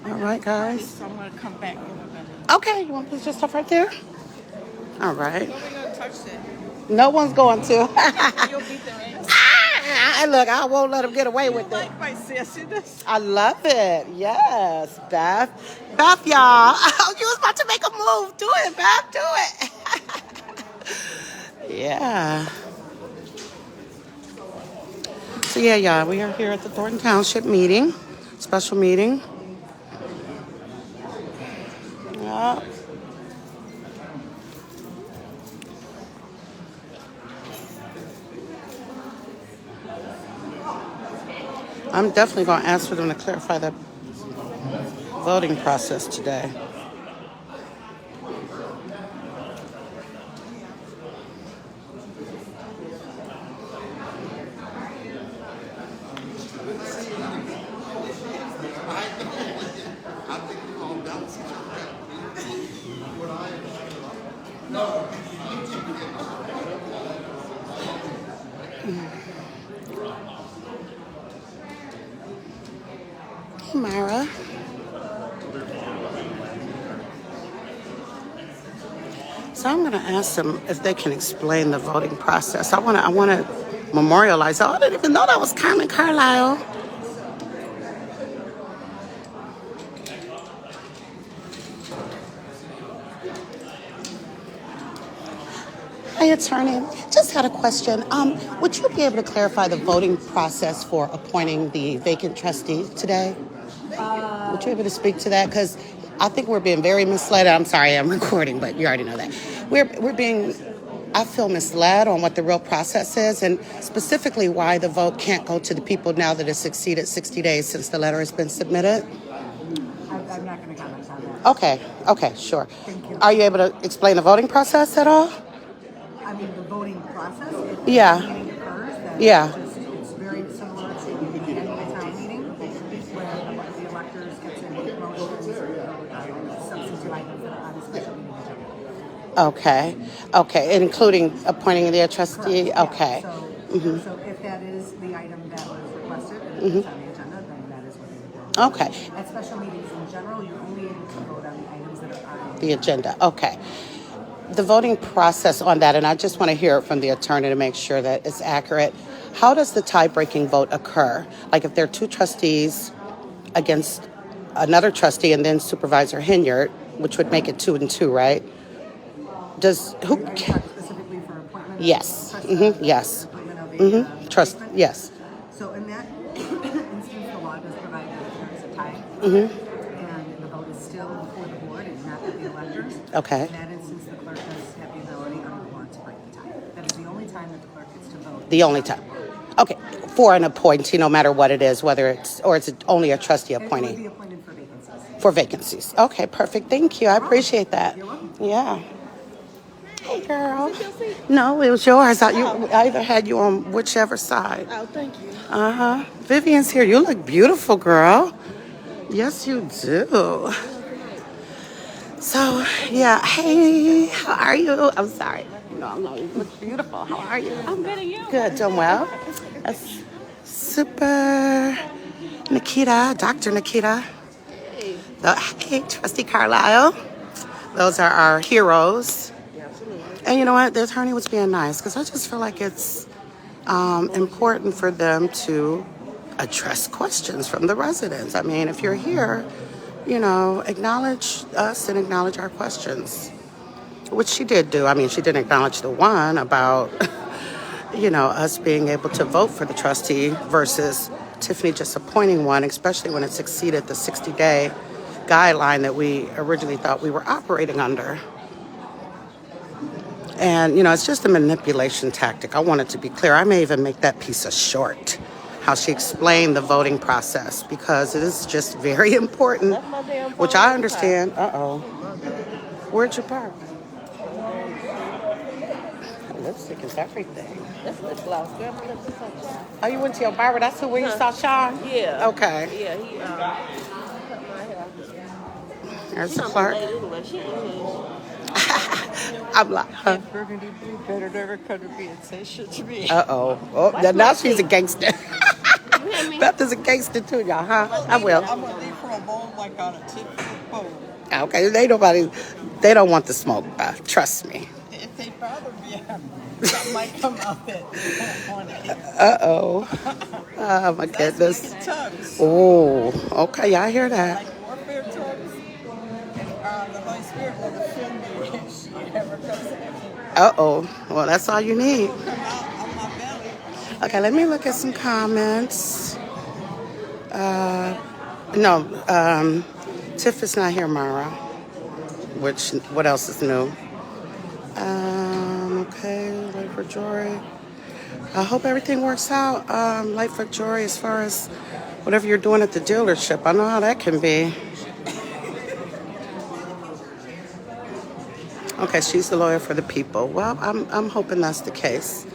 All right, guys. So I'm going to come back. Okay, you want to put your stuff right there? All right. Nobody's going to touch it. No one's going to. You'll beat their ass. Look, I won't let them get away with it. Like my sassiness. I love it. Yes, Beth. Beth, y'all. You was about to make a move. Do it, Beth. Do it. Yeah. So, yeah, y'all. We are here at the Thornton Township meeting. Special meeting. Yeah. I'm definitely going to ask for them to clarify the voting process today. Hey, Myra. So I'm going to ask them if they can explain the voting process. I want to memorialize. Oh, I didn't even know that was Carmen Carlisle. Hi, attorney. Just had a question. Would you be able to clarify the voting process for appointing the vacant trustee today? Would you be able to speak to that? Because I think we're being very misled. I'm sorry, I'm recording, but you already know that. We're being, I feel, misled on what the real process is, and specifically why the vote can't go to the people now that it's exceeded 60 days since the letter has been submitted. I'm not going to comment on that. Okay, sure. Thank you. Are you able to explain the voting process at all? I mean, the voting process, Yeah. the meeting occurs, that Yeah. it's very similar to the annual town meeting, where the electors get to make motions or substitute items that are on the special meeting agenda. Okay, including appointing the trustee? Correct, yeah. Okay. So if that is the item that was requested and it's on the agenda, then that is what they would do. Okay. At special meetings in general, you're only able to vote on the items that are on The agenda, okay. The voting process on that, and I just want to hear it from the attorney to make sure that it's accurate. How does the tie-breaking vote occur? Like if there are two trustees against another trustee and then Supervisor Henyard, which would make it 2 and 2, right? Does who? Are you talking specifically for appointment? Yes. Trust- Yes. Appointment of a Trust. placement? Yes. So in that instance, the law does provide that if there is a tie, and the vote is still before the board and not with the electors. Okay. In that instance, the clerk does have the ability under the law to break the tie. That is the only time that the clerk gets to vote. The only time. Okay. For an appointee, no matter what it is, whether it's only a trustee It would appointee be appointed for vacancies. for vacancies. Okay. Perfect. Thank you. I appreciate that. You're welcome. Yeah. Hey, girl. No, it was yours. I either had you on whichever side. Oh, thank you. Vivian's here. You look beautiful, girl. Yes, you do. So, yeah. Hey, how are you? I'm sorry. No, you look beautiful. How are you? I'm good at you. Good, doing well. That's super. Nikita, Dr. Nikita. Hey, Trustee Carlisle. Those are our heroes. And you know what? The attorney was being nice because I just feel like it's important for them to address questions from the residents. I mean, if you're here, acknowledge us and acknowledge our questions, which she did do. I mean, she didn't acknowledge the one about, us being able to vote for the trustee versus Tiffany just appointing one, especially when it's exceeded the 60-day guideline that we originally thought we were operating under. And, it's just a manipulation tactic. I want it to be clear. I may even make that piece a short, how she explained the voting process, because it is just very important, which I understand. Uh-oh. Where'd you park? Lipstick is everything. That's lip gloss. Girl, my lips are so chapped. Oh, you went to your barber? That's where you saw Sean? Yeah. Okay. Yeah, he cut my hair. There's the clerk. Anyway, she I'm like, huh? Burgundy better never come to me and say shit to me. Uh-oh. Oh, now she's a gangster. You Beth is a gangster too, y'all, huh? I will. I'm gonna leave for a bowl like on a Tiffany bowl. Okay, they don't want the smoke, Beth. Trust me. If they bother me, something might come out that they don't want to hear. Uh-oh. Oh, my goodness. Tongues. Oh, okay, y'all hear that. Like warfare tongues. And the Holy Spirit will defend me if she ever comes at me. Uh-oh. Well, that's all you need. Come out of my belly. Okay, let me look at some comments. No, Tiff is not here, Mara. What else is new? Okay, Light for Joy. I hope everything works out. Light for Joy, as far as whatever you're doing at the dealership. I know how that can be. Okay, she's the lawyer for the people. Well, I'm hoping that's the case.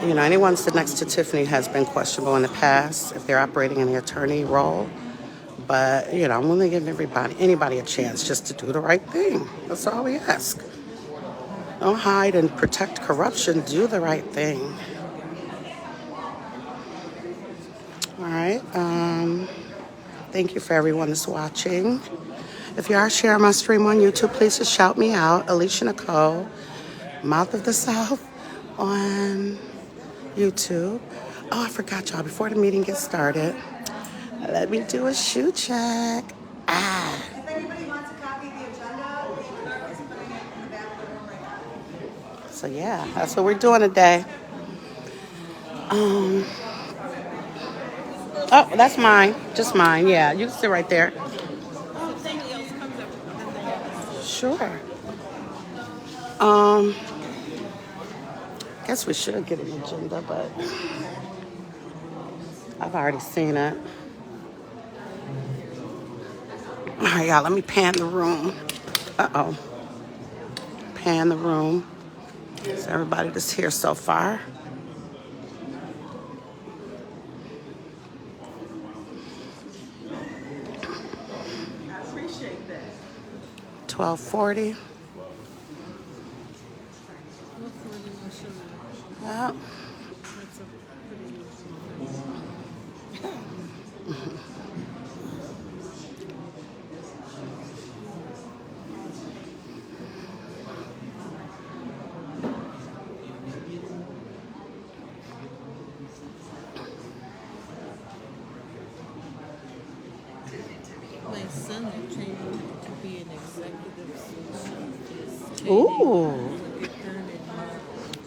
You know, anyone sitting next to Tiffany has been questionable in the past if they're operating in the attorney role. But, you know, I'm only giving anybody a chance just to do the right thing. That's all we ask. Don't hide and protect corruption. Do the right thing. All right. Thank you for everyone that's watching. If you are sharing my stream on YouTube, please just shout me out. Alicia Nicole, Mouth of the South on YouTube. Oh, I forgot, y'all. Before the meeting gets started, let me do a shoe check. If anybody wants a copy of the agenda, is putting it in the back of the room right now. So yeah, that's what we're doing today. Oh, that's mine. Just mine. Yeah, you can sit right there. Sure. Guess we should get an agenda, but I've already seen it. All right, y'all, let me pan the room. Uh-oh. Pan the room. It's everybody that's here so far. I appreciate that. 12:40. Well. My son trained to be an executive solution. Ooh.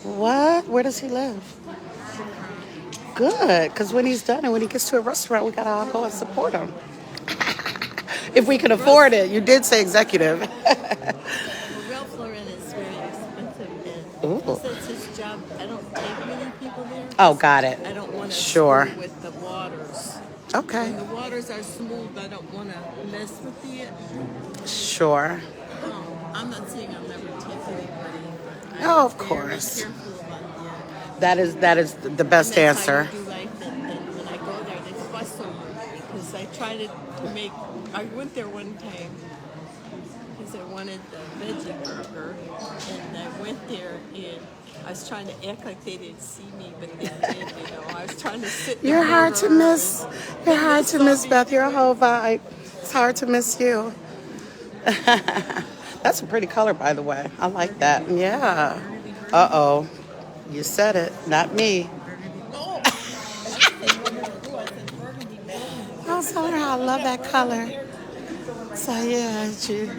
What? Where does he live? Good, because when he's done and when he gets to a restaurant, we gotta all go and support him. If we can afford it. You did say executive. Ralph Lauren is very expensive, and Ooh. since his job, I don't take many people there. Oh, got it. I don't want to Sure. screw with the waters. Okay. When the waters are smooth, I don't want to mess with it. Sure. I'm not saying I'll never take anybody. But Oh, of I'm very course. careful about That is the best and that's answer. how you do life, and when I go there, they fuss over me because I try to make. I went there one time because I wanted the veggie burger, and I went there and I was trying to act like they didn't see me, but they did. You know, I was trying to sit. You're hard to miss. You're hard to miss, me. Beth. You're a whole vibe. It's hard to miss you. That's a pretty color, by the way. I like that. Yeah. Uh-oh. You said it, not me. I was telling her I love that color. So yeah, she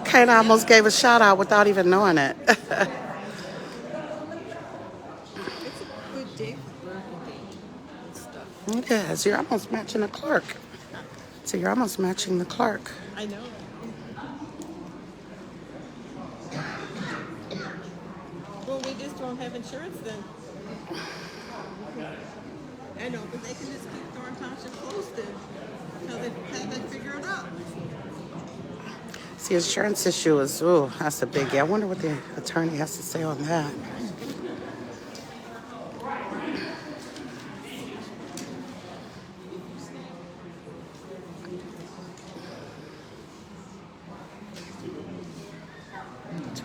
kind of almost gave a shout out without even knowing it. It's a good day for burgundy and stuff. It is. You're almost matching the clerk. So you're almost matching the clerk. I know. Well, we just don't have insurance then. I know, but they can just keep Thornton Township closed then until they figure it out. See, insurance issue is, ooh, that's a biggie. I wonder what the attorney has to say on that.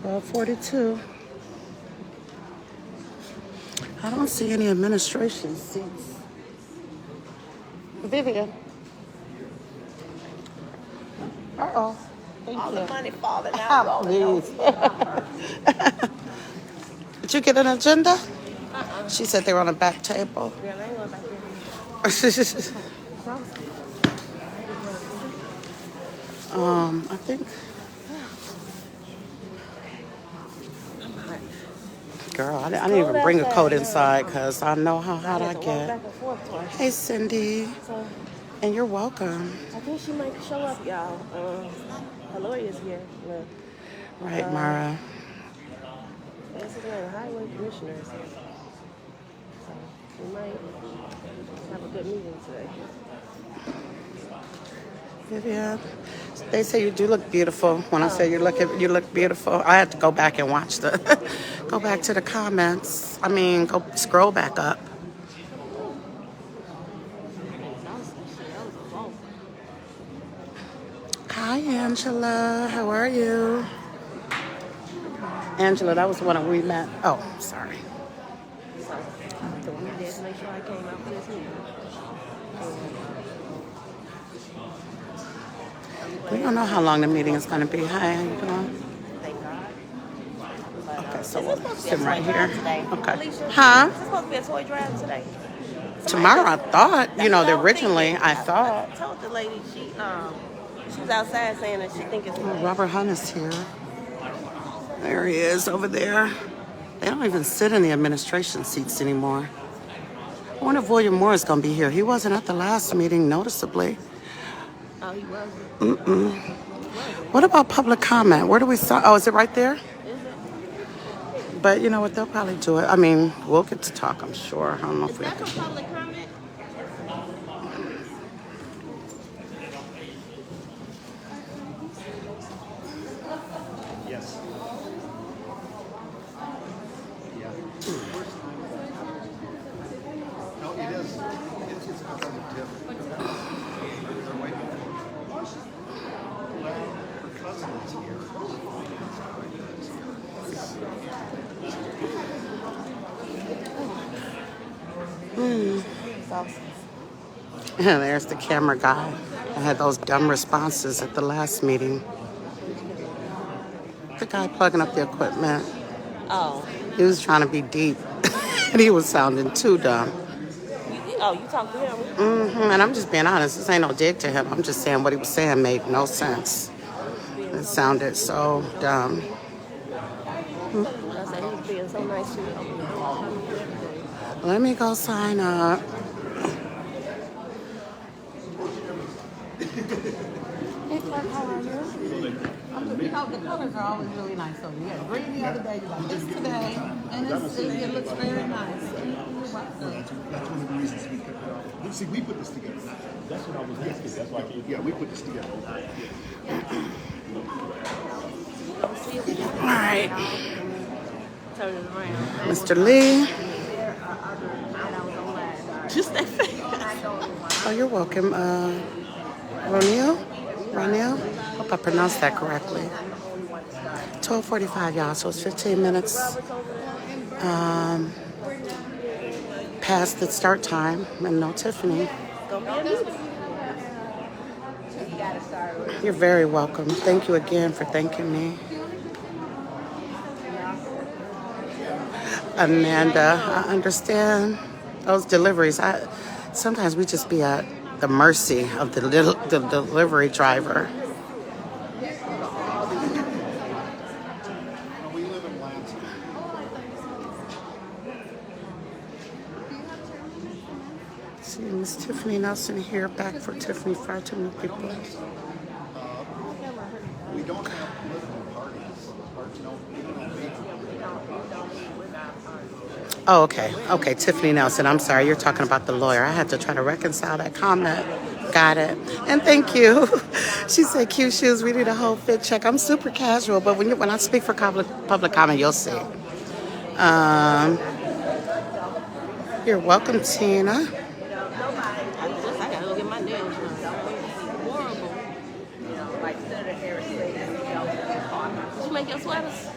$12.42. I don't see any administration seats. Vivian. Uh-oh. Thank All you. the money falling out. Ah, please. Did you get an agenda? She said they were on the back table. Yeah, I ain't going back there. I think. Girl, I didn't even bring a coat inside because I know how hot I get. Hey, Cindy. So And you're welcome. I think she might show up, y'all. Her lawyer's here. Right, Mara. This is the highway commissioner is here. So we might have a good meeting today. Vivian. They say you do look beautiful. When I say you look beautiful, I had to go back and watch go back to the comments. I mean, go scroll back up. Hi, Angela. How are you? Angela, that was the one that we met. Oh, sorry. So we did to make sure I came out for this meeting. We don't know how long the meeting is going to be. Hi, how you doing? Thank God. Okay, so we're sitting right here. Okay. Alicia, Huh? is this supposed to be a toy drive today? Tomorrow, I thought. That's what I was Originally, thinking. I thought. I told the lady she was outside saying that she think it's Robert Hunt is here. There he is over there. They don't even sit in the administration seats anymore. I wonder if William Moore is going to be here. He wasn't at the last meeting, noticeably. Oh, he wasn't. What about public comment? Where do we start? Oh, is it right there? Is it? But you know what? They'll probably do it. I mean, we'll get to talk, I'm sure. I don't know if Is we that for public comment? Yes. Yeah. No, it is. It's outside of Tiff. They're waiting. Her cousin is here. There's the camera guy. I had those dumb responses at the last meeting. The guy plugging up the equipment. Oh. He was trying to be deep. And he was sounding too dumb. You talked to him? And I'm just being honest. This ain't no dig to him. I'm just saying what he was saying made no sense. It sounded so dumb. I said he was being so nice to you. Let me go sign up. Hey Clark, how are you? The colors are always really nice. So you had green the other day, you got this today, and it looks very nice. That's one of the reasons we kept it off. See, we put this together. That's what I was asking. That's why I came. Yeah, we put this together. All right. Turn it around. Mr. Lee. Just that fast. Oh, you're welcome. Ronil? Hope I pronounced that correctly. 12:45, y'all, so it's 15 minutes past the start time, and no Tiffany. You're very welcome. Thank you again for thanking me. Amanda, I understand those deliveries. Sometimes we just be at the mercy of the delivery driver. We live in Lansing. See, Miss Tiffany Nelson here, back for Tiffany Fried to meet people. We don't have political parties. Oh, okay. Okay, Tiffany Nelson. I'm sorry. You're talking about the lawyer. I had to try to reconcile that comment. Got it. And thank you. She said, cute shoes. We need a whole fit check. I'm super casual, but when I speak for public comment, you'll see. You're welcome, Tina. I gotta go get my nails done. Horrible. Did you make your sweaters?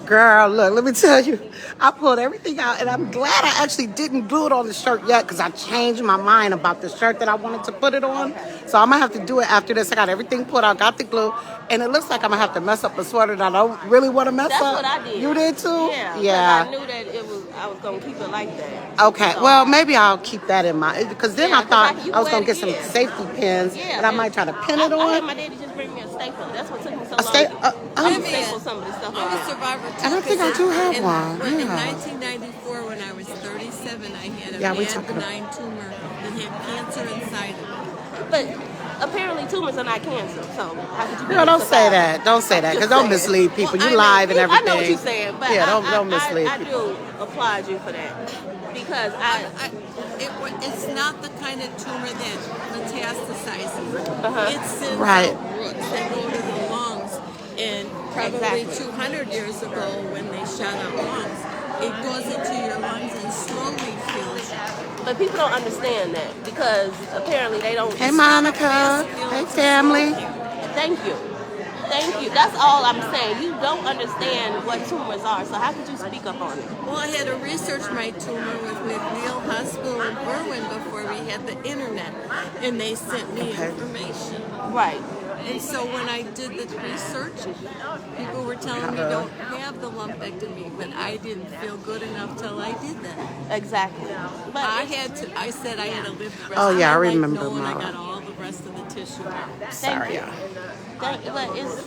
Girl, look, let me tell you, I pulled everything out, and I'm glad I actually didn't glue it on the shirt yet because I changed my mind about the shirt that I wanted to put it on. So I'm going to have to do it after this. I got everything pulled out, got the glue, and it looks like I'm going to have to mess up a sweater that I don't really want to mess That's up. what I did. You did too? Yeah. Yeah. I knew that I was gonna keep it like that. Okay, So, well, maybe I'll keep that in mind because then Yeah, I thought 'cause you I was going to wear get some it, yeah. safety pins Yeah, and I might try to pin it I had on. my daddy just bring me a stapler. That's what took me so A long. I'm- to staple some of this stuff. I'm a survivor too. And I think I do have in, one, In yeah. 1994, when I was 37, I had a Yeah, we bad talking about- benign tumor that had cancer inside of it. But apparently tumors are not cancer. So how could you? Girl, don't say that. Don't say that because don't mislead people. Well, You live and I everything. know what you're saying, but yeah, don't mislead I people. do applaud you for that because It's not the kind of tumor that metastasizes. Uh-huh. It sends Right. out roots that go to the lungs. And probably Exactly. 200 years ago, when they shot out lungs, it goes into your lungs and slowly kills you. But people don't understand that because apparently they don't. Hey, Monica. Hey, family. Thank you. Thank you. That's all I'm saying. You don't understand what tumors are, so how could you speak up on it? Well, I had to research my tumor with McNeil Hospital in Berwyn before we had the internet, and they sent me information. Right. And so when I did the research, people were telling me don't have the lumpectomy, but I didn't feel good enough till I did that. Exactly. But I said I had to live the rest Oh, of yeah, my I life remember knowing I Mara. got all the rest of the tissue out. Sorry, y'all. but it's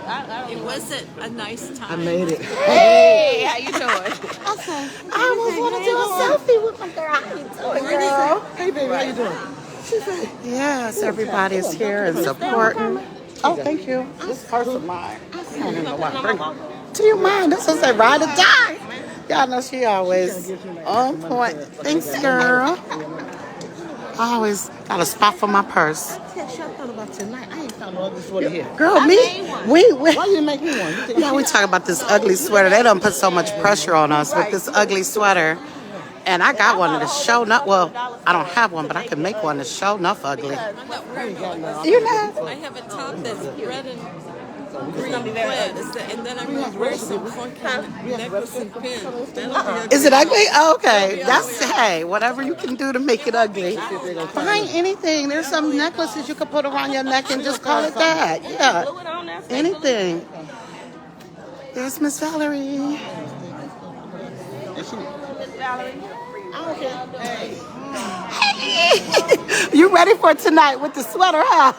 I don't It know. wasn't a nice time. I made it. Hey, how you doing? I almost want to do a selfie with my girl. How you doing, girl? Hey, baby, how you doing? Yes, everybody is here and supporting. Oh, thank you. This purse of mine. I don't know why I bring it. Do you mind? This is a ride or die. Y'all know she always on point. Thanks, girl. I always got a spot for my purse. I thought about tonight. I ain't found no ugly sweater here. Girl, I me, made one. we. Why you didn't make me one? You think Yeah, we talk about this ugly sweater. They don't put so much pressure on us with this ugly sweater. And I got one that's show enough. Well, I don't have one, but I can make one that's show enough ugly. I'm not worried about You know? I have a top that's red and green plaid, and then I'm going to wear some funky necklace and pin. That'll be Is it ugly? Oh, okay. That's, hey, whatever you can do to make it ugly. Find anything. There's some necklaces you can put around your neck and just call it that. Yeah. Glue it on there, staple it. Anything. There's Miss Valerie. Miss Valerie. You ready for tonight with the sweater, huh?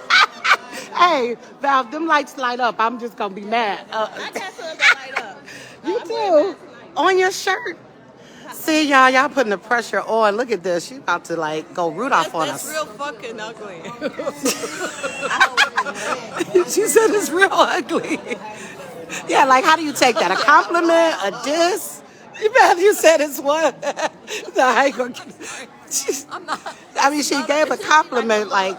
Hey, Val, if them lights light up, I'm just going to be mad. I got some that light up. You do? On your shirt? See, y'all putting the pressure on. Look at this. She about to, like, go Rudolph on That's us. real fucking ugly. She said it's real ugly. Yeah, like, how do you take that? A compliment? A diss? You said it's what? No, I ain't gonna get I'm not. I mean, she gave a compliment, like,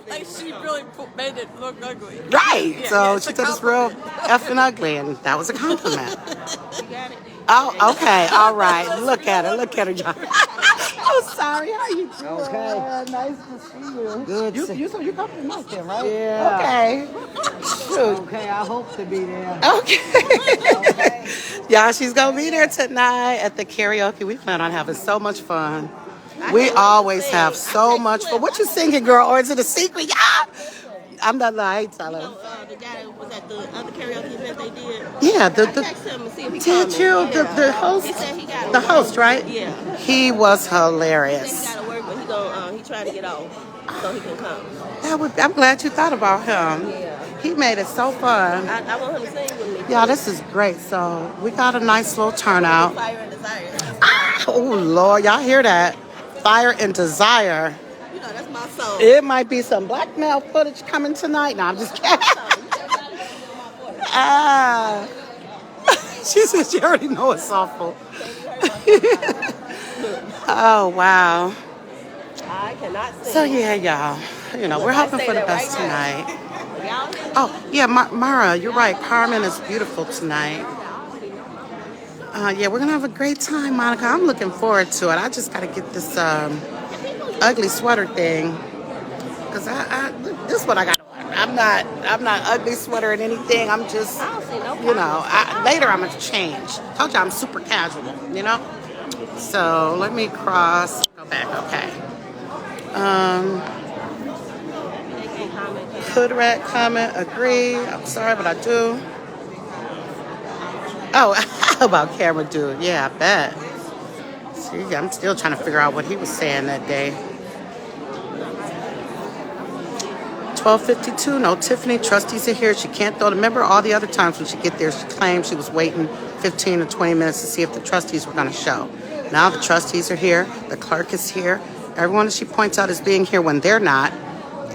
Like she really made it look ugly. right. Yeah, So yeah, it's she a said it's real compliment. effing ugly, and that was a compliment. You got it? Oh, okay. All right. Look at her, y'all. Oh, sorry. How you doing? Okay. Nice to see you. Good. You come from Mike then, right? Yeah. Okay. Shoot. Okay, I hope to be there. Okay. Y'all, she's going to be there tonight at the karaoke. We plan on having so much fun. We always have so much fun. What you singing, girl? Or is it a secret? Yeah. I'm not lying, telling her. The guy that was at the other karaoke event they did. Yeah, I texted him and see if he did coming. you? Yeah. The host? He said he got The host, right? Yeah. He was He said he hilarious. got to work, but he trying to get off so he can come. I'm glad you thought about him. Yeah. He made it so fun. I want him to sing with me. Yeah, this is great. So we got a nice little turnout. Fire and Desire. Oh, Lord. Y'all hear that? Fire and Desire. You know, that's my song. It might be some blackmail footage coming tonight. No, I'm just kidding. She says she already know it's awful. Oh, wow. I cannot sing. So, yeah, y'all. You know, we're hoping for the best tonight. Y'all hear me? Oh, yeah, Mara, you're right. Carmen is beautiful tonight. Yeah, we're going to have a great time, Monica. I'm looking forward to it. I just got to get this ugly sweater thing. Because this is what I got on. I'm not ugly sweater and anything. I'm just, I don't see no you know, comments. later I'm gonna change. Told you I'm super casual, you know. So let me cross. Go back. Okay. They can comment. Hood rat comment. Agree. I'm sorry, but I do. Oh, about camera dude. Yeah, I bet. See, I'm still trying to figure out what he was saying that day. 12:52. No, Tiffany. Trustees are here. She can't throw. Remember all the other times when she get there, she claimed she was waiting 15 or 20 minutes to see if the trustees were going to show. Now the trustees are here. The clerk is here. Everyone that she points out is being here when they're not.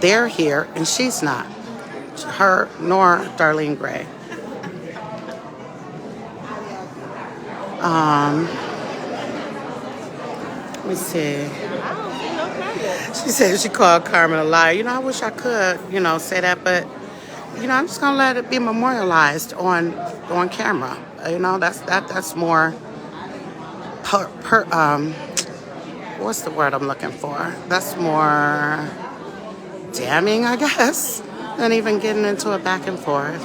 They're here and she's not. Her nor Darlene Gray. Let me see. I don't see no comments. She said she called Carmen a liar. You know, I wish I could, say that, but I'm just gonna let it be memorialized on camera. That's more what's the word I'm looking for? That's more damning, I guess, than even getting into a back and forth.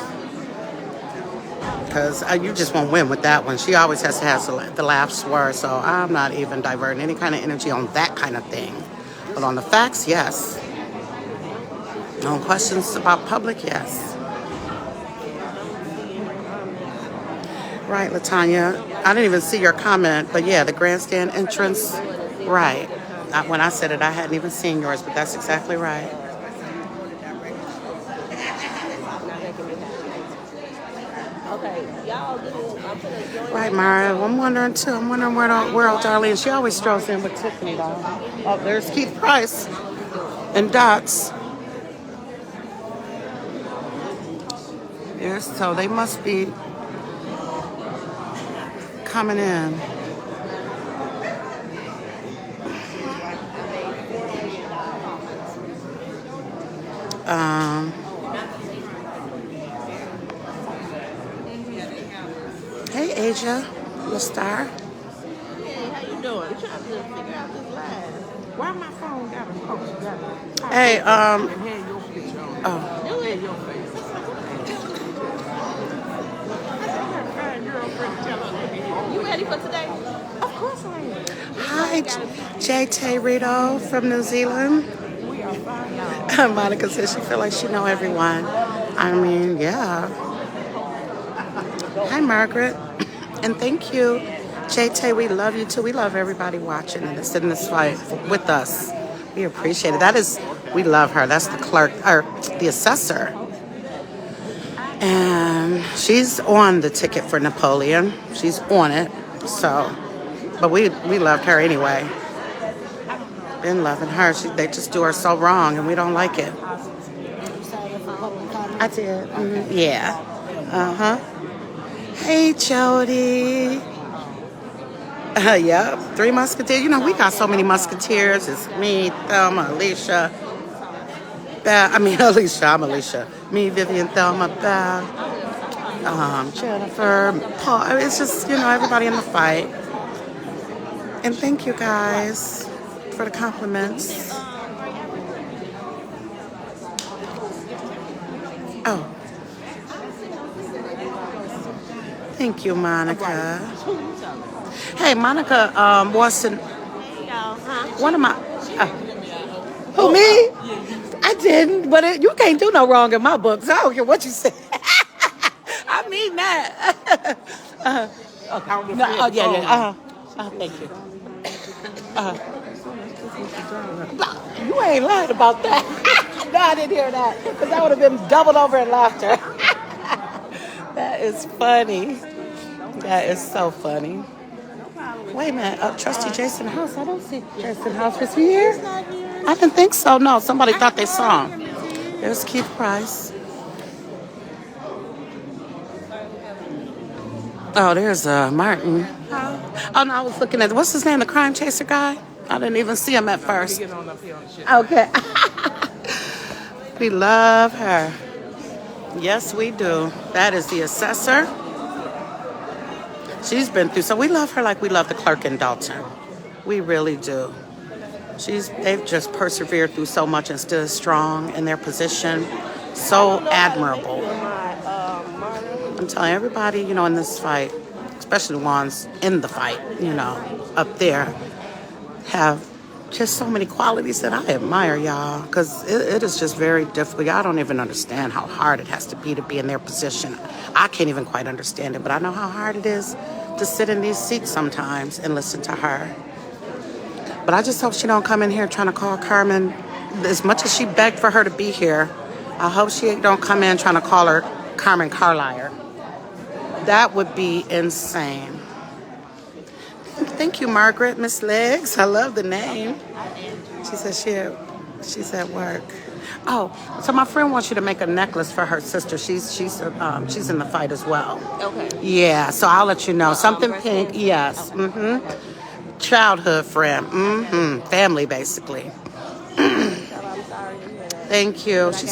Because you just won't win with that one. She always has to have the last swear, so I'm not even diverting any kind of energy on that kind of thing. But on the facts, yes. On questions about public, yes. Right, LaTanya. I didn't even see your comment, but yeah, the grandstand entrance, right. When I said it, I hadn't even seen yours, but that's exactly right. Okay, y'all do. I'm gonna join. Right, Mara. I'm wondering too. I'm wondering where old Darlene. She always strolls in with Tiffany, though. Oh, there's Keith Price and Dots. Yes, so they must be coming in. Hey, Asia, the star. Hey, how you doing? I'm trying to figure out this live. Why my phone got a post? Hey, And had your picture on it. oh, Do it. Had your face. I got a girlfriend tell her, look at You ready for today? Of course I am. hi, J.T. Rito from New Zealand. We are fine. Monica says she feel like she know everyone. I mean, yeah. Hi, Margaret. And thank you, JT. We love you too. We love everybody watching and that's in this fight with us. We appreciate it. We love her. That's the clerk, or the assessor. And she's on the ticket for Napoleon. She's on it. So, but we loved her anyway. Been loving her. They just do her so wrong and we don't like it. I did. Mm-hmm. Yeah. Uh-huh. Hey, Jody. Yeah, 3 Musketeers. We got so many Musketeers. It's me, Thelma, Alicia. Alicia. I'm Alicia. Me, Vivian, Thelma, Beth, Jennifer, Paul. It's just, everybody in the fight. And thank you guys for the compliments. Oh. Thank you, Monica. Hey, Monica Watson. One of my... who, me? I didn't, but you can't do no wrong in my books. I don't care what you say. I mean that. Okay. No, yeah. Thank you. You ain't lying about that. No, I didn't hear that. Because I would have been doubled over in laughter. That is funny. That is so funny. Wait a minute. Trustee Jason House. I don't see Jason House. Was he here? I didn't think so. No, somebody thought they saw him. There's Keith Price. Oh, there's Martin. Oh, no, I was looking at, what's his name, the crime chaser guy? I didn't even see him at first. Okay. We love her. Yes, we do. That is the assessor. She's been through, so we love her like we love the clerk in Dalton. We really do. They've just persevered through so much and still strong in their position. So admirable. My, I'm telling everybody, you know, in this fight, especially the ones in the fight, you know, up there, have just so many qualities that I admire, y'all, because it is just very difficult. Y'all don't even understand how hard it has to be in their position. I can't even quite understand it, but I know how hard it is to sit in these seats sometimes and listen to her. But I just hope she don't come in here trying to call Carmen. As much as she begged for her to be here, I hope she don't come in trying to call her Carmen Carlier. That would be insane. Thank you, Margaret, Miss Legs. I love the name. She said she's at work. Oh, so my friend wants you to make a necklace for her sister. She's in the fight as well. okay. Yeah, so I'll let you know. Something breast pink. cancer? Yes. Okay. Mm-hmm. Childhood friend. Family, basically. I'm sorry to hear that. Thank you. She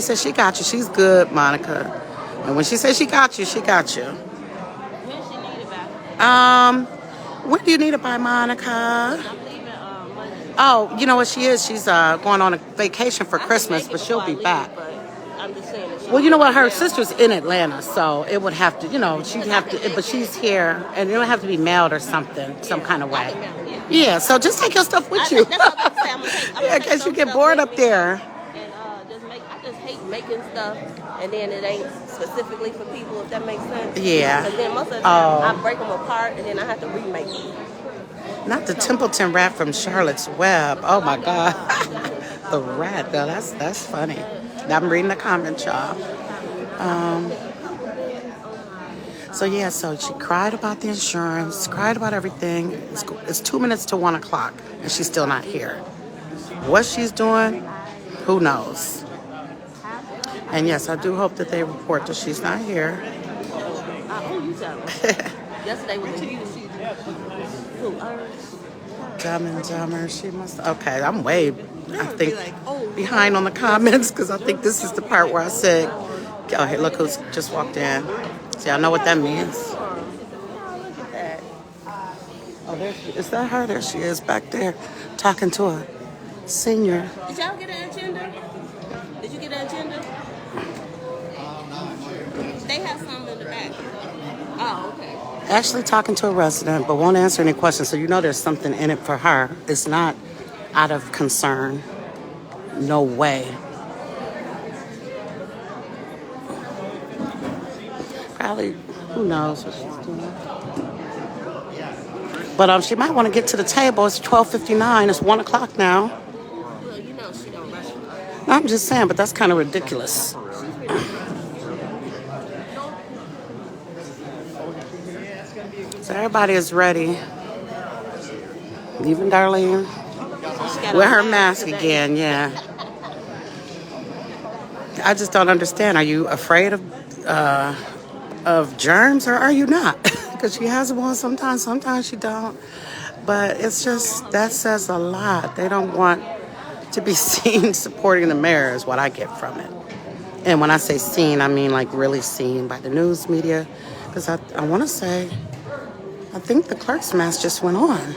said she got you. She's good, Monica. And when she says she got you, she got you. When she need it back? When do you need it by, Monica? I'm leaving Monday. Oh, you know what she is? She's going on a vacation for I can Christmas, make it but she'll before be I leave, back. But I'm just saying that Well, you know what? Her now. sister's in Atlanta, so it would have to, you know, she'd have to, but she's here, and it would have to be mailed or something, some kind of way. Yeah, so just take your stuff with you. That's what I'm saying. I'm gonna take Yeah, in case you get bored up there. And just make. I just hate making stuff, and then it ain't specifically for people. If that makes sense. Yeah. Because then most of the time I break them apart, and then I have to remake them. Not the Templeton rat from Charlotte's Web. Oh my God. The rat, though. That's funny. I'm reading the comment, y'all. So yeah, so she cried about the insurance, cried about everything. It's 2 minutes to 1 o'clock, and she's still not here. What she's doing, who knows? And yes, I do hope that they report that she's not here. I owe you something. Yesterday was a huge. Dumb and Dumber. She must. Okay, I'm way, I think, behind on the comments because I think this is the part where I said, "Oh, hey, look who's just walked in." See, I know what that means. Look at that. Oh, there she is. That her? There she is back there, talking to a senior. Did y'all get an agenda? Did you get an agenda? They have some in the back. Oh, okay. Actually talking to a resident, but won't answer any questions. So you know there's something in it for her. It's not out of concern. No way. Probably, who knows what she's doing. But she might want to get to the table. It's 12:59. It's 1 o'clock now. Well, you know she don't rush. No, I'm just saying, but that's kind of ridiculous. So everybody is ready. Even Darlene. Wear her mask again, yeah. I just don't understand. Are you afraid of germs or are you not? Because she has them on sometimes she don't. But it's just, that says a lot. They don't want to be seen supporting the mayor is what I get from it. And when I say seen, I mean like really seen by the news media. Because I want to say, I think the clerk's mask just went on.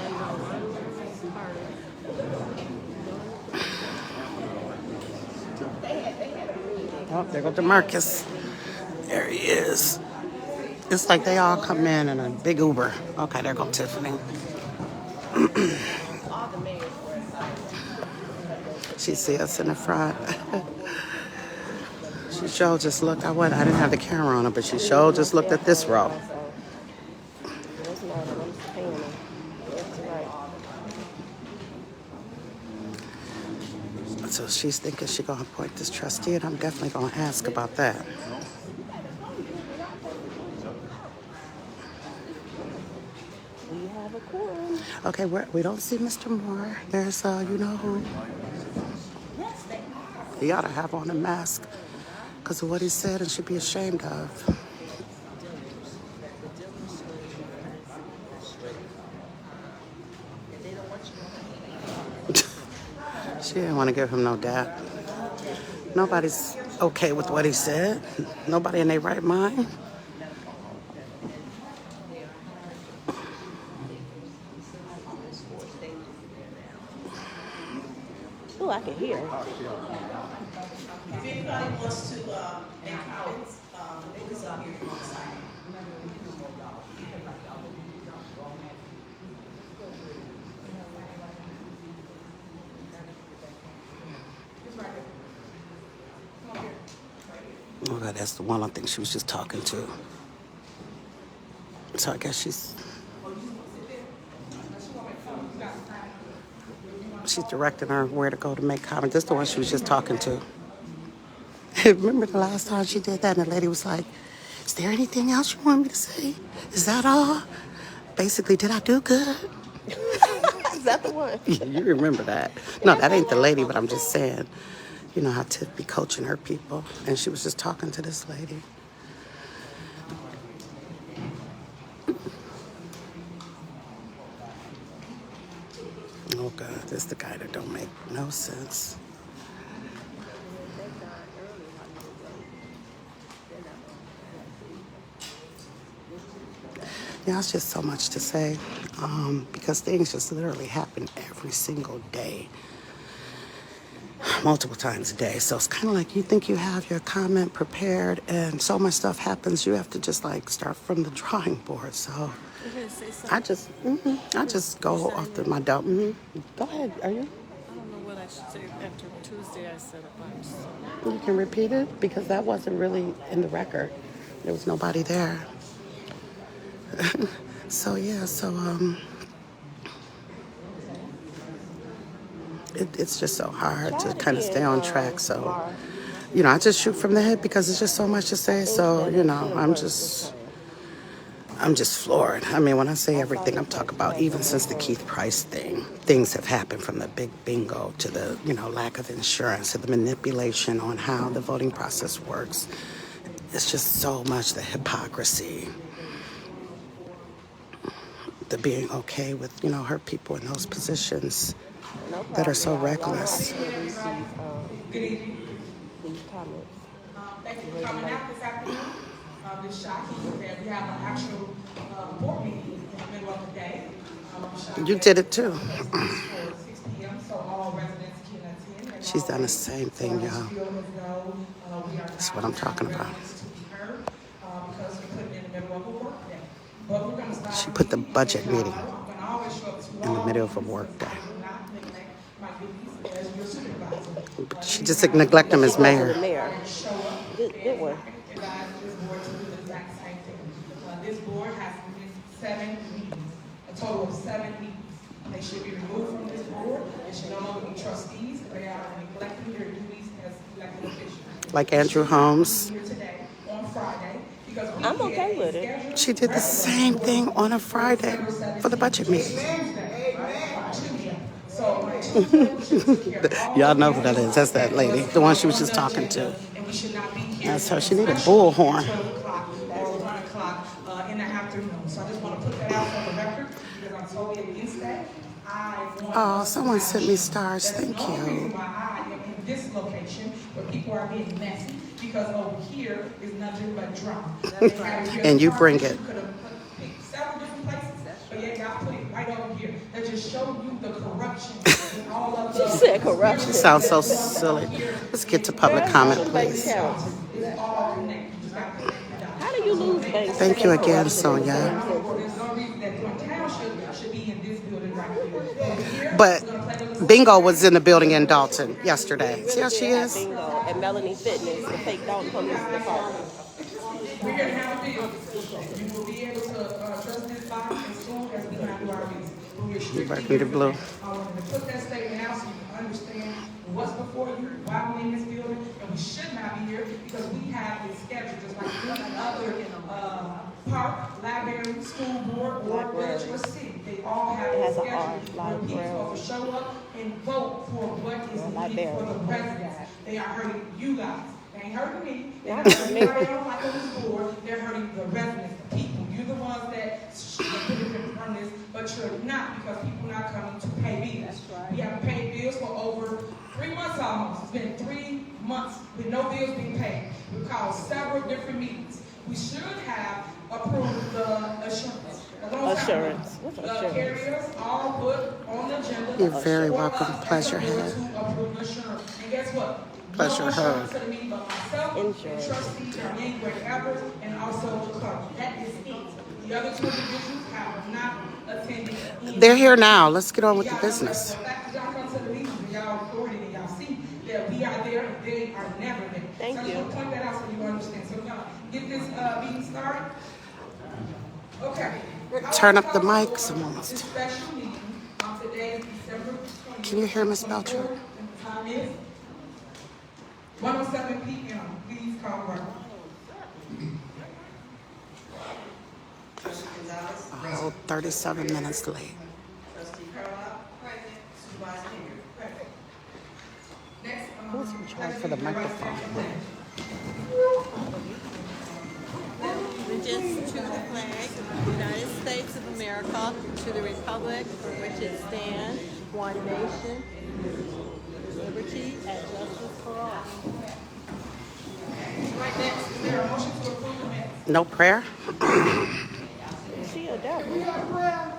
Oh, there goes DeMarcus. There he is. It's like they all come in a big Uber. Okay, there goes Tiffany. She see us in the front. She sure just looked. I didn't have the camera on her, but she sure just looked at this row. So she's thinking she's going to appoint this trustee, and I'm definitely going to ask about that. We have a quorum. Okay, we don't see Mr. Moore. There's, you know who? He ought to have on a mask because of what he said and should be ashamed of. She didn't want to give him no dap. Nobody's okay with what he said. Nobody in their right mind. Oh, I can hear. Oh, God, that's the one I think she was just talking to. So I guess she's directing her where to go to make comments. This is the one she was just talking to. Remember the last time she did that and the lady was like, is there anything else you want me to say? Is that all? Basically, did I do good? Is that the one? Yeah, you remember that. No, that ain't the lady, but I'm just saying, you know how Tiff be coaching her people. And she was just talking to this lady. Oh, God, this is the guy that don't make no sense. Yeah, it's just so much to say because things just literally happen every single day, multiple times a day. So it's kind of like you think you have your comment prepared and so much stuff happens, you have to just like start from the drawing board. So I just go off my dump. Go ahead, are you? I don't know what I should say. After Tuesday, I said a bunch. You can repeat it because that wasn't really in the record. There was nobody there. So yeah, it's just so hard to kind of stay on track. So, you know, I just shoot from the hip because it's just so much to say. So, you know, I'm just floored. I mean, when I say everything I'm talking about, even since the Keith Price thing, things have happened from the big bingo to the, you know, lack of insurance to the manipulation on how the voting process works. It's just so much the hypocrisy. The being okay with, you know, her people in those positions that are so reckless. These comments. Thank you for coming out this afternoon. It's shocking that we have an actual board meeting in the middle of the day. You did it too. 6 p.m. So all residents can attend. She's done the same thing, y'all. That's what I'm talking about. She put the budget meeting in the middle of a work day. But she just neglected him as mayor. Good one. This board has missed 7 meetings, a total of 7 meetings. They should be removed from this board. They should no longer be trustees. They are neglecting their duties as elected officials. Like Andrew Holmes. Here today on Friday. I'm okay with it. She did the same thing on a Friday for the budget meeting. Y'all know who that is. That's that lady, the one she was just talking to. That's her. She need a bullhorn. In the afternoon. So I just want to put that out for the record because I'm totally against that. Oh, someone sent me stars. Thank you. Why I am in this location where people are being messy because over here is nothing but drama. And you bring it. You could have picked several different places, but yet y'all put it right over here. That just show you the corruption in all of the. She said corruption. She sounds so silly. Let's get to public comment, please. It's all connected. You just got to connect the dots. How do you lose banks? Thank you again, Sonia. There's no reason that Thornton Township should be in this building right here. But Bingo was in the building in Dalton yesterday. See how she is? Bingo and Melanie Fitness, the fake Dalton Police Department. We're going to have a bill. You will be able to trust this body as soon as we have our business. We're Working the blue. I wanted to put that statement out so you can understand what's before you, why we're in this building, and we should not be here because we have a schedule just like any other park, library, school board, or village or city. They all have a schedule where people will show up and vote for what is needed for the residents. They are hurting you guys. They ain't hurting me. They're not hurting anybody else like on this board. They're hurting the residents, the people. You're the ones that should benefit from this, but you're not because people are not coming to pay bills. That's right. We haven't paid bills for over 3 months almost. It's been 3 months with no bills being paid. We've called several different meetings. We should have approved the assurance. Assurance. What's The assurance? carriers all put on the agenda. You're very welcome. Pleasure, to Head. approve assurance. And guess what? Pleasure, No one showed hug. up to the meeting but myself, Insurance. and trustee Darlene Gray Everett, and also the clerk. That is it. The other two individuals have not attended. They're here now. Let's get on with the business. The fact that y'all come to the meetings and y'all recorded and y'all see that we are there and they are never there. Thank So I just you. want to point that out so you understand. So we're gonna get this meeting started. Okay. Turn up the mic some more. This special meeting on today is December 20th. Can you hear Miss Belcher? And the time is 1:07 p.m. Please call roll. Oh, 37 minutes late. Trustee Carlisle. Present. Supervisor Henyard. Present. Next, Who's in charge for the microphone? Allegiance to the flag of the United States of America, to the republic for which it stands, one nation, liberty and justice for all. Right next, is there a motion to approve the minutes? No prayer? She a devil. You got a prayer?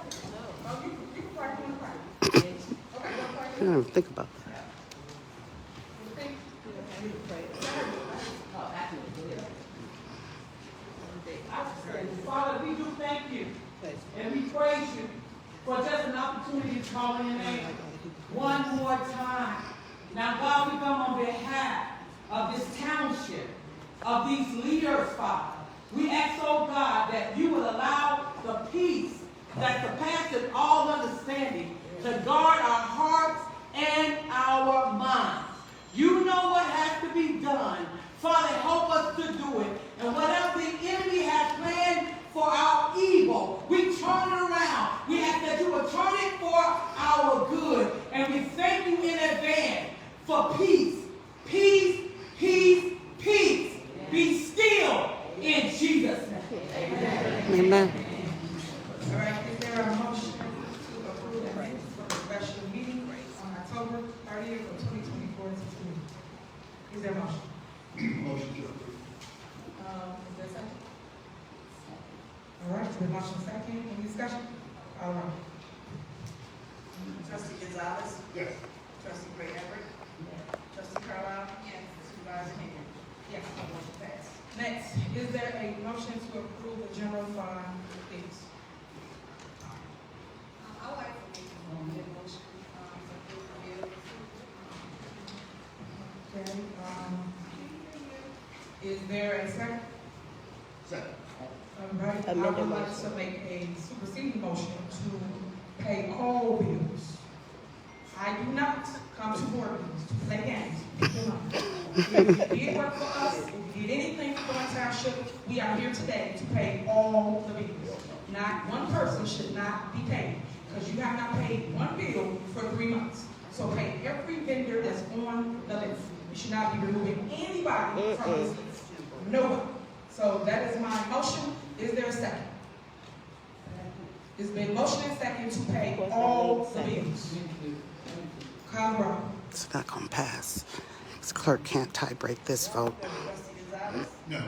Oh, you can pray, you can pray. Okay, you I didn't even think about that. Father, we do thank you and we praise you for just an opportunity to call in your name one more time. Now, God, we come on behalf of this township, of these leaders, Father. We ask, oh God, that you will allow the peace that surpasses all understanding to guard our hearts and our minds. You know what has to be done. Father, help us to do it. And whatever the enemy has planned for our evil, we turn it around. We ask that you will turn it for our good. And we thank you in advance for peace. Peace, peace, peace. Be still in Jesus' name. Amen. Amen. All right, is there a motion to approve the minutes for the special meeting on October 30th of 2024 to 2? Is there a motion? Motion to approve. Is there a second? All right, the motion second, any discussion? All right. Trustee Gonzalez. Yes. Trustee Gray Everett. Trustee Carlisle. Yes. Supervisor Henyard. Yes, the motion passed. Next, is there a motion to approve the general fund fees? I would like to make a motion to approve the bill. Okay, is there a second? Second. All right, I Amended would like motion. to make a superseding motion to pay all bills. I do not come to board meetings to play games. If you did work for us, if you did anything for Thornton Township, we are here today to pay all the bills. Not one person should not be paid, because you have not paid one bill for 3 months. So pay every vendor that's on the list. You should not be removing anybody from this list. No one. So that is my motion. Is there a second? It's been motion and second to pay all the bills. Call the roll. It's not going to pass. This clerk can't tie break this vote. Trustee Gonzalez. No.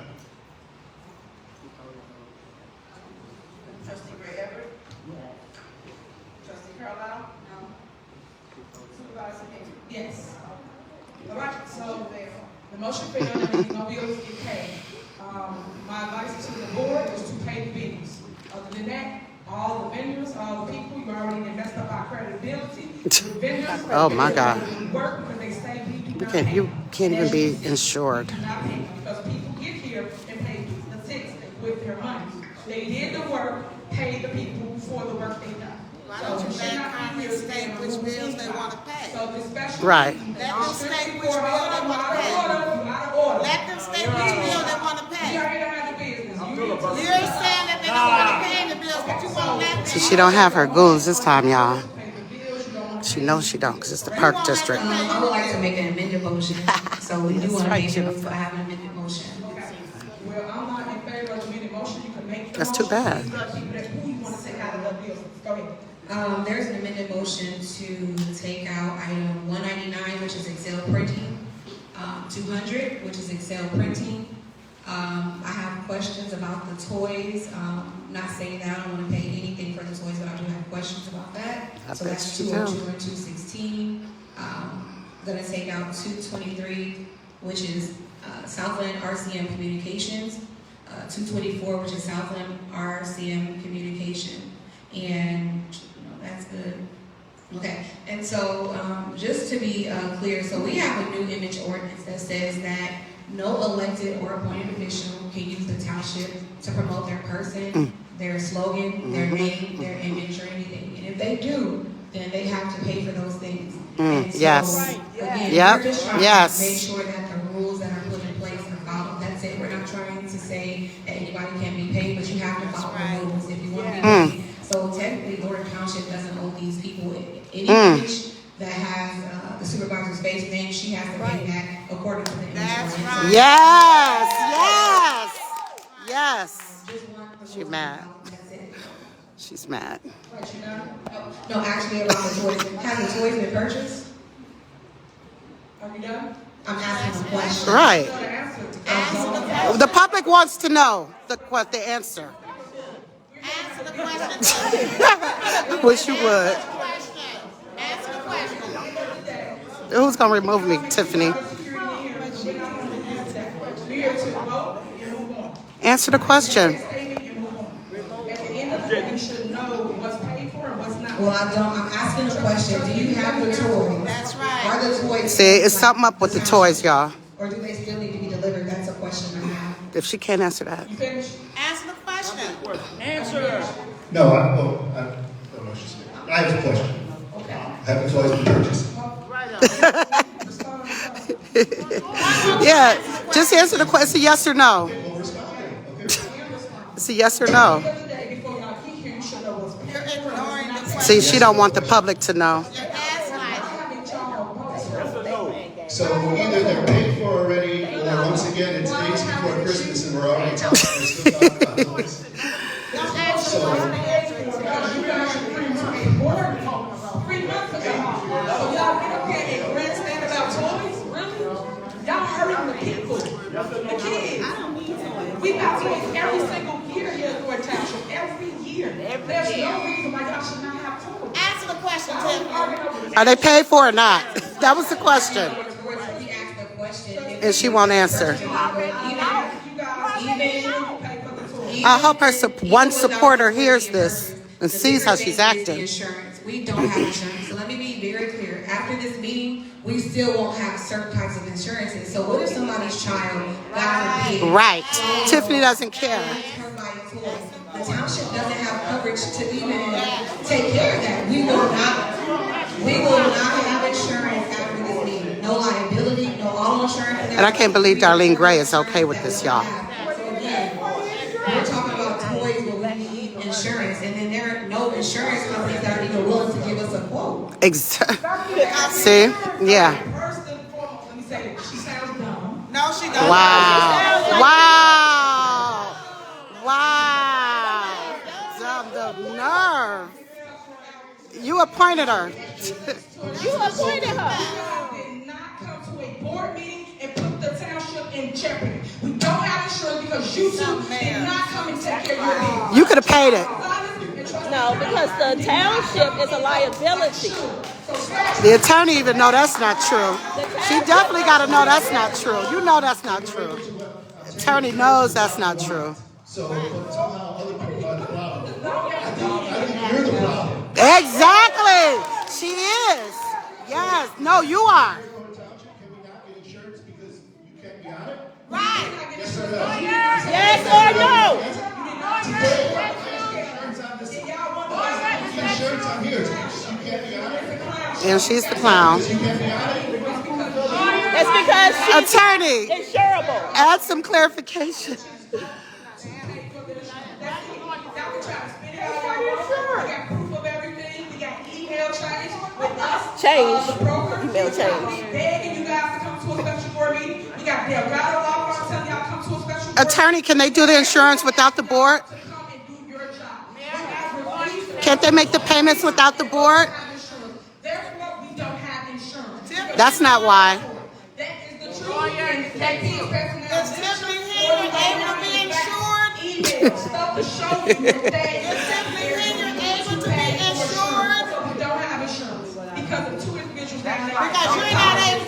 Trustee Gray Everett. Trustee Carlisle. No. Supervisor Henyard. Yes. All right, so the motion failed and means no bills get paid. My advice to the board is to pay the bills. Other than that, all the vendors, all the people, you already messed up our credibility. The vendors, Oh, my God. work because they say we do not pay. You can't even be insured. Do not pay because people get here and pay the tips with their money. They did the work, pay the people for the work they done. Why don't you let Congress state which bills they want to pay? So this special. Right. Let them state which bill they want to pay. Let them state which bill they want to We pay. are here to have the business. You're saying that they don't want to pay the bills, but you won't let them. So she don't have her goons this time, y'all. She knows she don't, because it's the Park District. I would like to make an amended motion, so we do That's want to right, make sure Jennifer. I have an amended motion. Well, I'm not in favor of the amended motion. You can make the That's too motion. bad. These are people that who you want to take out of the bills. Go ahead. There's an amended motion to take out item 199, which is Excel printing, 200, which is Excel printing. I have questions about the toys. Not saying that I don't want to pay anything for the toys, but I do have questions about that. I So bet that's you do. 202 and 216. gonna take out 223, which is Southland RCM Communications, 224, which is Southland RCM Communication, and that's good. Okay, and so just to be clear, so we have a new image ordinance that says that no elected or appointed official can use the township to promote their person, their slogan, their name, their image, or anything. And if they do, then they have to pay for those things. And so, Yes. Again, Yep. we're just trying Yes. to make sure that the rules that are put in place are followed. That's it. We're not trying to say that anybody can be paid, but you have to follow the rules if you want to be paid. So technically, Thornton Township doesn't owe these people any image that has the supervisor's face name. She has to pay that according to the image. That's ordinance. right. Yes. Yes. Yes. Just want the She's rules mad. followed. That's it. She's mad. No, actually about the toys. Have the toys been purchased? Are you done? I'm asking a question. Right. Answer. The public wants to know the answer. Answer the question. I wish you would. Answer the question. Who's gonna remove me, Tiffany? Answer the question. At the end of the day, you should know what's paid for and what's not. Well, I don't. I'm asking a question. Do you have the toys? That's right. Are the toys? See, it's something up with the toys, y'all. Or do they still need to be delivered? That's a question I have. If she can't answer that. You finish? Answer the question. No, I don't know what she's saying. I have a question. Have the toys been purchased? Yeah, just answer the question. Yes or no. Well, respond. Okay. It's a yes or no. The other day, before y'all get here, you should know what's paid You're for and ignoring the what's not. See, question. she don't want the public to know. You're gaslighting. So either they're paid for already, or once again, it's days before Christmas and we're already talking, we're still talking about toys. Don't answer So, the question. Because you guys should pretty much be bored 3 months ago. So y'all get up here and grandstand about toys? Really? Y'all hurting the people, the kids. We got toys every single year here at Thornton Township, every year. There's no reason why y'all should not have toys. Answer the question, Tiffany. Are they paid for or not? That was the question. We asked the question. And she won't answer. I hope her one supporter hears this and sees how she's acting. Insurance. We don't have insurance. So let me be very clear. After this meeting, we still won't have certain types of insurances. So what if somebody's child got forbid? Right. Tiffany doesn't care. The township doesn't have coverage to even take care of that. We will not have insurance after this meeting. No liability, no auto insurance. And I can't believe Darlene Gray is okay with this, y'all. So again, we're talking about toys where we need insurance, and then there are no insurance companies that are even willing to give us a quote. See? Yeah. First and foremost, let me say this. She sounds dumb. No, she don't. Wow. Wow. Wow. The nerve. You appointed her. You appointed her. Did not come to a board meeting and put the township in jeopardy. We don't have insurance because you two did not come and take care of your needs. You could have paid it. No, because the township is a liability. The attorney even know that's not true. She definitely got to know that's not true. You know that's not true. Attorney knows that's not true. So, but somehow other people are the problem. I think you're the problem. Exactly. She is. Yes. No, you are. Can we not get insurance because you can't be on it? Right. Yes or no? Yes or no? Insurance on here. You can't be on it? And she's the clown. You can't be on it? It's because she's Attorney, insurable. add some clarification. Change. Email change. Begging you guys to come to a special board meeting. We got Delgado Law Firm telling y'all to come to a special board Attorney, can they do the insurance without the board? to come and do your job. Can't they make the payments without the board? Therefore, we don't have insurance. That's not why. That is the truth. And KP personnel. Is Tiffany Henyard able to be insured? Email stuff to show you the day. Is Tiffany Henyard able to be insured? So we don't have insurance because of two individuals that Because you're not able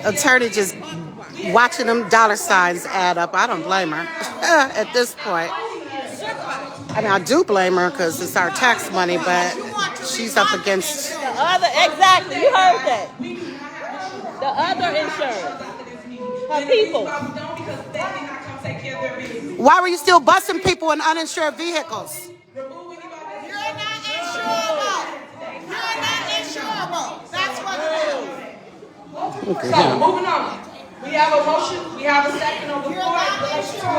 Attorney just watching them dollar signs add up. I don't blame her at this point. I mean, I do blame her because it's our tax money, but she's up against The other, exactly. You heard that. The other insurance. Her people. Why were you still busing people in uninsured vehicles? You're not insurable. You're not insurable. That's what it is. So, moving on. We have a motion, we have a second on the floor in relation to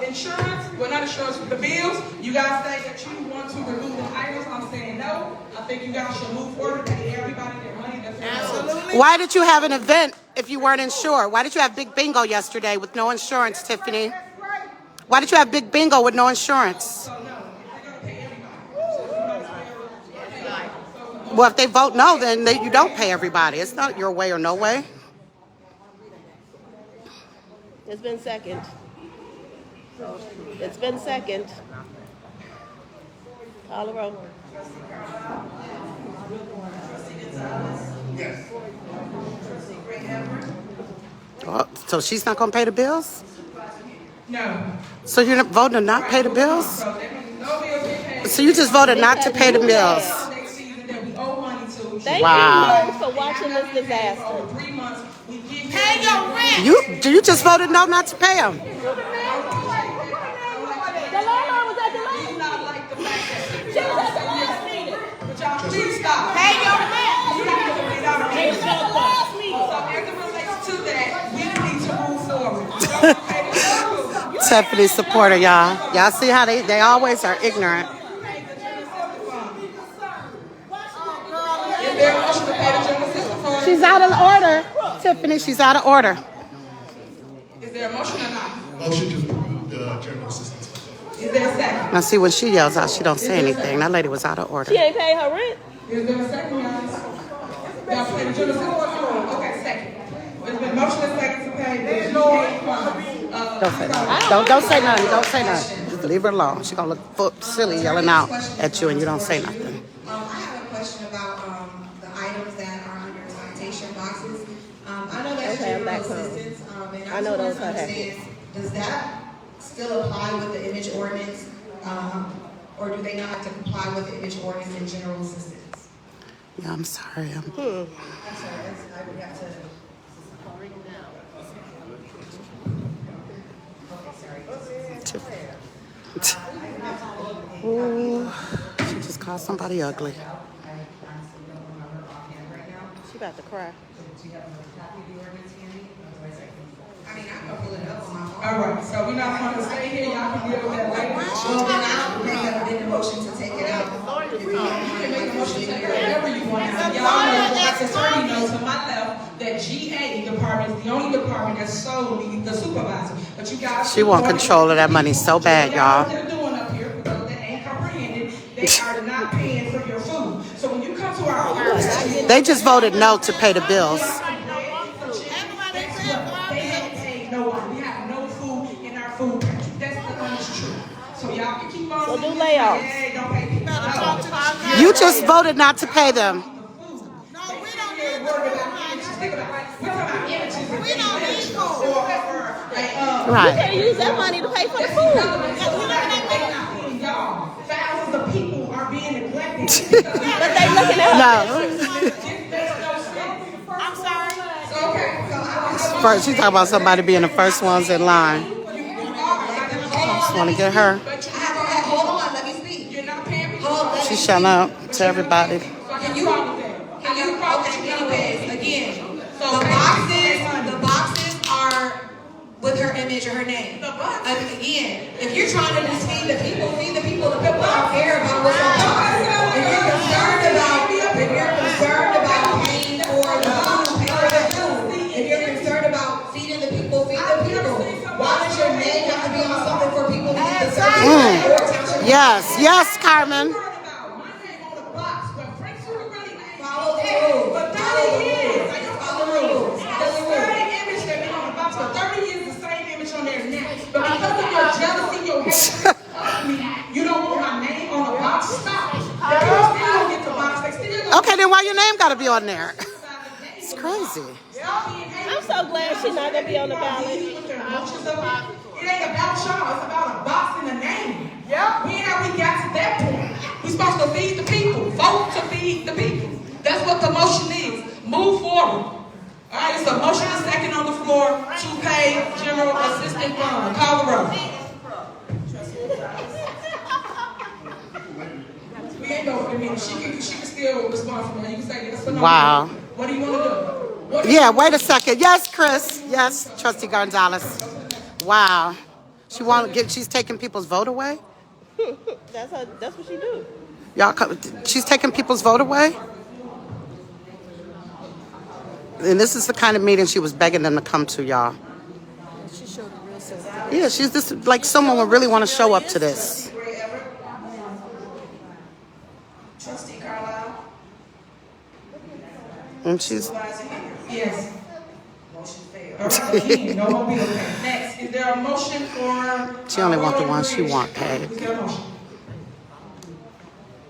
insurance, well not insurance, the bills. You guys say that you want to remove the items. I'm saying no. I think you guys should move forward and pay everybody their money. That's absolutely. Why did you have an event if you weren't insured? Why did you have Big Bingo yesterday with no insurance, Tiffany? Why did you have Big Bingo with no insurance? Well, if they vote no, then you don't pay everybody. It's not your way or no way. It's been second. It's been second. Call the roll. Yes. Oh, so she's not going to pay the bills? No. So you're not voting to not pay the bills? So you just voted not to pay the bills? Thank Wow. you for watching this disaster. Pay your rent. You just voted no not to pay them. The landlord was at the last meeting. She was at the last meeting. But y'all, please stop. Pay your rent. You're not going to pay our She was at the last meeting. So as it relates to that, we need to move forward. Tiffany supporter, y'all. Y'all see how they always are ignorant. Is there a motion to pay the general assistance fund? She's out of order. Tiffany, she's out of order. Is there a motion or not? Motion to approve the general assistance. Is there a second? Now see, when she yells out, she don't say anything. That lady was out of order. She ain't paid her rent. Is there a second, guys? Y'all pay the general assistance fund? Okay, second. There's been motion and second to pay the GA fund. Don't say nothing. Don't say nothing. Don't say nothing. Just leave her alone. She's gonna look silly yelling out at you and you don't say nothing. I have a question about the items that are under citation boxes. I know that's general assistance, and I know just those want to are understand, does that still apply with the image ordinance, or do they not have to comply with the image ordinance and general assistance? Yeah, I'm sorry. I'm sorry, I would have to. Ooh, she just called somebody ugly. She about to cry. All right, so we're not going to stay here. Y'all can deal with that later. Well, then I'll make a motion to take it out. You can make a motion to take whatever you want. Y'all know, like the attorney knows to my left, that GA department is the only department that's solely the supervisor. But you guys, She want control of that money so bad, y'all. What they're doing up here, for those that ain't comprehended, they are not paying for your food. So when you come to our office, They just voted no to pay the bills. they haven't paid no one. We have no food in our food pantry. That's the honest truth. So y'all can keep on. So do layoffs. Hey, don't pay people. No. You just voted not to pay them. No, we don't need food. Right. You can't use that money to pay for the food. Thousands of people are being neglected. But they looking at her. No. I'm sorry. First, she's talking about somebody being the first ones in line. I just want to get her. Hold on, let me speak. You're not paying me. She's shouting out to everybody. Can you anyways, again, the boxes are with her image or her name. Again, if you're trying to just feed the people don't care about what's on the box. If you're concerned about paying for the food, pay for the food. If you're concerned about feeding the people, feed the people. Why does your name have to be on something for people to get the service? Yes, yes, Carmen. Follow the rules. But 30 years, I just follow the rules. The same image that been on the box for 30 years, the same image on there now. But because of your jealousy, your hatred of me, you don't want my name on the box. Stop. If you still get the box, they still Okay, then why your name got to be on there? It's crazy. I'm so glad she's not gonna be on the ballot. It ain't about y'all. It's about a box and a name. Yeah. When have we got to that point? We're supposed to feed the people. Vote to feed the people. That's what the motion is. Move forward. All right, it's a motion and second on the floor to pay general assistance fund. Call the roll. We ain't going for the meeting. She can still respond for me. You can say yes or no. Wow. What do you want to do? Yeah, wait a second. Yes, Chris. Yes, Trustee Gonzalez. Wow. She's taking people's vote away? That's what she do. She's taking people's vote away? And this is the kind of meeting she was begging them to come to, y'all. She showed a real sense. Yeah, she's just like someone would really want to show up to this. Trustee Carlisle. And she's... Yes. Motion failed. All right, again, no more bill pay. Next, is there a motion for... She only wants the ones she want paid. Is there a motion?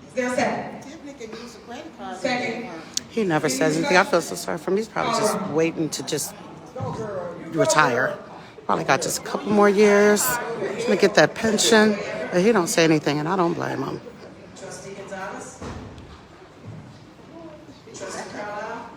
Is there a second? Tiffany can use a credit card. Second. He never says anything. I feel so sorry for him. He's probably just waiting to just retire. Probably got just a couple more years to get that pension. But he don't say anything, and I don't blame him. Trustee Gonzalez. Trustee Carlisle.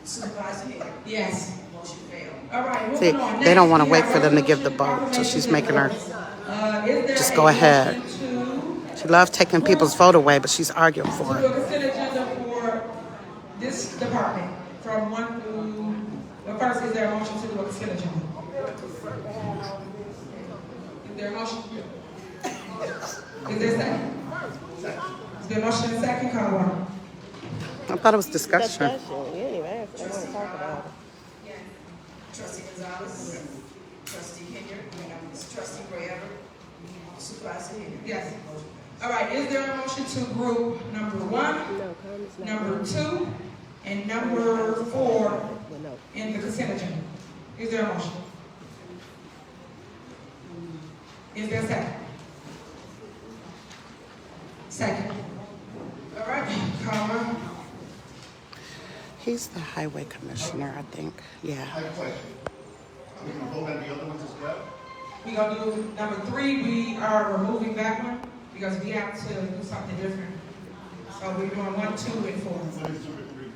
Supervisor Henyard. Yes. Motion failed. All right, See, moving on. they don't want to Next, wait we for have them to give the resolution vote, so she's making her Is there just a go ahead. motion She loves taking people's vote away, but she's arguing for to do a it. consent agenda for this department from 1 through... Well, first, is there a motion to do a consent agenda? Is there a motion? Is there a second? Is there a motion and a second? Call the roll. I thought it was discussion. Discussion. You ain't even asked. They want to talk about it. Trustee Gonzalez. Trustee Henyard. Trustee Gray Everett. Supervisor Henyard. Yes. All right, is there a motion to group number 1, No, comments not. number 2, and number 4 Well, no. in the consent agenda? Is there a motion? Is there a second? Second. All right, Carla. He's the highway commissioner, I think. Yeah. I have a question. Are we gonna vote on the other ones as well? We're going to do number 3. We are removing that one because we have to do something different. So we're doing 1, 2, and 4. What is number 3?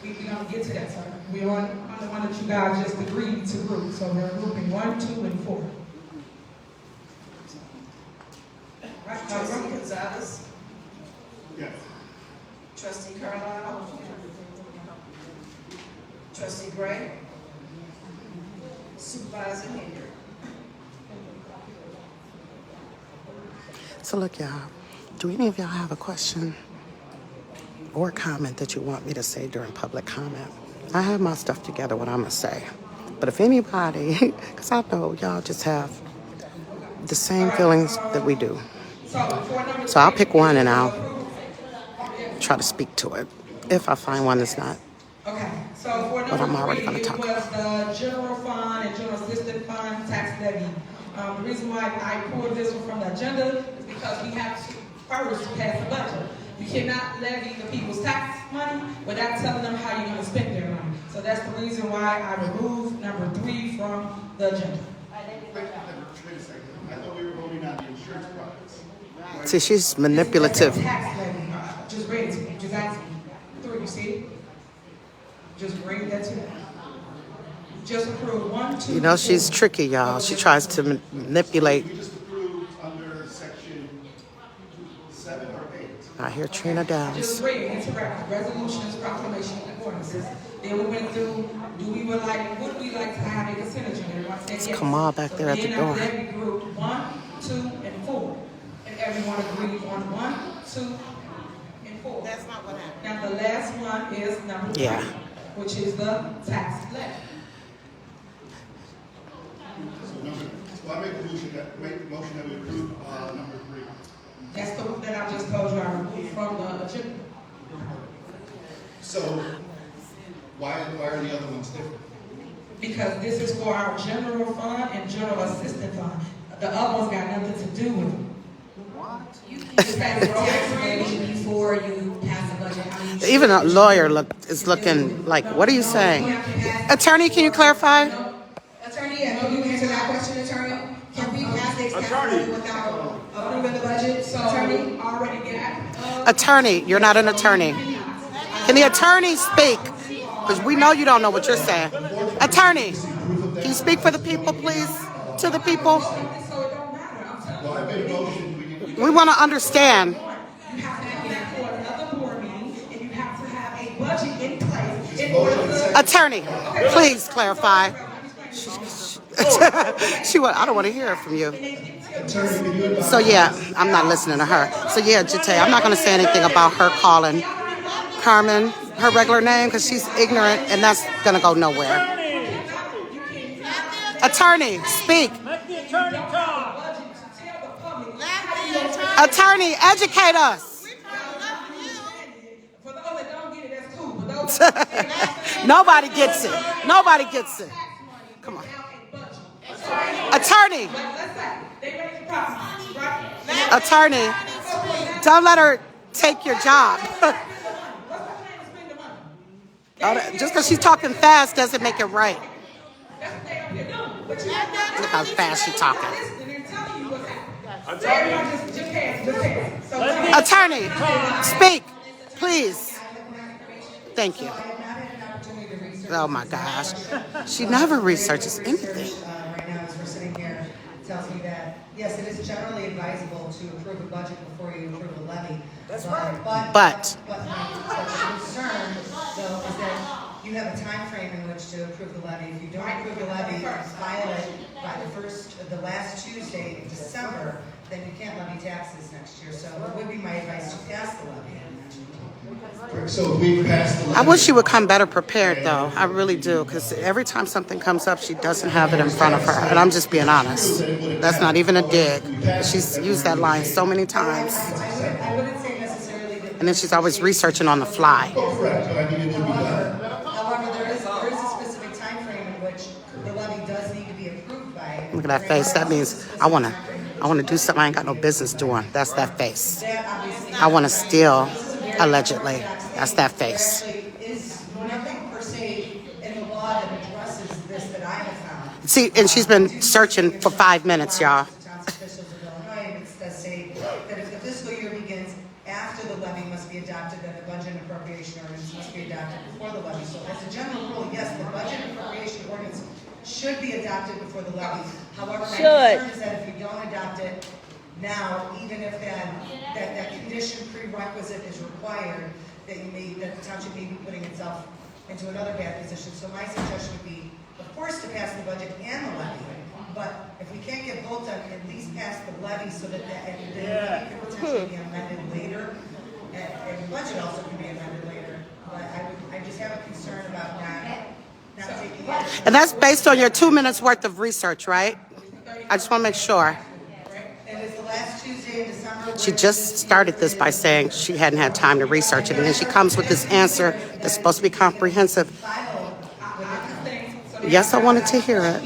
We're going to get to that, sir. We're on the one that you guys just agreed to group. So we're grouping 1, 2, and 4. Right, Trustee Gonzalez. Yes. Trustee Carlisle. Trustee Gray. Supervisor Henyard. So look, y'all, do any of y'all have a question or comment that you want me to say during public comment? I have my stuff together, what I'm going to say. But if anybody, because I know y'all just have the same feelings that we do. So I'll pick one and I'll try to speak to it if I find one that's not. Okay, so for But I'm number already 3, gonna it talk was the general fund and general assistance fund tax levy. The reason why I pulled this one from the agenda is because we have to first pass the budget. You cannot levy the people's tax money without telling them how you're going to spend their money. So that's the reason why I removed number 3 from the agenda. Wait a second. I thought we were voting on the insurance products. See, she's manipulative. Tax levy, just read it to me, just ask me. 3, you see? Just bring that to me. Just approve 1, 2, You know, she's 4. tricky, y'all. She tries to manipulate. We just approved under section 7 or 8. I hear Trina Downs. Just read it, interrupt, resolutions, proclamations, and ordinances. Then we went through, would we like to have a consent agenda? Everyone said yes. Kamal back there at the door. Then we grouped 1, 2, and 4. And everyone agreed on 1, 2, and 4. That's not what happened. Now the last one is number 3, Yeah. which is the tax levy. So I make a motion that we approve number 3. That's the one that I just told you I removed from the agenda. So why are the other ones different? because this is for our general fund and general assistance fund. The other ones got nothing to do with it. You just pass the tax rate before you pass the budget. I Even a lawyer is looking like, what are you saying? Attorney, can you clarify? Attorney, I know you answered that question, attorney. Can we pass the extension without approving the budget? So, attorney, already got. Attorney, you're not an attorney. Can the attorney speak? Because we know you don't know what you're saying. Attorney, can you speak for the people, please? To the people? We want to understand. You have to have that for another board meeting, and you have to have a budget in place in order to. Attorney, please clarify. I don't want to hear it from you. So yeah, I'm not listening to her. So yeah, Jate, I'm not going to say anything about her calling Carmen her regular name because she's ignorant and that's going to go nowhere. Attorney, speak. Let the attorney talk. Attorney, educate us. For those that don't get it, that's cool. But those Nobody gets it. Nobody gets it. Come on. Attorney. Attorney. Don't let her take your job. Just because she's talking fast doesn't make it right. Look how fast she's talking. Attorney, speak, please. Thank you. Oh my gosh. She never researches anything. Right now, as we're sitting here, tells me that, yes, it is generally advisable to approve a budget before you approve a levy. That's right. But my concern, though, is that you have a time frame in which to approve the levy. If you don't approve the levy, file it by the last Tuesday in December, then you can't levy taxes next year. So it would be my advice to pass the levy. So we passed the I wish she would come better prepared, though. I really do, because every time something comes up, she doesn't have it in front of her. And I'm just being honest. That's not even a dig. She's used that line so many times. I wouldn't say necessarily that. And then she's always researching on the fly. correct, but I mean, it would be done. However, there is a specific time frame in which the levy does need to be approved by. Look at that face. That means I want to do something I ain't got no business doing. That's that face. I want to steal, allegedly. That's that face. There actually is nothing per se in the law that addresses this that I have found. See, and she's been searching for 5 minutes, y'all. Township officials of Illinois, it does say that if the fiscal year begins after the levy must be adopted, then the budget and appropriation ordinance must be adopted before the levy. So as a general rule, yes, the budget and appropriation ordinance should be adopted before the levy. However, my concern is that if you don't adopt it now, even if that condition prerequisite is required, that the township may be putting itself into another bad position. So my suggestion would be, of course, to pass the budget and the levy. But if we can't get both done, at least pass the levy so that the levy can potentially be amended later. And the budget also can be amended later. But I just have a concern about not taking it. And that's based on your 2 minutes worth of research, right? I just want to make sure. And it's the last Tuesday in December. She just started this by saying she hadn't had time to research it. And then she comes with this answer that's supposed to be comprehensive. Yes, I wanted to hear it.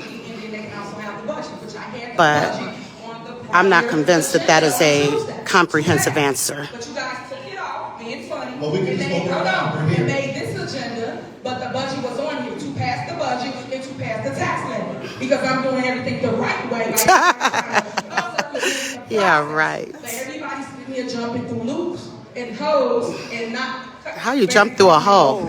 But I'm not convinced that that is a comprehensive answer. But you guys took it off, being funny. Well, we can just go right now. We're They here. made this agenda, but the budget was on here to pass the budget and to pass the tax levy. Because I'm doing everything the right way. Yeah, right. So everybody's sitting here jumping through loops and holes and not. How you jump through a hole?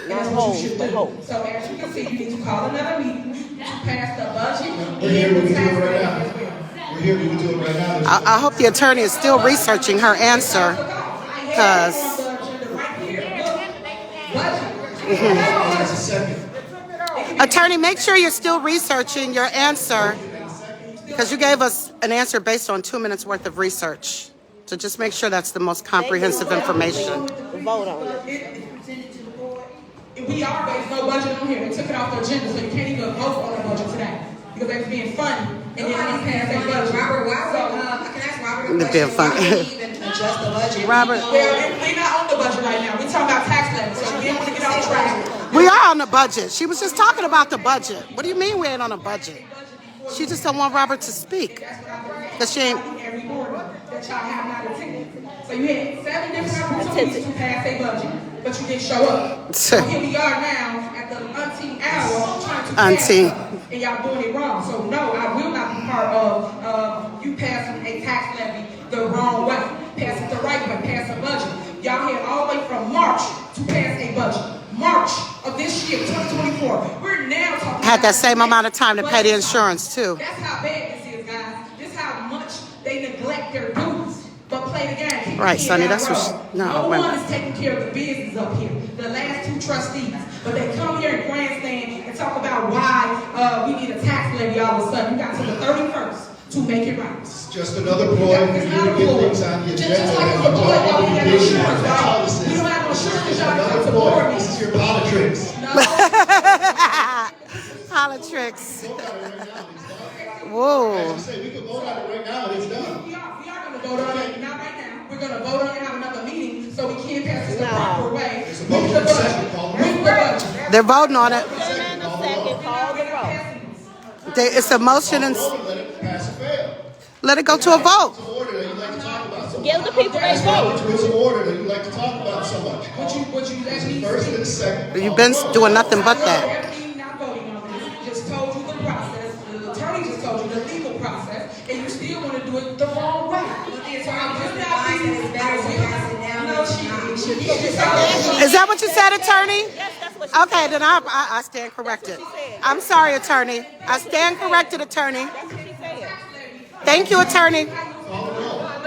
That's what you should do. So as you can see, you need to call another meeting to pass the budget. We're here, we and can the do tax it right levy now. as well. We're here, we can do it right now. I hope the attorney is still researching her answer. Because Just a second. attorney, make sure you're still researching your answer because you gave us an answer based on 2 minutes worth of research. So just make sure that's the most comprehensive information. Vote on it. We are, but there's no budget on here. We took it off the agenda, so you can't even vote on the budget today because they was being funny and then we passed that budget. Robert, I can ask Robert a They're question. being funny. Why would we even adjust the budget? Robert, Well, we're not on the budget right now. We're talking about tax levy, so we didn't want to get off track. we are on the budget. She was just talking about the budget. What do you mean we ain't on a budget? She just don't want Robert to speak. Because she ain't. Every board that y'all have not attended. So you had 7 different opportunities to pass a budget, but you didn't show up. So here we are now at the umpteenth hour trying to pass something, and y'all doing it wrong. So no, I will not be part of you passing a tax levy the wrong way. Pass it the right way, pass a budget. Y'all had all the way from March to pass a budget. March of this year, 2024. We're now talking Had that same amount of time to pay the insurance too. That's how bad this is, guys. This is how much they neglect their duties. But play the game. Keep Right, the Sonny, kid that's out what. road. No, one is taking care of the business up here. The last 2 trustees. But they come here and grandstand and talk about why we need a tax levy all of a sudden. You got to the 31st to make it right. It's just another ploy for you to get things on the agenda. Just like and the you ploy don't that we want have to be insurance, That's all right? this is. We don't have no insurance, It's y'all another come to ploy. board This meetings. is your politics. Politics. Vote on it right now, it's done. Whoa. As you say, we can vote on it right now and it's done. We are going to vote on it, not right now. We're going to vote on it, have another meeting, so we can pass this the proper way. There's a motion and a second. Call the With the budget. They're voting on it. Second, call the roll. It's a motion and roll. Let it pass or fail. let it go to a vote. It's an order that you'd like to talk about so much. Give the people their vote. It's an order that you'd like to talk about so much. Would you let me First and a second. You've been doing nothing but that. Everything not voting on this, just told you the process, the attorney just told you the legal process, and you still want to do it the wrong way. So I'm just not being, Is that what you said, attorney? Okay, then I stand corrected. I'm sorry, attorney. I stand corrected, attorney. Thank you, attorney. Call the roll. Call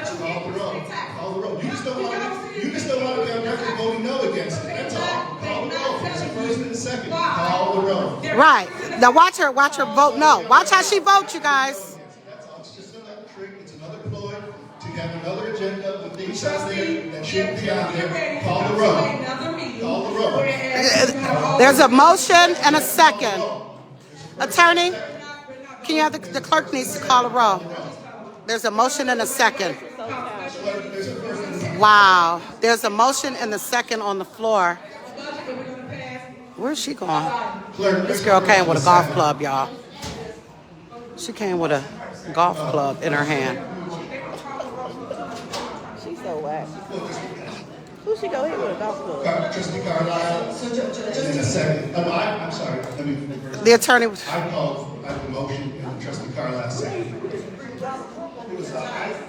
the roll. Call the roll. You just don't want to be on record voting no against it. That's all. Call the roll. There's a first and a second. Call the roll. Right. Now watch her vote no. Watch how she votes, you guys. That's all. It's just another trick. It's another ploy to have another agenda with things out there that shouldn't be out there. Call the roll. Call the roll. There's a motion and a second. Attorney, can you have the clerk needs to call a roll? There's a motion and a second. Wow. There's a motion and a second on the floor. Where's she going? This girl came with a golf club, y'all. She came with a golf club in her hand. She's so whack. Who she go hit with a golf club? Trustee Carlisle. And then a second. Oh, I'm sorry. Let me reverse. The attorney. I called the motion and Trustee Carlisle second. It was item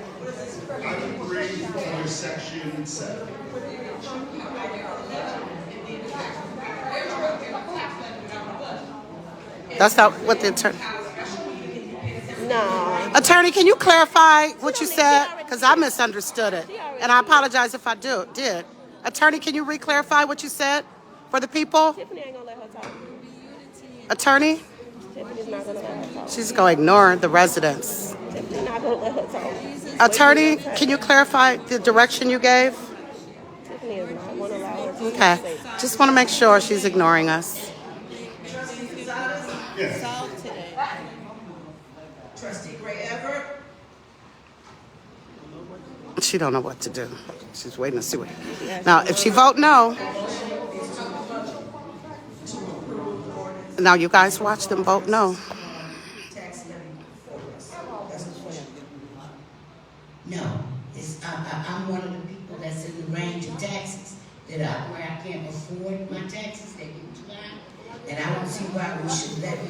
3 under section 7. That's not what the attorney. No. Attorney, can you clarify what you said? Because I misunderstood it. And I apologize if I did. Attorney, can you re-clarify what you said for the people? Tiffany ain't gonna let her talk. Attorney? Tiffany's not gonna let her talk. She's going to ignore the residents. Tiffany's not gonna let her talk. Attorney, can you clarify the direction you gave? Tiffany is not gonna allow her to Okay. say. Just want to make sure she's ignoring us. Solved today. Trustee Gray Everett. She don't know what to do. She's waiting to see what. Now, if she vote no, now you guys watch them vote no. Tax levy for us. That's the question. No, it's, I'm one of the people that's in the range of taxes that where I can't afford my taxes, they give me line, and I don't see why we should levy it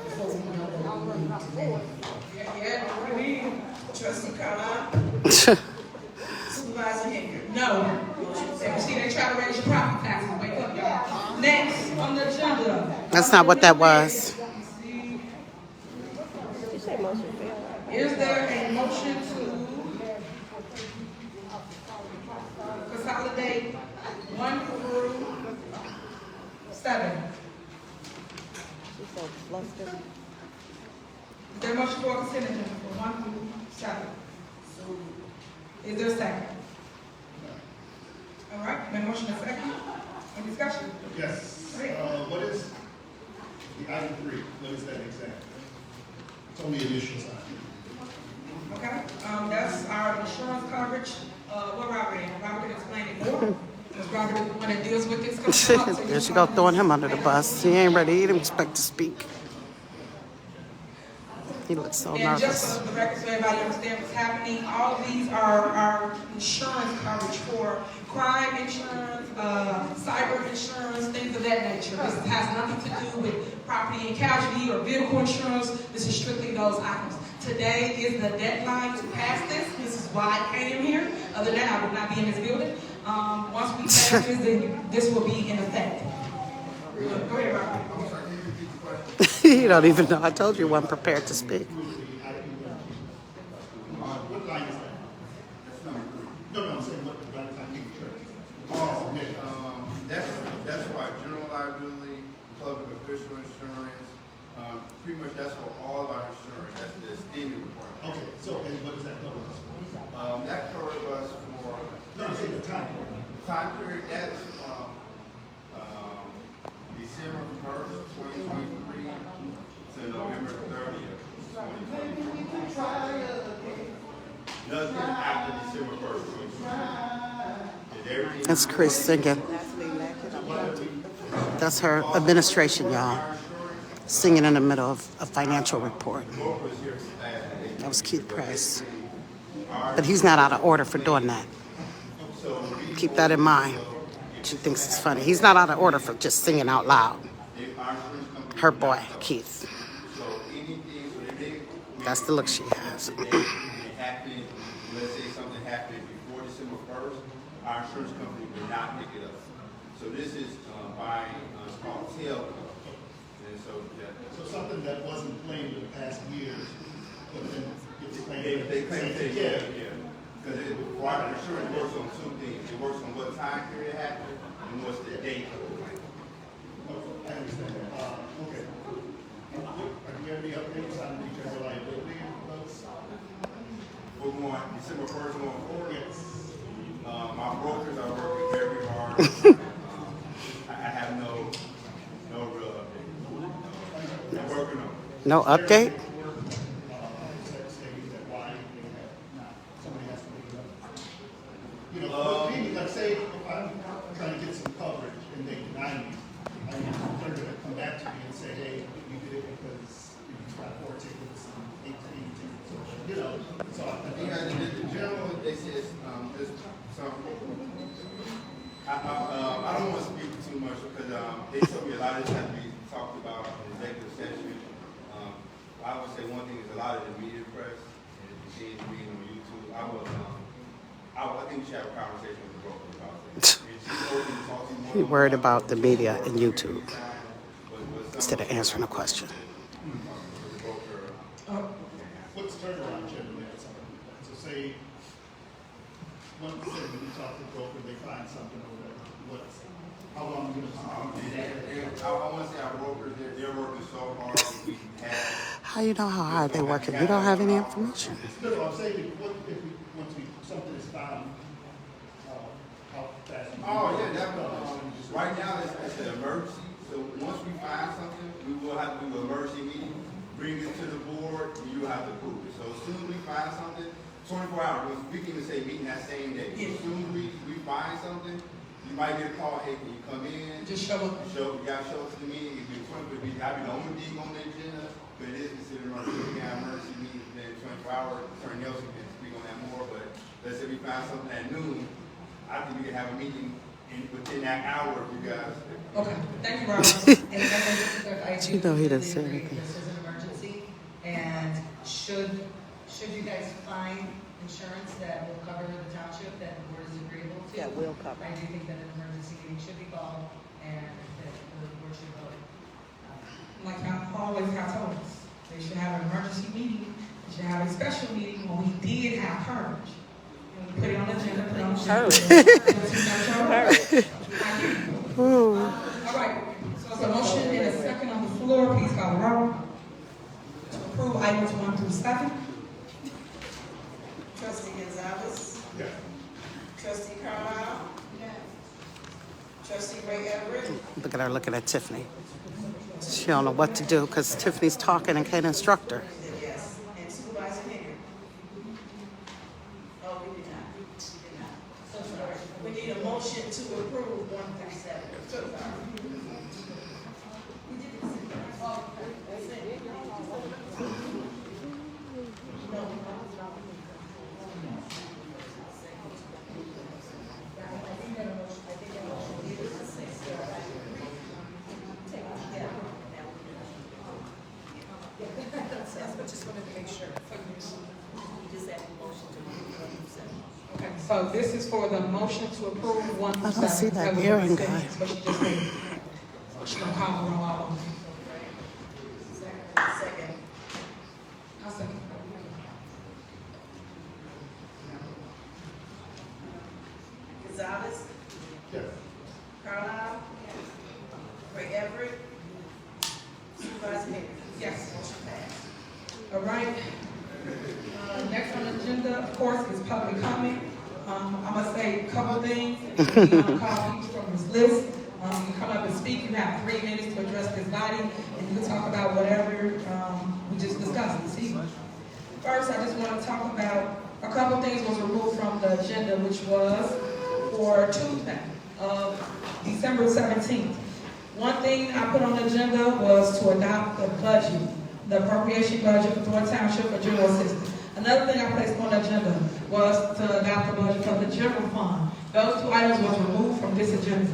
before we know what we need to levy. Trustee Carlisle. Supervisor Henyard. No. See, they try to raise your property taxes. Wake up, y'all. Next on the agenda. That's not what that was. She said motion failed. Is there a motion to consolidate 1 through 7? She's so flustered. Is there a motion for consent agenda for 1 through 7? Is there a second? All right, been motion and second. Any discussion? Yes. What is the item 3? What is that exactly? It's only initials on it. Okay, that's our insurance coverage. What Robert in? Robert can explain it more. Because Robert is the one that deals with this. There she go, throwing him under the bus. He ain't ready. He didn't expect to speak. He looks so And just nervous. for the record, so everybody understands what's happening, all of these are our insurance coverage for crime insurance, cyber insurance, things of that nature. This has nothing to do with property and casualty or vehicle insurance. This is strictly those items. Today is the deadline to pass this. This is why I came here. Other than that, I would not be in this building. Once we pass this, then this will be in effect. Go ahead, Robert. You don't even know. I told you one prepared to speak. What line is that? That's number 3. No, I'm saying what line is that? Oh, okay. That's why general liability, public official insurance, pretty much that's for all our insurance. That's the standing requirement. Okay, so and what does that cover us for? That covers us for. No, I'm saying the time period. Time period, that's December 1st, 2023 to November 30th, 2023. Nothing after December 1st, 2023. That's Chris singing. That's her administration, y'all. Singing in the middle of a financial report. That was Keith Price. But he's not out of order for doing that. Keep that in mind. She thinks it's funny. He's not out of order for just singing out loud. Her boy, Keith. That's the look she has. Let's say something happened before December 1st, our insurance company would not pick it up. So this is it's called tail. And so something that wasn't claimed in the past years, but then gets claimed. They claim it, yeah. Because our insurance works on 2 things. It works on what time period it happened and what's the date of the claim. I understand that. Okay. Do you have any updates on the general liability of those? We're going December 1st going forward. Yes. My brokers are working very hard. I have no real update. I'm working on it. No update? Like say if I'm trying to get some coverage and they deny me, they're going to come back to me and say, hey, you did it because you got 4 tickets and 18 tickets. So I think in general, they say there's some. I don't want to speak too much because they told me a lot of this has to be talked about in executive session. I would say one thing is a lot of the media press and if you see it being on YouTube, I think you should have a conversation with the broker about that. He worried about the media and YouTube instead of answering a question. What's turnaround generally at something? So say, when you talk to the broker, they find something or whatever. How long are you going to I want to say our brokers, they're working so hard. How you know how hard they're working? You don't have any information. No, I'm saying once something is found, how fast? Oh yeah, definitely. Right now it's an emergency. So once we find something, we will have to do an emergency meeting, bring it to the board, and you have to approve it. So as soon as we find something, 24 hours. We can even say meeting that same day. As soon as we find something, you might get a call. Hey, can you come in? Just show up. You got to show up to the meeting. If you're 20, I'll be the only thing on the agenda. But it is considered emergency. We have emergency meetings within 24 hours. Attorney Nelson can speak on that more. But let's say we find something at noon, I think we can have a meeting within that hour if you guys. Okay, thank you, Robert. And just to clarify, You know he doesn't say anything. This is an emergency, and should you guys find insurance that will cover the township that the board is agreeable to? That will cover. I do think that an emergency meeting should be called, and that the board should vote. Like I always have told us, they should have an emergency meeting, they should have a special meeting when we did have coverage. And we put it on the agenda, put it on the agenda. All right, so it's a motion and a second on the floor. Please call the roll. To approve items 1 through 7. Trustee Gonzalez? Yeah. Trustee Carlisle? Yes. Trustee Ray Everett? Look at her looking at Tiffany. She don't know what to do because Tiffany's talking and can't instruct her. Yes. And Supervisor Henyard? Oh, we did not. So sorry. We need a motion to approve 1 through 7. So sorry. Just wanted to make sure. Okay, so this is for the motion to approve 1 through 7. I don't see that That was earring what guy. she just said. She's gonna call the roll all over. Second. I'll second. Gonzalez? Yes. Carlisle? Ray Everett? Supervisor Henry? Yes. Motion passed. All right. Next on the agenda, of course, is public comment. I'm gonna say a couple things. We're gonna call people from this list. You come up and speak. You have 3 minutes to address this body, and you can talk about whatever we just discussed this evening. First, I just want to talk about a couple things was removed from the agenda, which was for Tuesday of December 17th. One thing I put on the agenda was to adopt the budget, the appropriation budget for Thornton Township for general assistance. Another thing I placed on the agenda was to adopt the budget for the general fund. Those 2 items was removed from this agenda.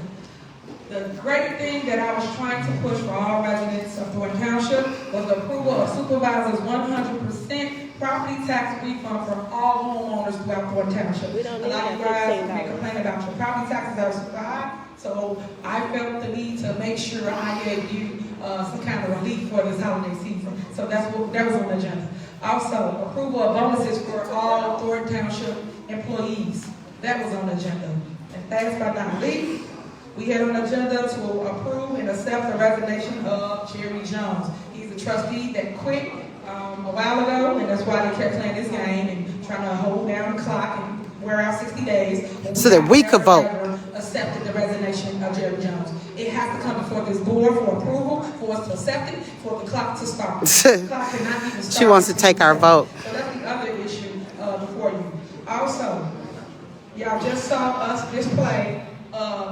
The great thing that I was trying to push for all residents of Thornton Township was the approval of supervisors 100% property tax refund for all homeowners throughout Thornton Township. We don't A need lot of you that guys may $15. complain about your property taxes that are super high, so I felt the need to make sure I gave you some kind of relief for this holiday season. So that was on the agenda. Also, approval of bonuses for all Thornton Township employees. That was on the agenda. And last but not least, we had on the agenda to approve and accept the resignation of Jerry Jones. He's a trustee that quit a while ago, and that's why they kept playing this game and trying to hold down the clock and wear out 60 days. So that we could vote. Accepted the resignation of Jerry Jones. It has to come before this board for approval, for us to accept it, for the clock to start. The clock cannot even start. She wants to take our vote. So that's the other issue before you. Also, y'all just saw us display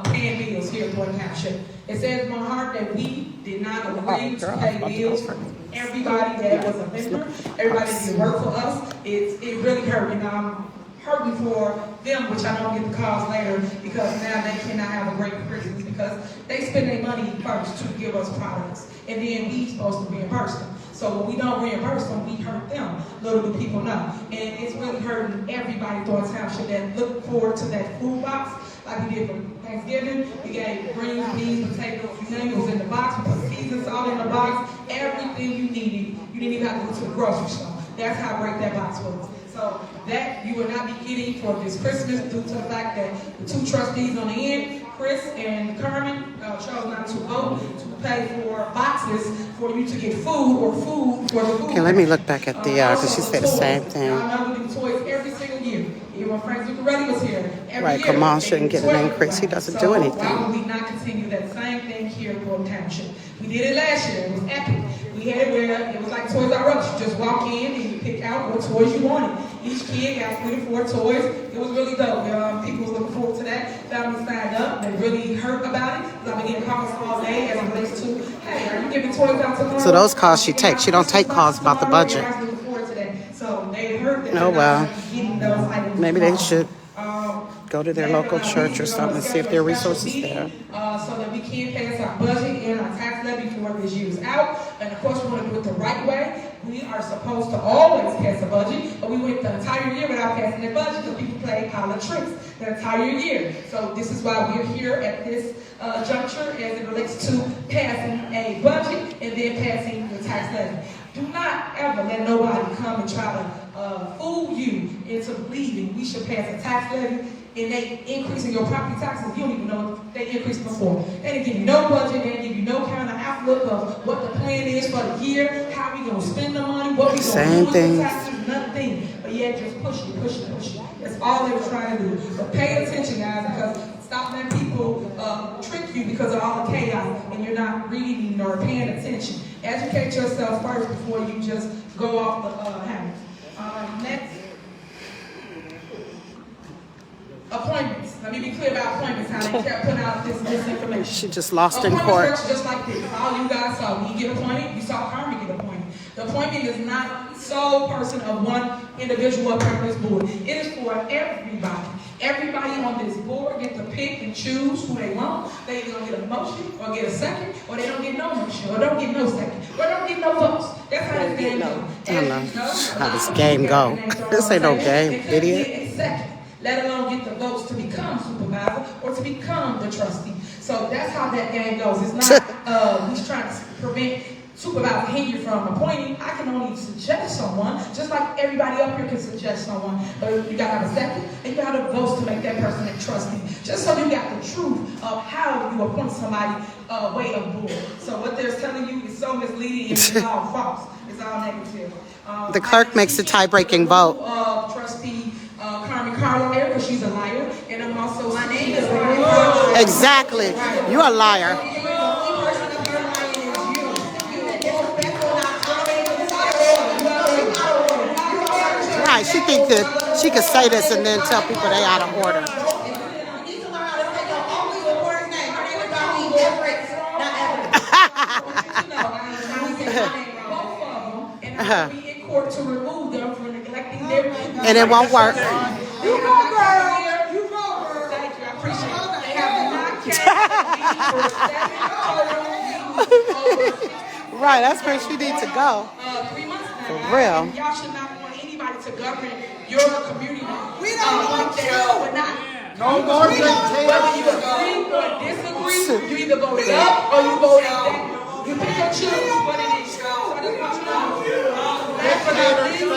paying bills here at Thornton Township. It says in my heart that we did not agree to pay bills for everybody that was a vendor, everybody that did work for us. It really hurt, and I'm hurting for them, which I don't get the calls later, because now they cannot have a great Christmas because they spend their money first to give us products, and then we supposed to reimburse them. So when we don't reimburse them, we hurt them. Little do people know. And it's really hurting everybody in Thornton Township that look forward to that food box. Like we did for Thanksgiving, we gave greens, beans, potatoes, you name it was in the box. We put seasoned salt in the box. Everything you needed, you didn't even have to go to the grocery store. That's how great that box was. So that you will not be getting for this Christmas due to the fact that the 2 trustees on the end, Chris and Carmen, chose not to vote to pay for boxes for you to get food or food for the food. Okay, let me look back at the, because she said the same thing. I know we do toys every single year. Even when Frank Zuccarelli was here, every Right, year. Kamal shouldn't get an increase. He doesn't do anything. So why would we not continue that same thing here in Thornton Township? We did it last year. It was epic. We had it where it was like Toys R Us. You just walk in and you pick out what toys you wanted. Each kid got 3 to 4 toys. It was really dope. People was looking forward to that. Families signed up. They really hurt about it. Because I've been getting calls all day as it relates to, hey, are you giving toys out tomorrow? So those calls she takes. She don't take calls about the budget. Everybody's looking forward to that. So they heard that Oh, they're well. not getting those items Maybe they tomorrow. should go to their local church or something and see if there are resources there. So that we can pass our budget and our tax levy before this year is out. And of course, we want to do it the right way. We are supposed to always pass a budget, but we went the entire year without passing the budget because people play pile of tricks the entire year. So this is why we're here at this juncture as it relates to passing a budget and then passing the tax levy. Do not ever let nobody come and try to fool you into believing we should pass a tax levy and they increasing your property taxes. You don't even know if they increased before. They didn't give you no budget. They didn't give you no kind of outlook of what the plan is for the year, how we going to spend the money, what we going to do with the taxes, nothing. But yet just push it. That's all they were trying to do. But pay attention, guys, because stop letting people trick you because of all the chaos and you're not reading or paying attention. Educate yourself first before you just go off the habits. Next. Appointments. Let me be clear about appointments, how they kept putting out this information. She just lost in court. Appointments work just like this. All you guys saw, when you get appointed, you saw Carmen get appointed. The appointment is not sole person of one individual up on this board. It is for everybody. Everybody on this board get to pick and choose who they want. They either gonna get a motion or get a second, or they don't get no motion, or don't get no second, or don't get no votes. That's how this game goes. I don't know how this game go. This ain't no game, idiot. A second, let alone get the votes to become supervisor or to become the trustee. So that's how that game goes. It's not he's trying to prevent Supervisor Henyard from appointing. I can only suggest someone, just like everybody up here can suggest someone. But you gotta have a second, and you gotta have votes to make that person a trustee. Just so you got the truth of how you appoint somebody way up board. So what they're telling you is so misleading, and it's all false. It's all negative. The clerk makes the tie-breaking vote. Trustee Carmen Carlo here, because she's a liar, and I'm also my name is Exactly. You're a liar. Right, she thinks that she could say this and then tell people they out of order. And it won't work. You go, girl. You go, girl. Thank you. I appreciate it. They have not Right, that's where she needs to go. 3 months now. For real. And y'all should not want anybody to govern your community. We don't want you. But not. No more dictatorship. Whether you agree or disagree, you either voted up or you voted down. You pick and choose what it is. So I just want you to know. That's what I want you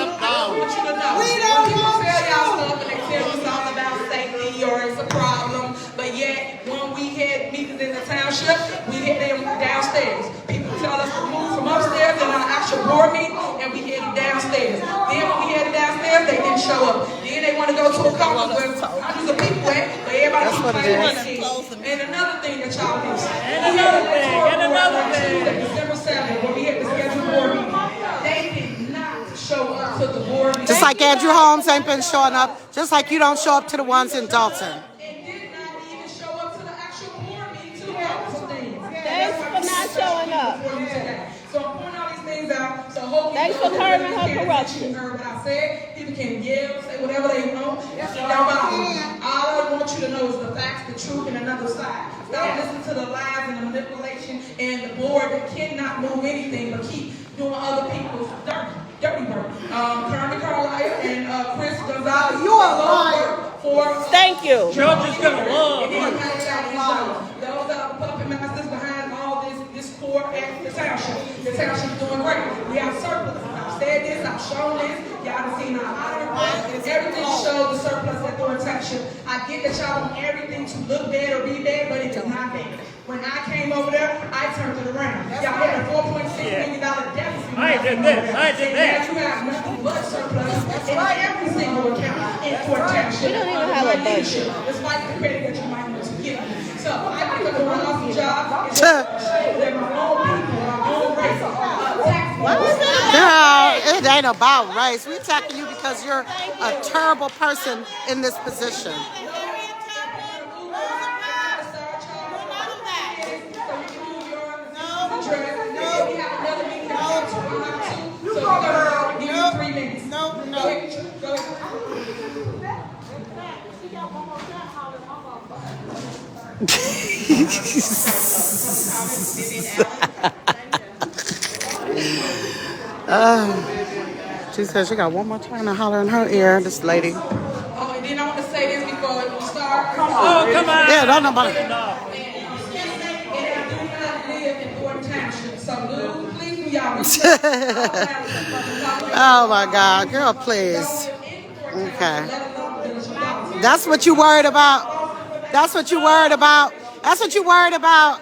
to know. When people tell y'all stuff and they tell you something about safety or it's a problem, but yet when we had meetings in the township, we had them downstairs. People tell us to move from upstairs in our actual board meeting, and we headed downstairs. Then when we headed downstairs, they didn't show up. Then they want to go to a conference where hundreds of people at, but everybody keeps playing one thing. And another thing that y'all missed. And another thing. December 7th, when we had the scheduled board meeting, they did not show up to the board meeting. Just like Andrew Holmes ain't been showing up, just like you don't show up to the ones in Dalton. And did not even show up to the actual board meeting to help some things. Thanks for not showing up. So I'm pointing all these things out. So hopefully Thanks for curbing her corruption. Heard what I said. People can yell, say whatever they want. All I want you to know is the facts, the truth, and another side. Stop listening to the lies and the manipulation and the board that cannot move anything but keep doing other people's dirty work. Carmen Carlisle and Chris Gonzalez. You are a liar. Thank you. Judge is gonna love. Those are puppet masters behind all this core at the township. The township is doing great. We have surplus. I've said this. I've shown this. Y'all have seen our audit report. Everything shows the surplus at Thornton Township. I get that y'all want everything to look bad or be bad, but it is not bad. When I came over there, I turned it around. Y'all had a $4.6 million deficit. I did this. I did that. You have nothing but surplus in every single account in Thornton Township. We don't even have a budget. Despite the credit that you might want to give me. So I think I'm doing an awesome job. It's that my own people, my own race, Girl, it ain't about race. We're attacking you because you're a terrible person in this position. She said she got one more time to holler in her ear, this lady. Oh, and then I want to say this before we start. Oh, come on. Yeah, don't nobody. And I do not live in Thornton Township, so please do y'all. Oh my God, girl, please. Okay. That's what you worried about. That's what you worried about. That's what you worried about.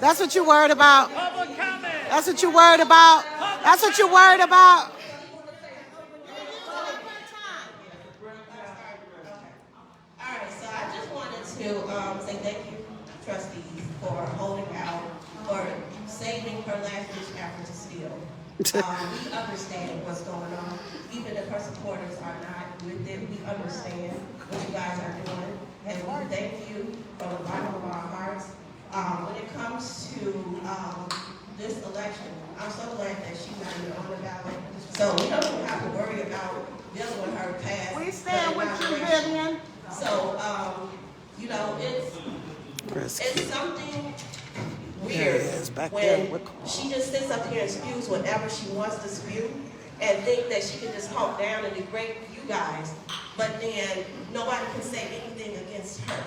That's what you worried about. That's what you worried about. That's what you worried about. All right, so I just wanted to say thank you, trustees, for holding out, for saving her last-ditch effort to steal. We understand what's going on. Even if her supporters are not with it, we understand what you guys are doing. And we thank you from the bottom of our hearts. When it comes to this election, I'm so glad that she's not even on the ballot. That's It's cute. something There weird it is, back there. when she just sits up here and spews whatever she wants to spew and think that she can just talk down and degrade you guys, but then nobody can say anything against her.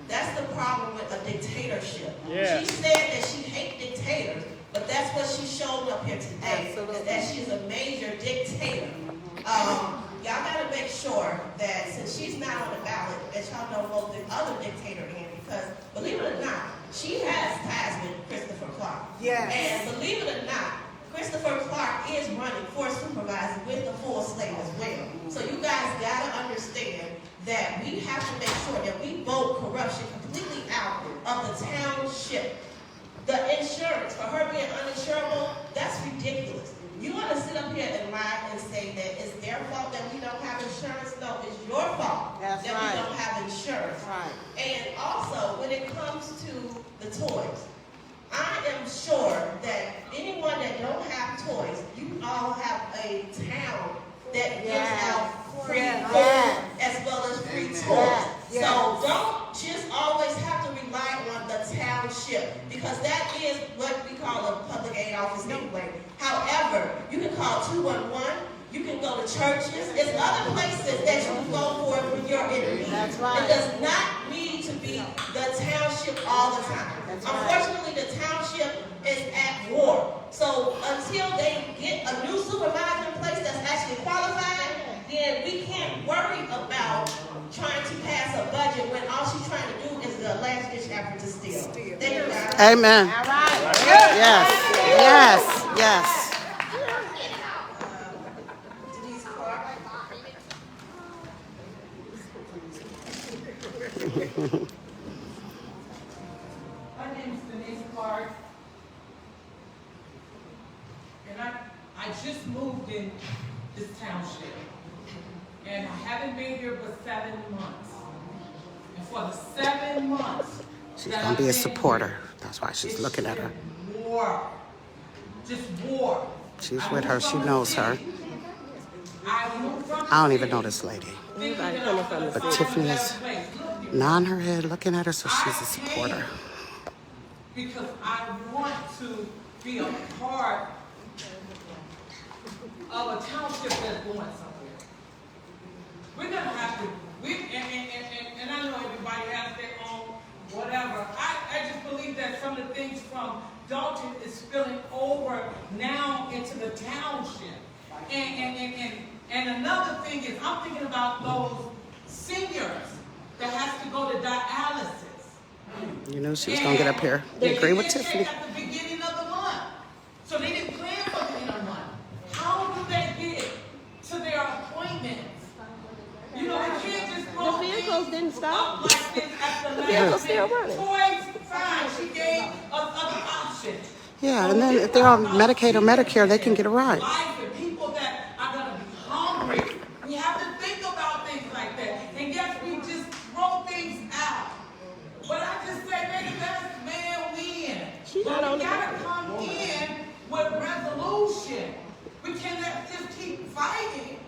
That's the problem with a dictatorship. Yeah. She said that she hates dictators, but that's what she showed up here today, is that she's a major dictator. Y'all gotta make sure that since she's not on the ballot, that y'all don't vote the other dictator in, because believe it or not, she has ties with Christopher Clark. Yes. And believe it or not, Christopher Clark is running for supervisor with the full slate as well. So you guys gotta understand that we have to make sure that we vote corruption completely out of the township. The insurance, for her being uninsurable, that's ridiculous. You want to sit up here and lie and say that it's their fault that we don't have insurance? No, it's your fault that we don't have insurance. Right. And also, when it comes to the toys, I am sure that anyone that don't have toys, you all have a town that gives out free food as well as free toys. So don't just always have to rely on the township, because that is what we call a public aid office anyway. However, you can call 211, you can go to churches, there's other places that you can go for when you're in need. That's right. It does not need to be the township all the time. Unfortunately, the township is at war. So until they get a new supervisor in place that's actually qualified, then we can't worry about trying to pass a budget when all she's trying to do is the last ditch effort to steal. Thank you, guys. Amen. All right. Yes. Yes. Yes. Denise Clark. My name is Denise Clark, and I just moved in this township, and I haven't been here but 7 months. And for the 7 months, She's that gonna I've be a been supporter. here, That's why she's it's looking at her. been war, just war. She's I with her. moved She from the knows her. city. I moved from the I don't even city, know this lady. thinking Everybody that I coming was from gonna the But find a Tiffany better is place. Look, nodding her head, looking at her, so she's a supporter. because I want to be a part of a township that's going somewhere. We're gonna have to, and I know everybody has their own whatever. I just believe that some of the things from Dalton is spilling over now into the township. And another thing is, I'm thinking about those seniors that has to go to dialysis. You knew she was gonna get up here. You agree with Tiffany? At the beginning of the month. So they didn't plan for the end of the month. How do they get to their appointments? You know, we can't just The throw vehicles things didn't stop. up like this at the last vehicle's still minute. running. Toys, fine, she gave us other options. Yeah, and then if they're on Medicaid or Medicare, they can get a ride. Life and people that are gonna be hungry. We have to think about things like that. And yes, we just throw things out. But I just say, may the best man win. She's But not on we the gotta ballot. come in with resolution. We cannot just keep fighting.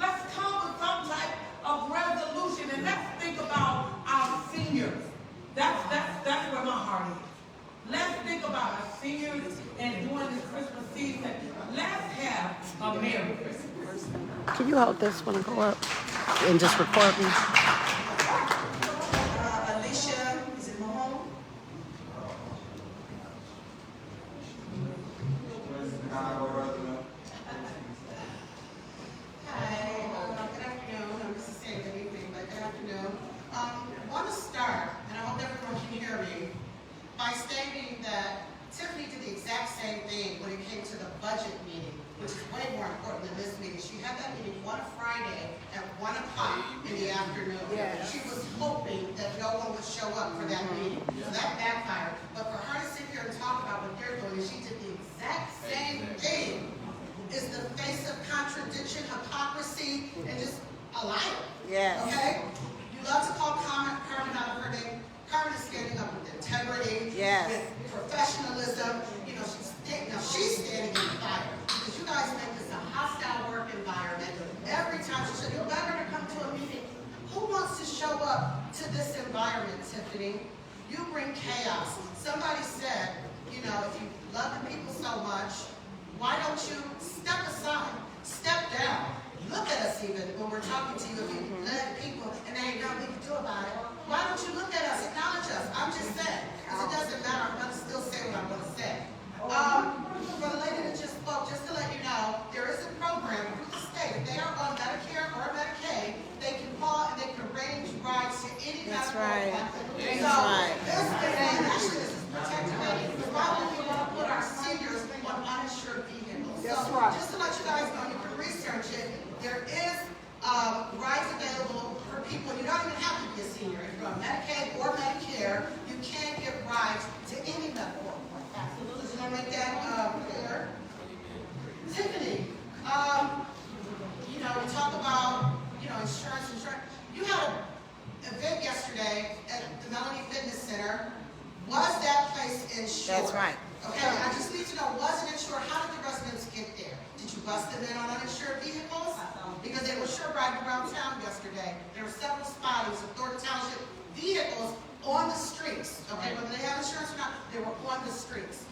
Let's come with some type of resolution, and let's think about our seniors. That's where my heart is. Let's think about our seniors, and during this Christmas season, let's have a Merry Christmas. Can you hold this when I go up and just record me? Alicia, is it Mahone? Hi, good afternoon. I'm just saying good evening, but good afternoon. I want to start, and I hope everyone can hear me, by stating that Tiffany did the exact same thing when it came to the budget meeting, which is way more important than this meeting. She had that meeting one Friday at 1 o'clock in the afternoon. She was hoping that no one would show up for that meeting, so that backfired. But for her to sit here and talk about what they're doing, and she did the exact same thing, is the face of contradiction, hypocrisy, and just a liar. Yes. Okay? You love to call Carmen out of her name. Carmen is standing up with integrity, Yes. with professionalism. You know, she's standing in the fire. Because you guys make this a hostile work environment. Every time she said, you're not going to come to a meeting. Who wants to show up to this environment, Tiffany? You bring chaos. Somebody said, you know, if you love the people so much, why don't you step aside, step down, look at us even when we're talking to you. If you love the people and there ain't nothing we can do about it, why don't you look at us, acknowledge us? I'm just saying, because it doesn't matter. I'm going to still say what I'm going to say. For the lady that just spoke, just to let you know, there is a program through the state. If they are on Medicare or Medicaid, they can call and they can arrange rides to any medical appointment. So this is protecting money. Why would we want to put our seniors on uninsured vehicles? So just to let you guys know, you can research it. There is rides available for people. You don't even have to be a senior. If you're on Medicaid or Medicare, you can get rides to any medical appointment. Absolutely. So make that clear. Tiffany, you know, we talk about, you know, insurance. You had an event yesterday at the Melanie Fitness Center. Was that place insured? That's right. Okay, I just need to know, was it insured? How did the residents get there? Did you bust them in on uninsured vehicles? Because they were sure riding around town yesterday. There were several spottings of Thornton Township vehicles on the streets. Okay, whether they have insurance or not, they were on the streets.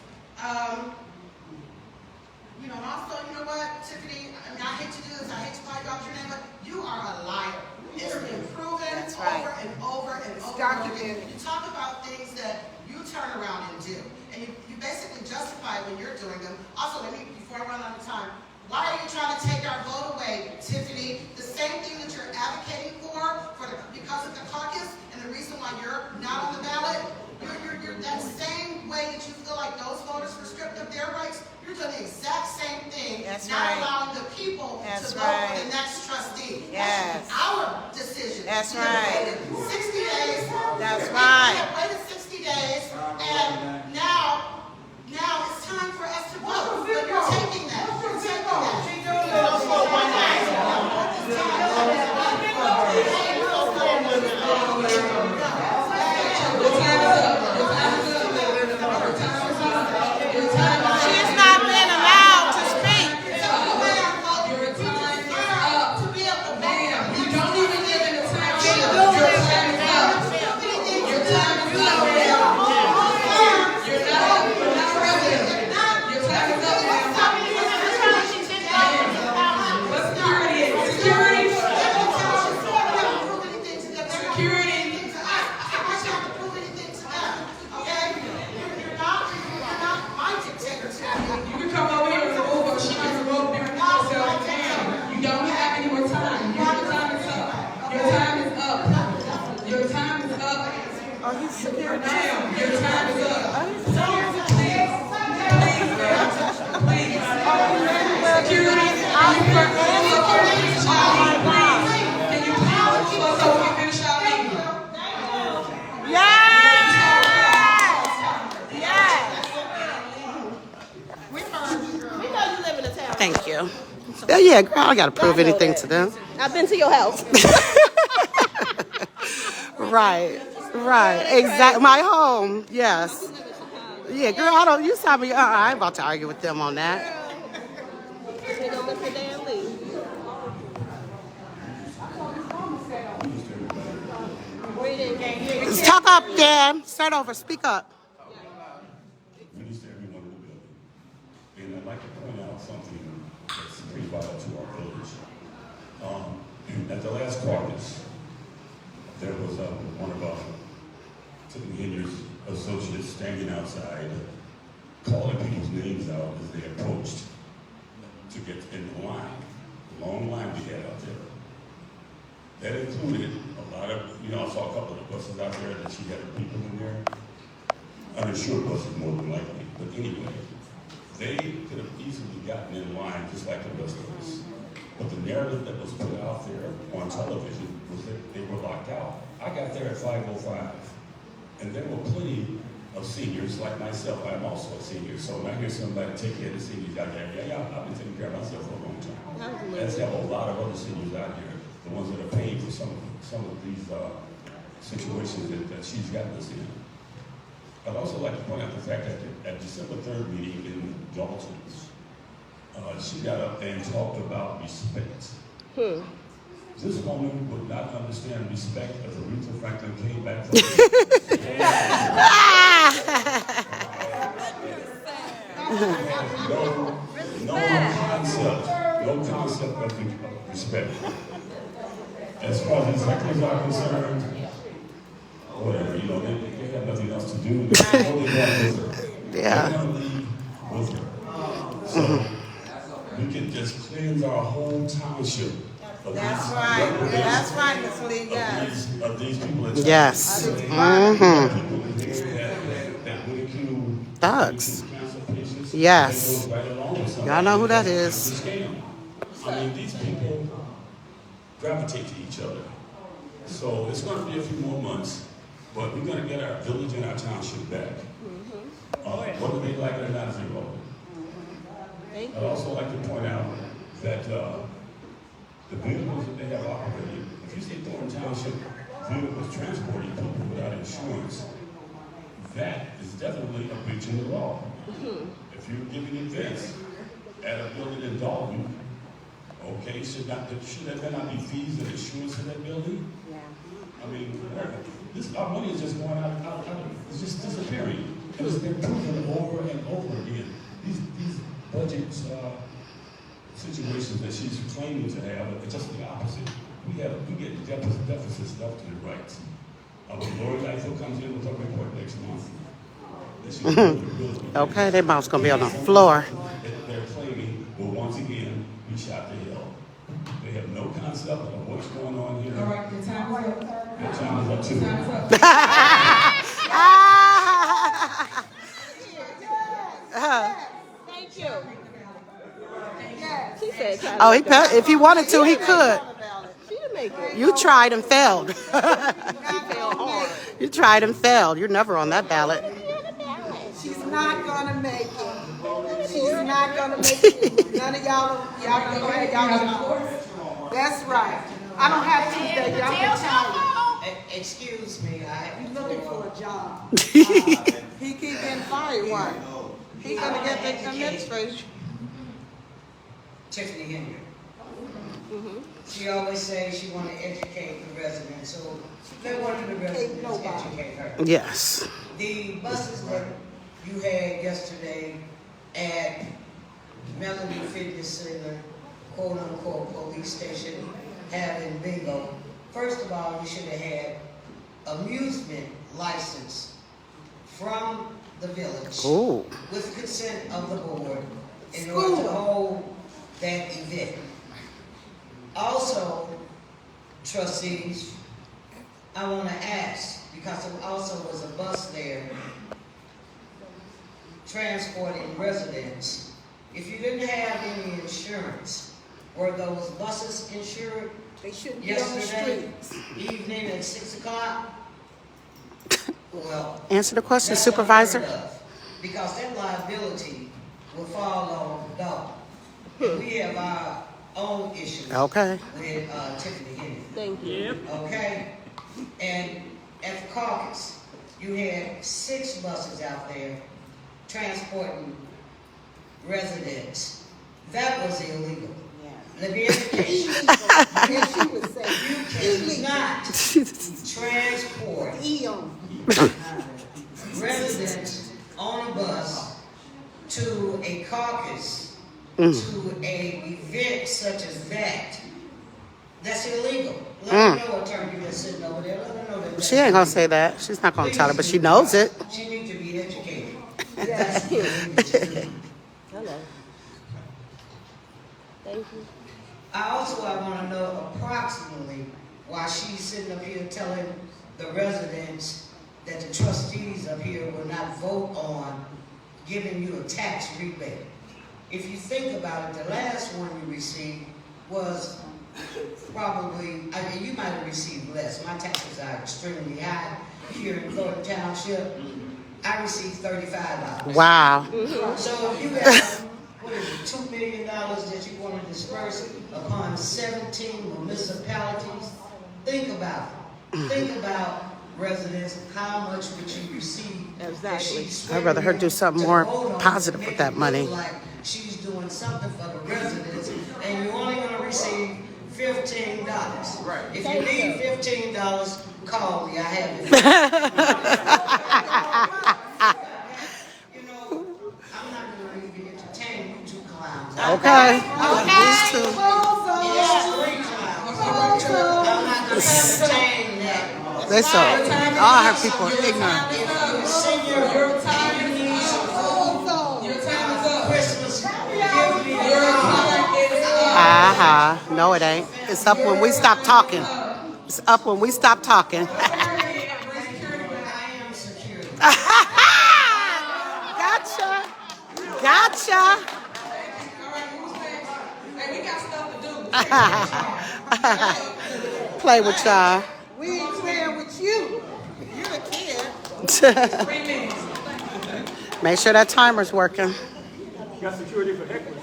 You know, and also, you know what, Tiffany, I mean, I hate to do this, I hate to call you out your name, but you are a liar. It's been proven over and over and over again. You talk about things that you turn around and do, and you basically justify when you're doing them. Also, let me, before I run out of time, why are you trying to take our vote away, Tiffany? The same thing that you're advocating for because of the caucus, and the reason why you're not on the ballot, you're that same way that you feel like those voters were stripped of their rights, you're doing the exact same thing, allowing the people to vote for the next trustee. Yes. That's our decision. That's we have right. waited 60 days. That's We right. have waited 60 days, and now it's time for us to vote. But you're taking that. You're taking She's not been allowed to speak. Your time is up. Ma'am, you don't even live in the township. Your time is up. Your time is up, ma'am. You're not resident. Your time is up, ma'am. What security is? Security? Security. You can come over here and remove her. She can remove herself. Ma'am, you don't have any more time. Your time is up. Your time is up. Your time is up. Oh, he's security. Ma'am, your time is up. Please, ma'am. Please. Security. Can you please move us so we can finish our meeting? Thank you. Oh, yeah, girl, I gotta prove anything to them. I've been to your house. Right, exactly. My home, yes. Yeah, girl, I don't. You saw me. I ain't about to argue with them on that. They gonna miss the damn leave. Let's talk up, Dan. Start over. Speak up. Minister, everyone in the building. And I'd like to point out something that's pretty vital to our village. At the last caucus, there was one of our Tiffany Henyard's associates standing outside, calling people's names out as they approached to get in the line, the long line we had out there. That included a lot of, I saw a couple of buses out there that she had people in there. Uninsured buses more than likely, but anyway, they could have easily gotten in line just like the rest of us. But the narrative that was put out there on television was that they were locked out. I got there at 5:05, and there were plenty of seniors like myself. I'm also a senior, so when I hear somebody take care of the seniors out there, I've been taking care of myself for a long time. There's a lot of other seniors out here, the ones that are paying for some of these situations that she's gotten us in. I'd also like to point out the fact that at December 3rd meeting in Dalton, she got up there and talked about respect. This woman would not understand respect if Aretha Franklin came back from executives are concerned, whatever, you know, they have nothing else to do. They know they want with her. Yeah. They want to leave with her. So we can just cleanse our whole township. That's right. That's right, Ms. Lee. Yes. Of these people that Yes. Thugs. Yes. Y'all know who that is. I mean, these people gravitate to each other. So it's going to be a few more months, but we're going to get our village and our township back. Whether they like it or not is irrelevant. I'd also like to point out that the vehicles that they have operating, if you see Thornton Township vehicles transporting people without insurance, that is definitely a breach in the law. If you're giving events at a building in Dalton, okay, should there not be fees and insurance for that building? Yeah. I mean, our money is just going out, it's just disappearing. And it's been proven over and over again. These budget situations that she's claiming to have are just the opposite. We get deficits left to the right. Lori Lightfoot comes in with her report next month. Okay, their mouth's gonna be on the floor. They're claiming, well, once again, we shot to hell. They have no concept of what's going on here. All right, the time is up. The time is up too. Time is up. Thank you. She said, Oh, if he wanted to, he could. she didn't make it. You tried and failed. She fell hard. You tried and failed. You're never on that ballot. She's not gonna make it. She's not gonna make it. None of y'all can go ahead, y'all. That's right. I don't have Tuesday, y'all can tell me. Excuse me, He's looking for a job. He keep getting fired, why? He gonna get the administration. Tiffany Henyard. She always says she want to educate the residents, so let one of the residents educate her. Yes. The buses that you had yesterday at Melody Fitness Center, quote unquote police station, having bingo. First of all, you should have had amusement license from the village with consent of the board in order to hold that event. Also, trustees, I want to ask, because there also was a bus there transporting residents. If you didn't have any insurance, were those buses insured? They shouldn't be on the streets. Evening at 6 o'clock? Well, answer the question, that's Supervisor. unheard of, because that liability will fall on the dog. We have our own issues with Tiffany Henry. Thank you. Okay? And at the caucus, you had 6 buses out there transporting residents. That was illegal. Let me educate you. You cannot transport residents on a bus to a caucus, to a event such as that. That's illegal. Let her know, attorney that's sitting over there. Let her know that. She ain't gonna say that. She's not gonna tell her, but she knows it. She needs to be educated. That's cute. Hello. Thank you. I want to know approximately why she's sitting up here telling the residents that the trustees up here will not vote on giving you a tax rebate. If you think about it, the last one you received was probably, I mean, you might have received less. My taxes are extremely high here in Thornton Township. I received $35. Wow. So if you have, what is it, $2 million that you want to disperse upon 17 municipalities, think about it. Think about residents, how much would you receive? Exactly. I'd rather her do something more positive with that money. Like she's doing something for the residents, and you're only going to receive $15. Right. If you need $15, call me. I have it. You know, I'm not going to even entertain you two clowns. Okay. It's three clowns. I'm not going to They so all her people are ignorant. Your time is up. Your time is up. Christmas. Your time is up. No, it ain't. It's up when we stop talking. It's up when we stop talking. Gotcha. Gotcha. Hey, we got stuff to do. Play with y'all. We ain't playing with you. You're the kid. 3 minutes. Make sure that timer's working. Got security for hecklers too.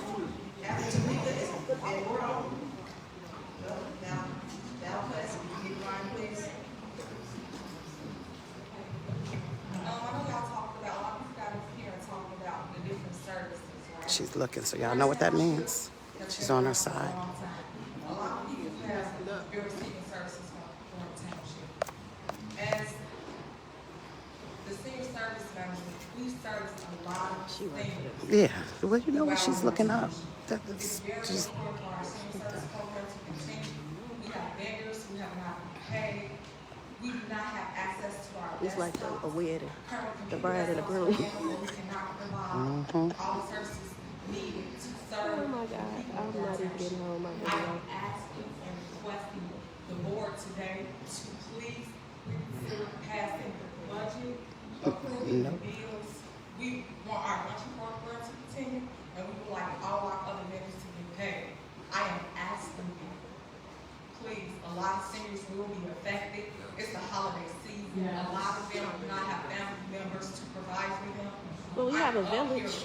She's looking, so y'all know what that means. She's on her side. A lot of people have been receiving services from Thornton Township. As the senior service manager, we service a lot of things. Yeah, well, you know what she's looking up. That It's is very just, important for our senior service program to continue. We have vendors who have not been paid. We do not have access to our It's like desktops. a wedding. Current The bride and the groom. computers, we cannot provide all the services needed to serve. Oh my God, I'm not even getting home. I am asking and requesting the board today to please reconsider passing the budget, approving the bills. We want our election program to continue, and we would like all our other vendors to be paid. I am asking you, please, a lot of seniors will be affected. It's the holiday season. A lot of them do not have family members to provide for them. Well, we have a village.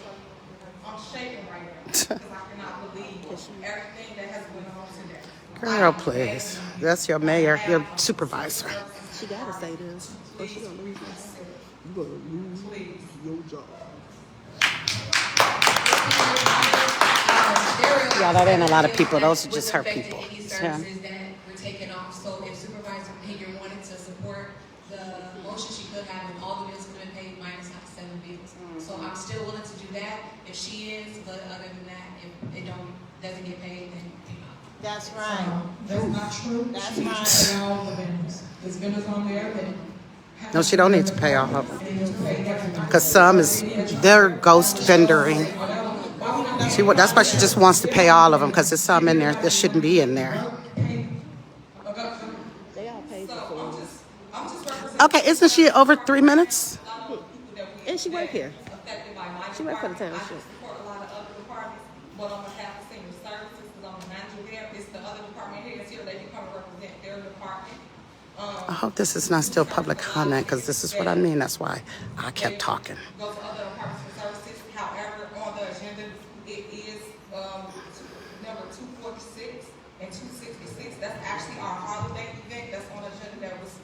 I'm shaking right now because I cannot believe everything that has went on today. girl, please. That's your mayor, your supervisor. She gotta say this, or she gonna lose this. You gonna lose your job. Yeah, that ain't a lot of people. Those are just her people. Any Yeah. services that were taken off. So if Supervisor Henyard wanted to support the motion, she could have, and all the bills could have been paid minus not 7 bills. So I'm still willing to do that if she is, but other than that, if it doesn't get paid, then you know. That's right. That's not true. That's She right. needs to pay all the vendors. There's vendors on there that. No, she don't need to pay all of them. They need to pay everybody. Because some is, they're ghost vendoring. That's why she just wants to pay all of them, because there's some in there that shouldn't be in there. They all paid for it. Okay, isn't she over 3 minutes? And she work here. Affected by my She work for the department. township. I support a lot of other departments, but on behalf of senior services, because I'm the manager there, it's the other department heads here, they can come and represent their department. I hope this is not still public comment, because this is what I mean. That's why I kept talking. Go to other departments for services. However, on the agenda, it is number 246 and 266. That's actually our holiday event. That's on the agenda that was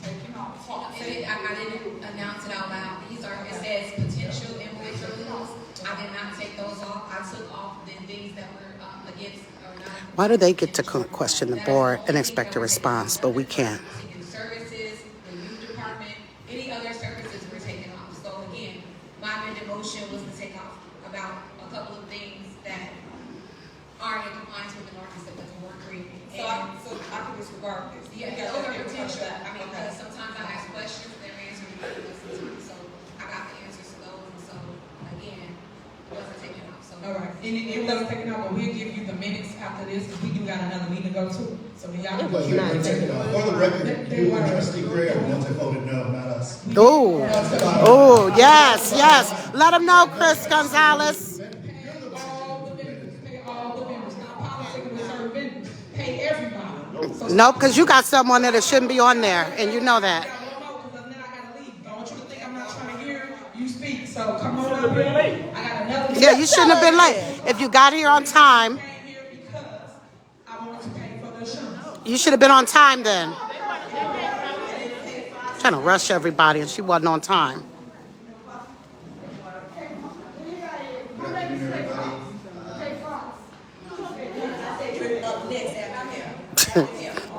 taken off. I didn't announce it out loud. It says potential invoice renewals. I did not take those off. I took off the things that were against or not. Why do they get to question the board and expect a response, but we can't? Services, the youth department, any other services were taken off. So again, my amended motion was to take off about a couple of things that aren't in compliance with the ordinance that the board created. So I can disregard this. Yeah, those are potential. I mean, because sometimes I ask questions, they're answered immediately. So I got the answers to those, and so again, it wasn't taken off. So All right, and it wasn't taken out, but we'll give you the minutes after this, because we do got another meeting to go to. So y'all can. was not taken off. For the record, you and Trustee Gray are the ones that voted no, not us. Oh, yes, yes. Let them know, Chris Gonzalez. Pay all the vendors, not politicking with certain vendors. Pay everybody. So No, because you got someone that it shouldn't be on there, and you know that. I don't want you to think I'm not trying to hear you speak, so come on up here. I got another. Yeah, you shouldn't have been late. If you got here on time, Came here because I wanted to pay for the insurance. you should have been on time then. Trying to rush everybody, and she wasn't on time.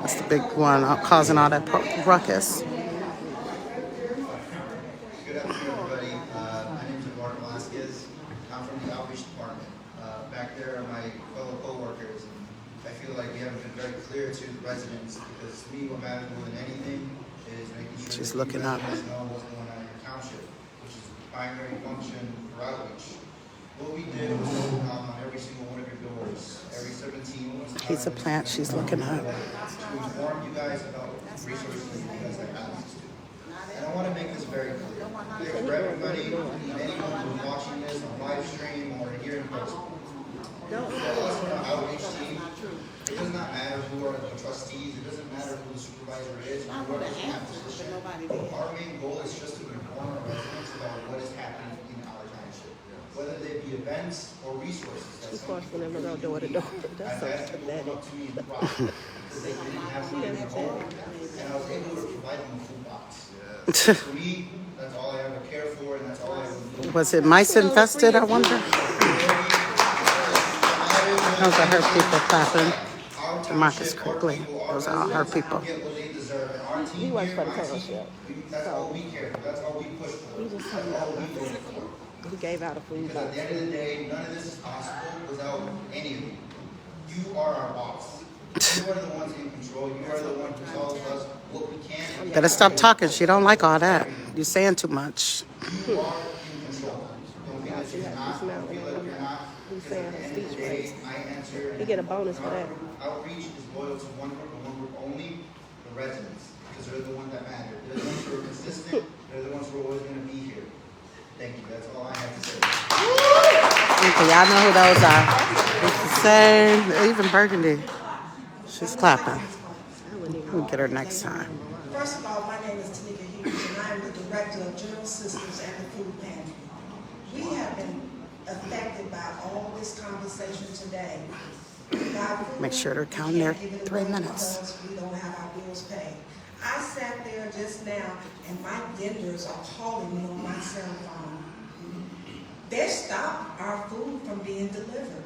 That's the big one causing all that ruckus. Good afternoon, everybody. My name is Eduardo Velasquez. I'm from the outreach department. Back there are my fellow co-workers. I feel like we haven't been very clear to the residents, because to me, what matters more than anything is making sure She's that looking you up. residents know what's going on in your township, which is the primary function for outreach. What we did was on every single one of your doors, every 17 He's a plant. She's looking up. to inform you guys about resources that you guys have access to. And I want to make this very clear for everybody, anyone who's watching this on live stream or here in person. For us on our outreach team, it does not matter who are the trustees, it doesn't matter who the supervisor is, or whoever is in that position. Our main goal is just to inform our residents about what is happening in our township, whether they be events or resources. Of course, whenever I go door to door, that's so pathetic. Because they didn't have food in their home, and I was able to provide them a food box. For me, that's all I ever care for, and that's all I ever do. Was it mice infested, I wonder? Those are her people clapping to Marcus quickly. Those are all her people. He works for the township. That's all we care for. That's all we push for. He just told me he gave out a food Because at box. the end of the day, none of this is possible without any of you. You are our boss. You are the ones in control. You are the one who tells us what we can and Better stop talking. She don't like all that. You're saying too much. you are in control. Don't feel like you're not. Don't feel like you're not. He's saying her speech raised. I answer. He get a bonus for that. Outreach is loyal to one group and one group only, the residents, because they're the ones that matter. They're the ones who are consistent. They're the ones who are always going to be here. Thank you. That's all I have to say. Okay, y'all know who those are. It's the same. Even Burgundy. She's clapping. We'll get her next time. First of all, my name is Tiffany, and I'm the Director of General Assistance and the Food Pantry. We have been affected by all this conversation today. Make sure they're counting their 3 minutes. Because we don't have our bills paid. I sat there just now, and my vendors are calling me on my cell phone. They stopped our food from being delivered.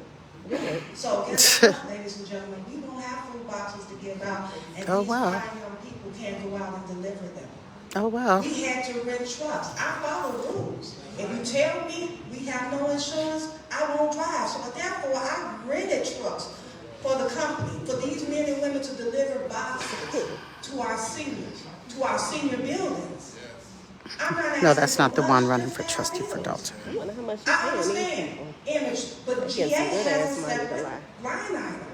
So guess what, ladies and gentlemen, we don't have food boxes to give out, and Oh, these wow. fine young people can't go out and deliver them. Oh, well. We had to rent trucks. I follow rules. If you tell me we have no insurance, I won't drive. So therefore, I rented trucks for the company, for these men and women to deliver boxes to our senior buildings. No, that's not the one running for trustee for Dalton. I wonder how much she's I paying these understand, people. image, but GA Getting some good has ass a money to separate lie. line item.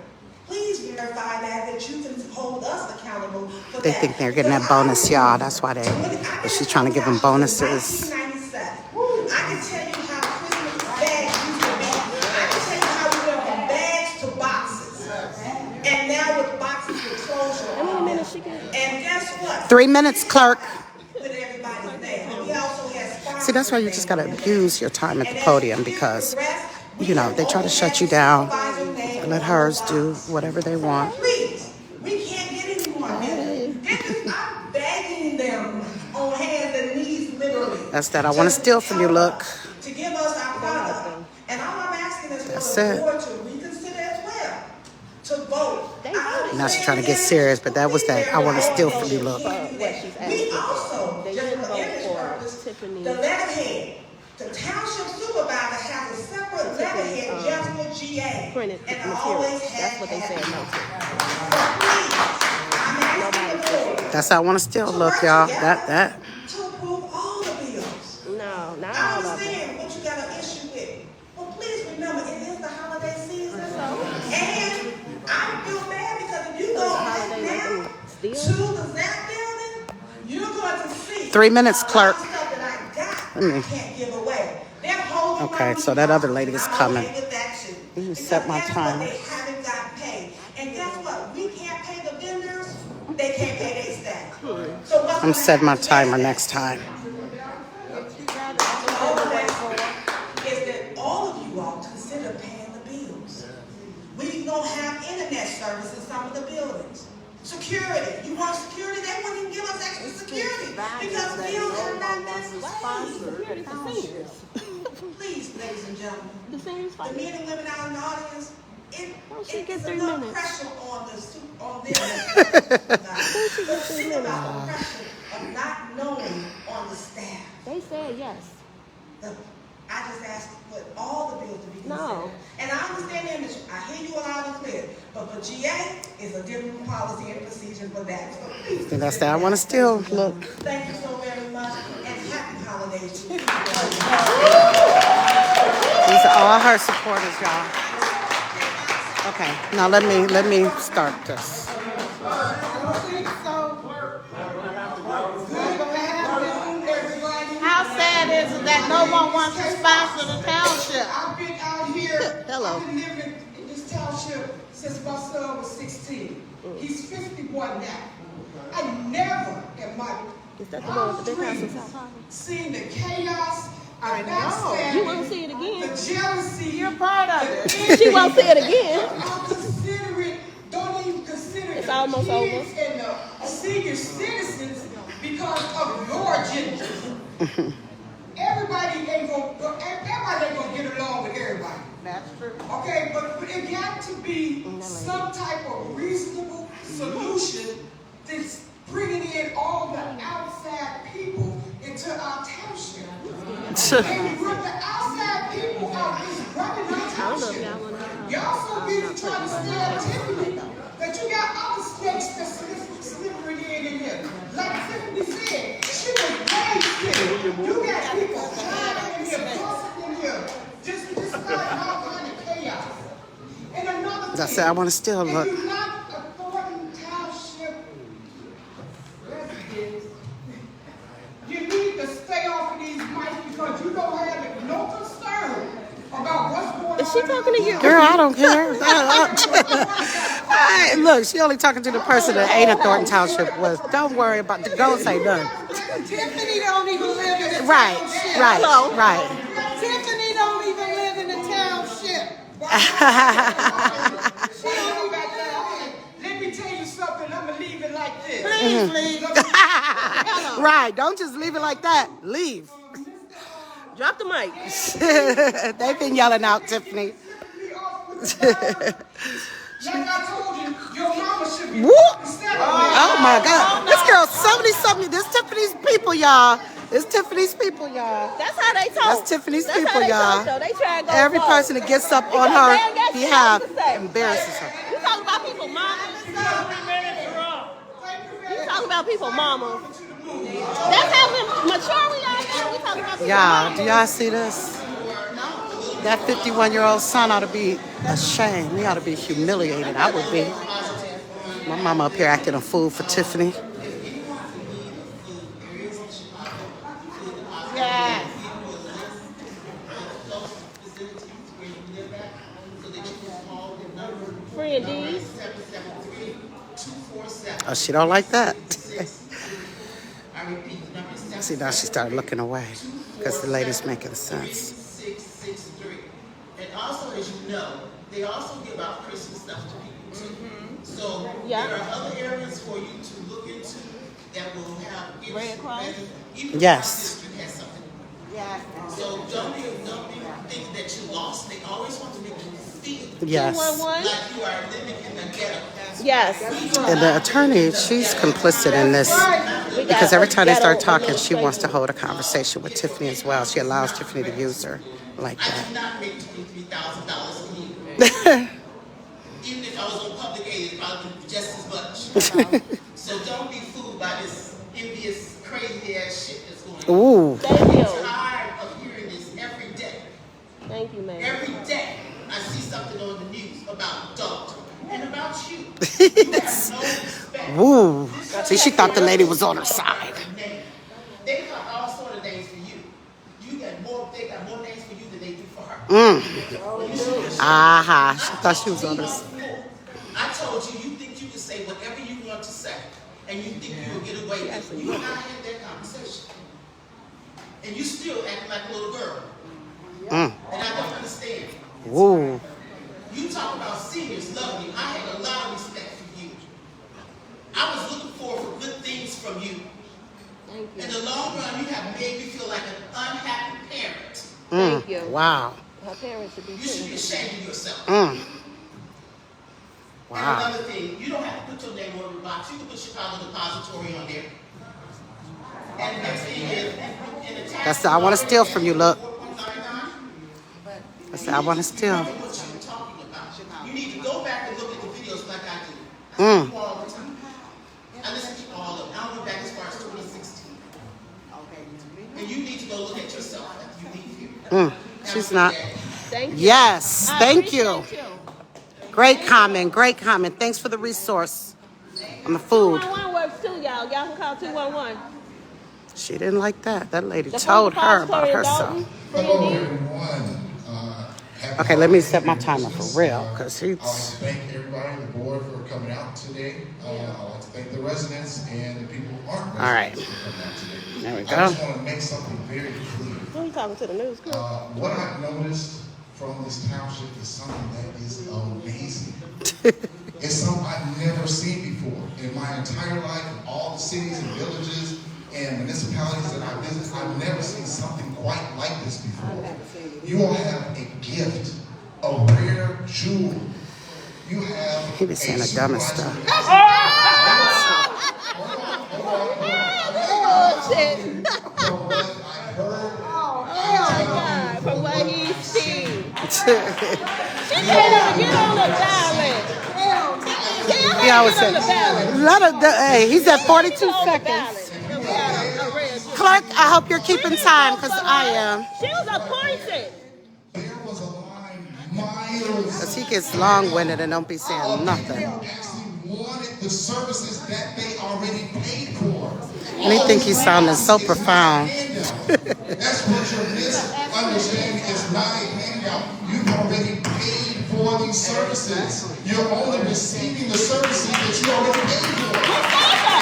Please verify that you can hold us accountable for They that. think they're getting that bonus, y'all. That's why she's trying to give them bonuses. 1997. I can tell you how Christmas bags used to be. I can tell you how we went from bags to boxes. And now with boxes with closure on them. And guess what? 3 minutes, clerk. With everybody's name. We also had See, that's why you just got to abuse your time at the podium because, you know, they try to shut you down and let hers do whatever they want. Please, we can't get any more. I'm begging them on hands and knees, literally. That's that I want to steal from you look. To give us our product. And all I'm asking is That's for the it. board to reconsider as well. To vote. Now she's trying to get serious, but that was that I want to steal from you look. We also, just for image purpose, the letterhead. The township supervisor has a separate letterhead just for GA. Printed And I material. always have. That's what they said no to. That's how I want to steal look, y'all. That. To approve all the bills. No, not I all of them. understand what you got an issue with. Well, please remember, it is the holiday season. And I feel bad because if you go right now to the Zap building, you're going to see 3 minutes, clerk. stuff that I got Let me- I can't give away. They're holding Okay, so that other lady is coming. with that too. Let me set my Guess what? timer. They haven't got paid. And guess what? We can't pay the vendors. They can't pay their staff. So what's I'm setting my timer next time. is that all of you all consider paying the bills. We don't have internet service in some of the buildings. Security. You want security? They wouldn't even give us extra security because bills are not necessary. Please, ladies and gentlemen, the men and women out in the audience, it's enough pressure on them. But think about the pressure of not knowing on the staff. They said yes. I just asked for all the bills to be considered. No. And I understand the industry. I hear you loud and clear. But for GA, it's a different policy and procedure for that. So please. And that's that. I want to still look. Thank you so very much, and happy holidays to you. These are all her supporters, y'all. Okay, now let me start this. How sad is it that no one wants to sponsor the township? I've been out here. Hello. I've been living in this township since my son was 16. He's 51 now. I never in my dreams seen the chaos. I know. You won't see it again. The jealousy. You're part of it. She won't see it again. Don't even consider It's the almost kids over. and the senior citizens because of your agenda. Everybody ain't gonna get along with everybody. That's true. Okay, but it got to be some type of reasonable solution that's bringing in all the outside people into our township. And with the outside people out is running our township. Y'all so busy trying to stay at Tiffany that you got other snakes that's slithering in here. Like Tiffany said, she was raised here. You got people crying in here, gossiping in here. Just starting all kind of chaos. And another thing, That's it. I want to still look. if you're not a Thornton Township resident, you need to stay off of these mics because you don't have no concern about what's going on. Is she talking to you? Girl, I don't care. Look, she only talking to the person that ain't a Thornton Township was. Don't worry about the go say none. Tiffany don't even live in the Right, township. right. Tiffany don't even live in the township. She don't even live. Let me tell you something. I'm going to leave it like this. Please leave. Right, don't just leave it like that. Leave. Drop the mic. They've been yelling out, Tiffany. Like I told you, your mama should be. Whoop! Oh my God. This girl's 70-something. This Tiffany's people, y'all. It's Tiffany's people, y'all. That's how they talk. That's Tiffany's That's people, how they y'all. talk, though. They try and go Every slow. person that gets up on Because her they ain't got shit behalf else to say. embarrasses her. You talking about people mama? You talking about people mama. That's how mature we are now. We talking about people Y'all, mama. do y'all see this? That 51-year-old son ought to be ashamed. He ought to be humiliated. I would be. My mama up here acting a fool for Tiffany. Yeah. Free and D's. Oh, she don't like that. See, now she started looking away because the lady's making sense. 663. And also, as you know, they also give out Christmas stuff to people too. So there are other areas for you to look into that will have Red Cross. Even Yes. district has something. Yeah. So don't think that you lost. They always want to make you feel Yes. like you are living in the ghetto. Yes. And the attorney, she's complicit in this because every time they start talking, she wants to hold a conversation with Tiffany as well. She allows Tiffany to use her like I that. do not make $23,000 a year. Even if I was on public aid, it probably would be just as much. So don't be fooled by this envious, crazy ass shit that's going on. Ooh. Thank you. I'm tired of hearing this every day. Thank you, man. Every day I see something on the news about Dalton and about you. You have no respect. Woo. See, she thought the lady was on her side. They got all sort of names for you. They got more names for you than they do for her. Aha. She thought she was on her side. I told you, you think you can say whatever you want to say, and you think you will get away with it. You and I had that conversation. And you still acting like a little girl. And I don't understand. Woo. You talk about seniors loving you. I had a lot of respect for you. I was looking for good things from you. Thank you. In the long run, you have made me feel like an unhappy parent. Thank you. Wow. Her parents should be You should be ashamed of yourself. Wow. And another thing, you don't have to put your name on the box. You can put Chicago Depository on there. And the next thing is, in the tax That's I want to steal from you, look. I said, I want to steal. What you're talking about. You need to go back and look at the videos like I do. I Mm. see you all the time. I listen to all of them. I went back as far as 2016. And you need to go look at yourself after you leave here. She's not. Thank you. Yes, I thank you. appreciate you. Great comment, great comment. Thanks for the resource on the food. 211 works too, y'all. Y'all can call 211. She didn't like that. That lady The told food her about depository in herself. Dalton, Hello, Brandy. everyone. Okay, let me set my timer for real, because I'd like to he's... thank everybody, the board, for coming out today. I'd like to thank the residents and the people who aren't All right. residents for coming out today. There we I go. just want to make something very clear. Who are you talking to, the news crew? What I've noticed from this township is something that is amazing. It's something I've never seen before. In my entire life, in all the cities and villages and municipalities that I visit, I've never seen something quite like this before. You all have a gift, a rare jewel. You have He was saying the dumbest stuff. Oh, shit. Oh, my God. From what he's seen. She can't even get on the ballot. He always said, let her, hey, he's at 42 seconds. Clark, I hope you're keeping time, because I am. She was appointed. There was a line miles. Because he gets long-winded and don't be saying nothing. Actually wanted the services that they already paid for. And he think he's sounding so profound. That's what your misunderstanding is not a handout. You've already paid for these services. You're only receiving the services that you already paid for.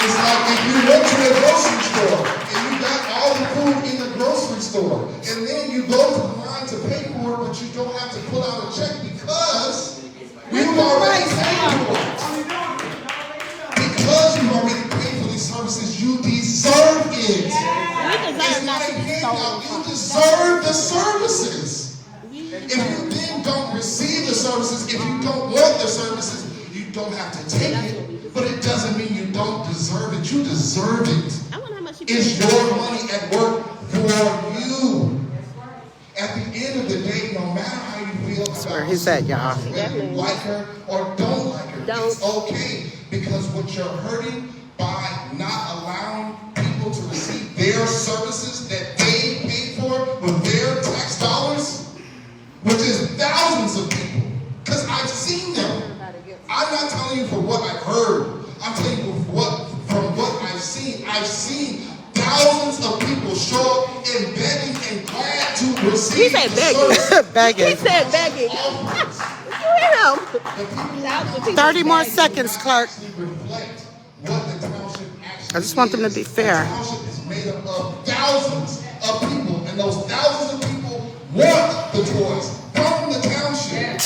It's like if you went to the grocery store and you got all the food in the grocery store, and then you go to the line to pay for it, but you don't have to pull out a check because you've already paid for it. Because you already paid for these services, you deserve it. It's not a handout. You deserve the services. If you then don't receive the services, if you don't want the services, you don't have to take it. But it doesn't mean you don't deserve it. You deserve it. It's your money at work for you. At the end of the day, no matter how you feel That's where about he's at, y'all. whether you like her or don't like her, it's okay. Because what you're hurting by not allowing people to receive their services that they paid for with their tax dollars, which is thousands of people, because I've seen them. I'm not telling you from what I've heard. I'm telling you from what I've seen. I've seen thousands of people show up and begging and glad to receive. He said begging. Begging. He said begging. You hear him? 30 more seconds, Clark. I just want them to be fair. The township is made up of thousands of people, and those thousands of people want the toys from the township.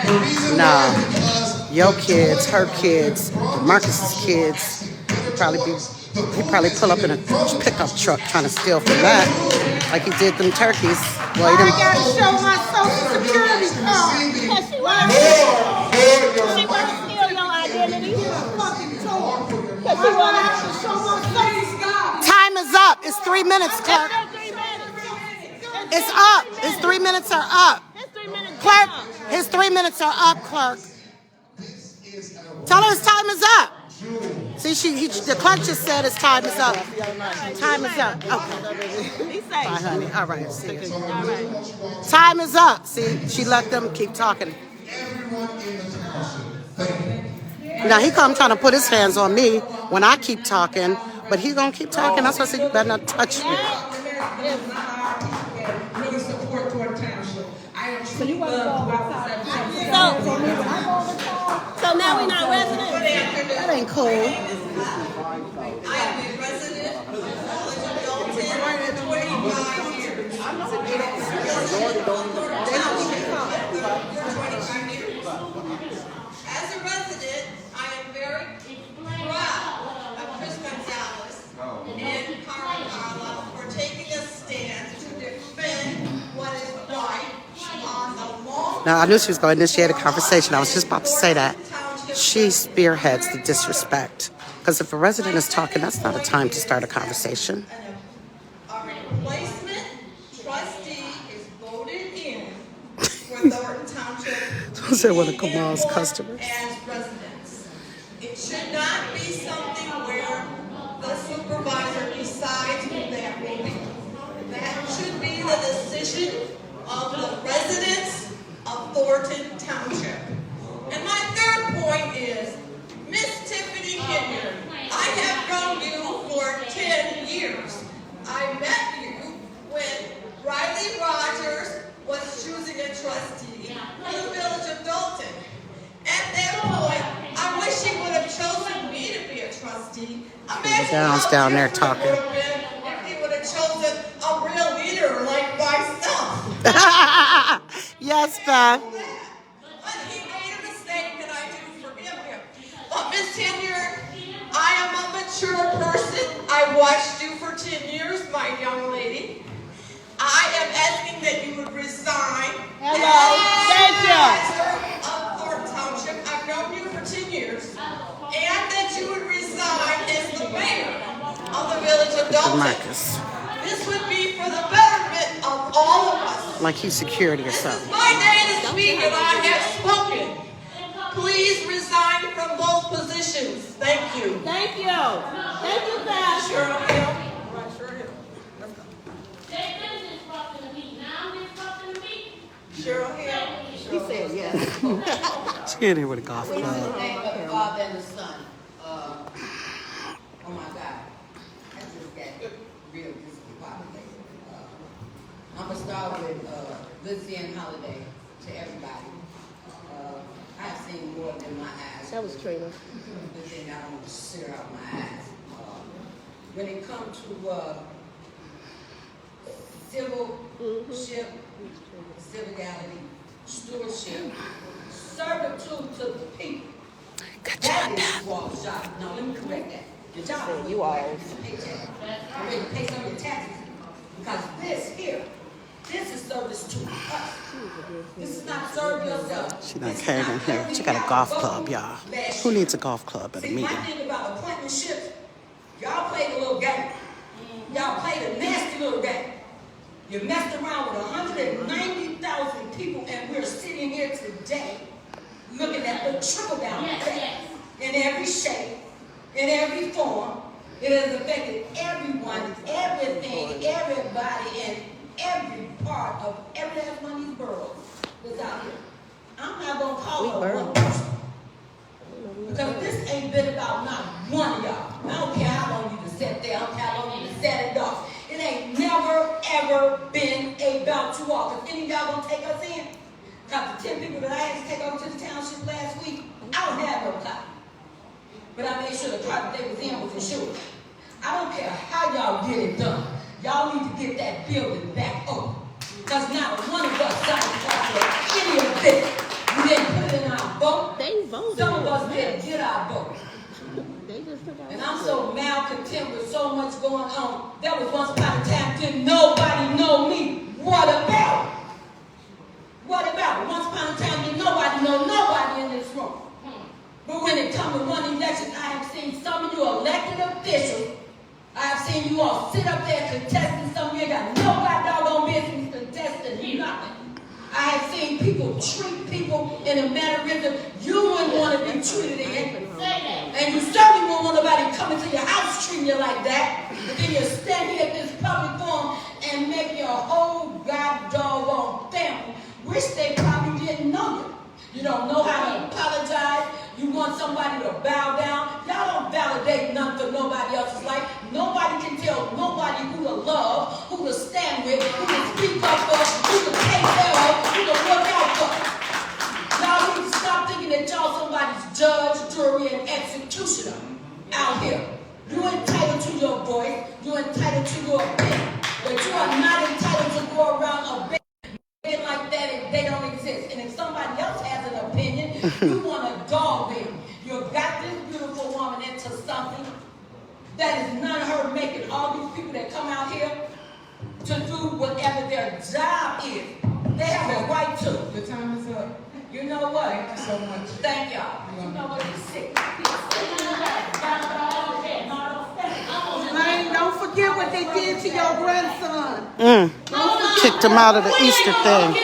The reason why is because Your kids, her kids, Marcus's kids, he probably pull up in a pickup truck trying to steal from that, like he did them turkeys. Well, he I didn't. gotta show my social security card. Because she wants to steal your identity. Because she wants to show my face. Time is up. It's 3 minutes, Clark. It's up. His 3 minutes are up. Clark, his 3 minutes are up, Clark. Tell her his time is up. See, the clerk just said his time is up. Time is up. Okay. Bye, honey. All right. See you. Time is up. See, she let them keep talking. Now he come trying to put his hands on me when I keep talking, but he gonna keep talking. That's why I said you better not touch me. Really support Thornton Township. I am So you want to go outside? So now we're not residents? That ain't cool. I am a resident of the Village of Dalton for 25 years. As a resident, I am very proud of Chris Gonzalez and Carla for taking a stand to defend what is right on the law. Now I knew she was going to initiate a conversation. I was just about to say that. She spearheads the disrespect. Because if a resident is talking, that's not a time to start a conversation. A replacement trustee is voted in They're one of Kamal's customers. As residents. It should not be something where the supervisor decides who that will be. That should be the decision of the residents of Thornton Township. And my third point is, Miss Tiffany Henyard, I have known you for 10 years. I met you when Riley Rogers was choosing a trustee for the village of Dalton. At that point, I wish he would have chosen me to be a trustee. Imagine how down there different talking. it would have been if he would have chosen a real leader like myself. Yes, Beth. But he made a mistake and I do forgive him. But Miss Henyard, I am a mature person. I watched you for 10 years, my young lady. I am asking that you would resign. Hello. Thank you. Of Thornton Township. I've known you for 10 years. And that you would resign as the mayor of the village of Dalton. Marcus. This would be for the betterment of all of us. Like he's security or something. My day to speak and I have spoken. Please resign from both positions. Thank you. Thank you. Thank you, Pastor. Cheryl Hill. Cheryl Hill. He said yes. She in here with a golf What is the club. name of the Father and the Son? Oh my God. I just got real discombobulated. I'm going to start with Good Seeing Holiday to everybody. I have seen more than my eyes. That was Trina. Good thing I don't want to sear out my eyes. When it comes to civilship, civility, stewardship, servitude to the people. That is wall shot. No, let me correct that. Your job You all. paycheck. I'm ready to pay some of your taxes. Because this here, this is service to us. This is not serve yourself. She done came in here. She got a golf club, y'all. Who needs a golf club at a See, my meeting? thing about appointmentships, y'all played a little game. Y'all played a nasty little game. You messed around with 190,000 people, and we're sitting here today looking at the trickle-down effect in every shape, in every form. It has affected everyone, everything, everybody, and every part of every last one of these boroughs that's out here. I'm not going to call her one person. Because this ain't been about not one of y'all. I don't care how long you can sit there. I don't care how long you can set it off. It ain't never, ever been about you all. Because any of y'all gonna take us in? Because the 10 people that I had to take over to the township last week, I don't have no copy. But I made sure the copy they was in was insured. I don't care how y'all get it done. Y'all need to get that building back open. Because not one of us signed for any of this. We didn't put it in our vote. They voted. Some of us didn't get our vote. They just took out. And I'm so malcontent with so much going on. There was once upon a time, didn't nobody know me. What about it? What about it? Once upon a time, didn't nobody know nobody in this room. But when it comes to one election, I have seen some of you elected officials. I have seen you all sit up there contesting something. You ain't got nobody doggone business contesting nothing. I have seen people treat people in a mannerism you wouldn't want to be treated in. And you certainly won't want nobody coming to your house treating you like that. But then you stand here at this public forum and make your whole doggone family wish they probably didn't know you. You don't know how to apologize. You want somebody to bow down. Y'all don't validate nothing for nobody else's life. Nobody can tell nobody who to love, who to stand with, who to speak up for, who to take care of, who to look out for. Y'all need to stop thinking that y'all somebody's judge, jury, and executioner out here. You're entitled to your voice. You're entitled to your opinion. But you are not entitled to go around a like that if they don't exist. And if somebody else has an opinion, you want to dog them. You've got this beautiful woman into something that is none of her making. All these people that come out here to do whatever their job is, they have a right to. The time is up. You know what? Thank you so much. Thank y'all. You know what? He's sick. Man, don't forget what they did to your grandson. Kicked him out of the Easter thing.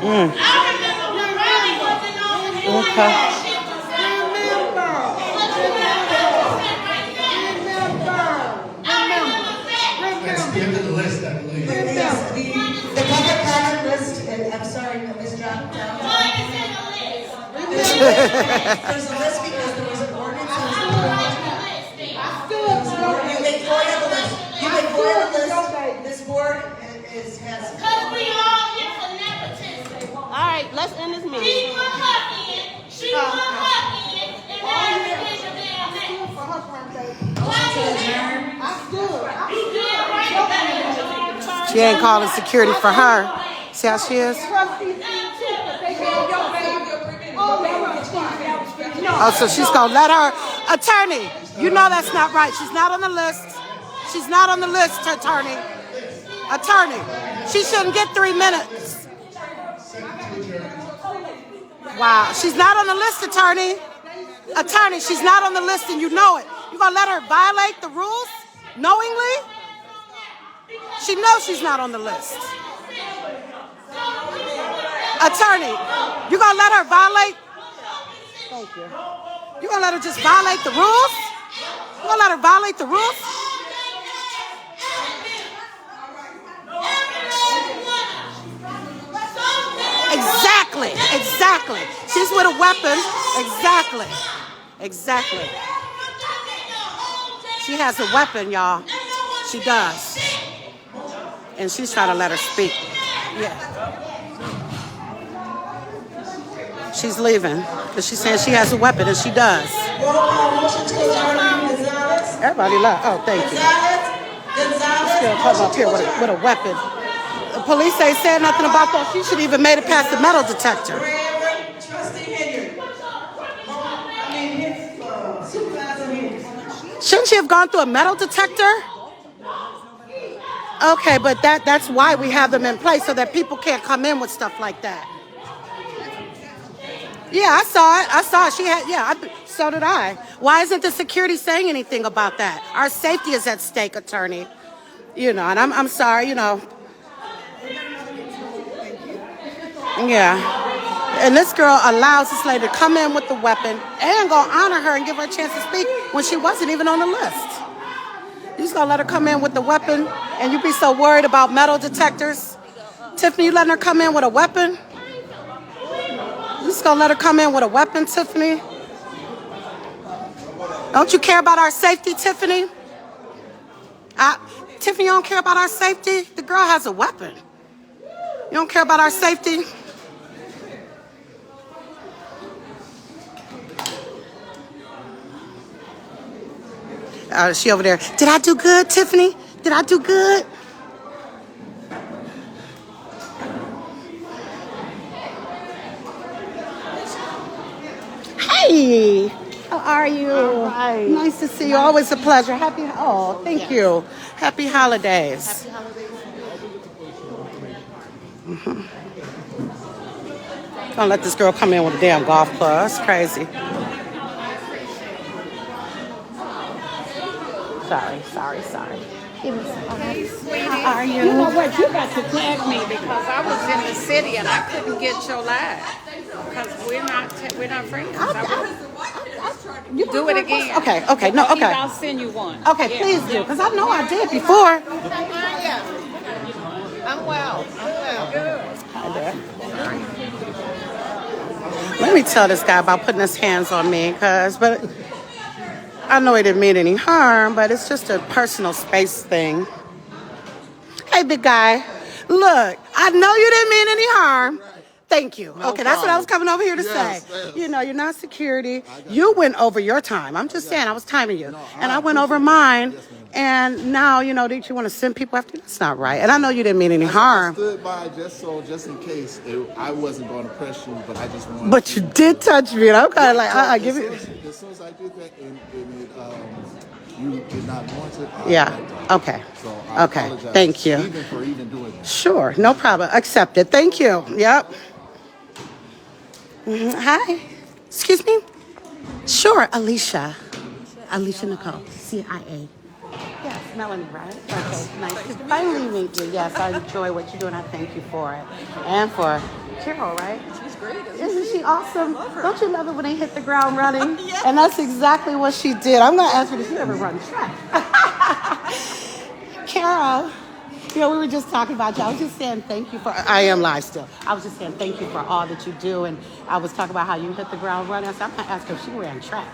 Okay. That's the end of the list, I believe. Yes, the public comment list, and I'm sorry, Ms. John. There's a list because there was an ordinance. You make FOIA the list. You make FOIA the list. This board has. Because we all here for nepotism. All right, let's end this meeting. She put her in, she put her in, and now everything's a damn mess. For her birthday. Why you there? I stood. You did right. She ain't calling security for her. See how she is? Oh, so she's gonna let her attorney. You know that's not right. She's not on the list. She's not on the list, attorney. Attorney. She shouldn't get 3 minutes. Wow. She's not on the list, attorney. Attorney, she's not on the list and you know it. You gonna let her violate the rules knowingly? She knows she's not on the list. Attorney, you gonna let her violate? Thank you. You gonna let her just violate the rules? You gonna let her violate the rules? Exactly, exactly. She's with a weapon. Exactly, exactly. She has a weapon, y'all. She does. And she's trying to let her speak. Yeah. She's leaving because she's saying she has a weapon, and she does. Everybody left. Oh, thank you. Still come up here with a weapon. The police ain't said nothing about that. She should even made it past the metal detector. Shouldn't she have gone through a metal detector? Okay, but that's why we have them in place, so that people can't come in with stuff like that. Yeah, I saw it. I saw it. She had, yeah, so did I. Why isn't the security saying anything about that? Our safety is at stake, attorney. You know, and I'm sorry, you know. Yeah. And this girl allows this lady to come in with the weapon and go honor her and give her a chance to speak when she wasn't even on the list. You just gonna let her come in with the weapon and you be so worried about metal detectors? Tiffany, you letting her come in with a weapon? You just gonna let her come in with a weapon, Tiffany? Don't you care about our safety, Tiffany? Tiffany, you don't care about our safety? The girl has a weapon. You don't care about our safety? She over there. Did I do good, Tiffany? Did I do good? Hey, how are you? Right. Nice to see you. Always a pleasure. Thank you. Happy holidays. Happy holidays. Don't let this girl come in with a damn golf club. That's crazy. Sorry. Hey, sweetie. How are you? You know what? You got to tag me because I was in the city and I couldn't get your live because we're not friends. You do it again. Okay. No, okay. I'll send you one. Okay, Yeah. please do, because I know I did before. I'm well. Good. Hi there. Let me tell this guy about putting his hands on me, but I know he didn't mean any harm, but it's just a personal space thing. Hey, big guy. Look, I know you didn't mean any harm. Thank you. Okay, that's what I was coming over here to say. You know, you're not security. You went over your time. I'm just saying, I was timing you. And I went over mine. And now, you know, that you want to send people after you? That's not right. And I know you didn't mean any harm. I stood by just in case I wasn't going to press you, but I just wanted But you did touch me, and I'm kind of like, give it. As soon as I did that, and you did not want it. Yeah. Okay. So I okay. apologize. Thank you. Even for even doing that. Sure. No problem. Accepted. Thank you. Yep. Hi. Excuse me? Sure, Alicia. Alicia Nicole, CIA. Yes, Melanie, right? Okay, nice to finally meet you. Yes, I enjoy what you're doing. I thank you for it. And for Carol, right? She's great. Isn't she awesome? Don't you love it when they hit the ground running? Yes. And that's exactly what she did. I'm going to ask her, did you ever run track? Carol, you know, we were just talking about you. I was just saying thank you for, I am live still. I was just saying thank you for all that you do. And I was talking about how you hit the ground running. I said, I'm going to ask her if she ran track.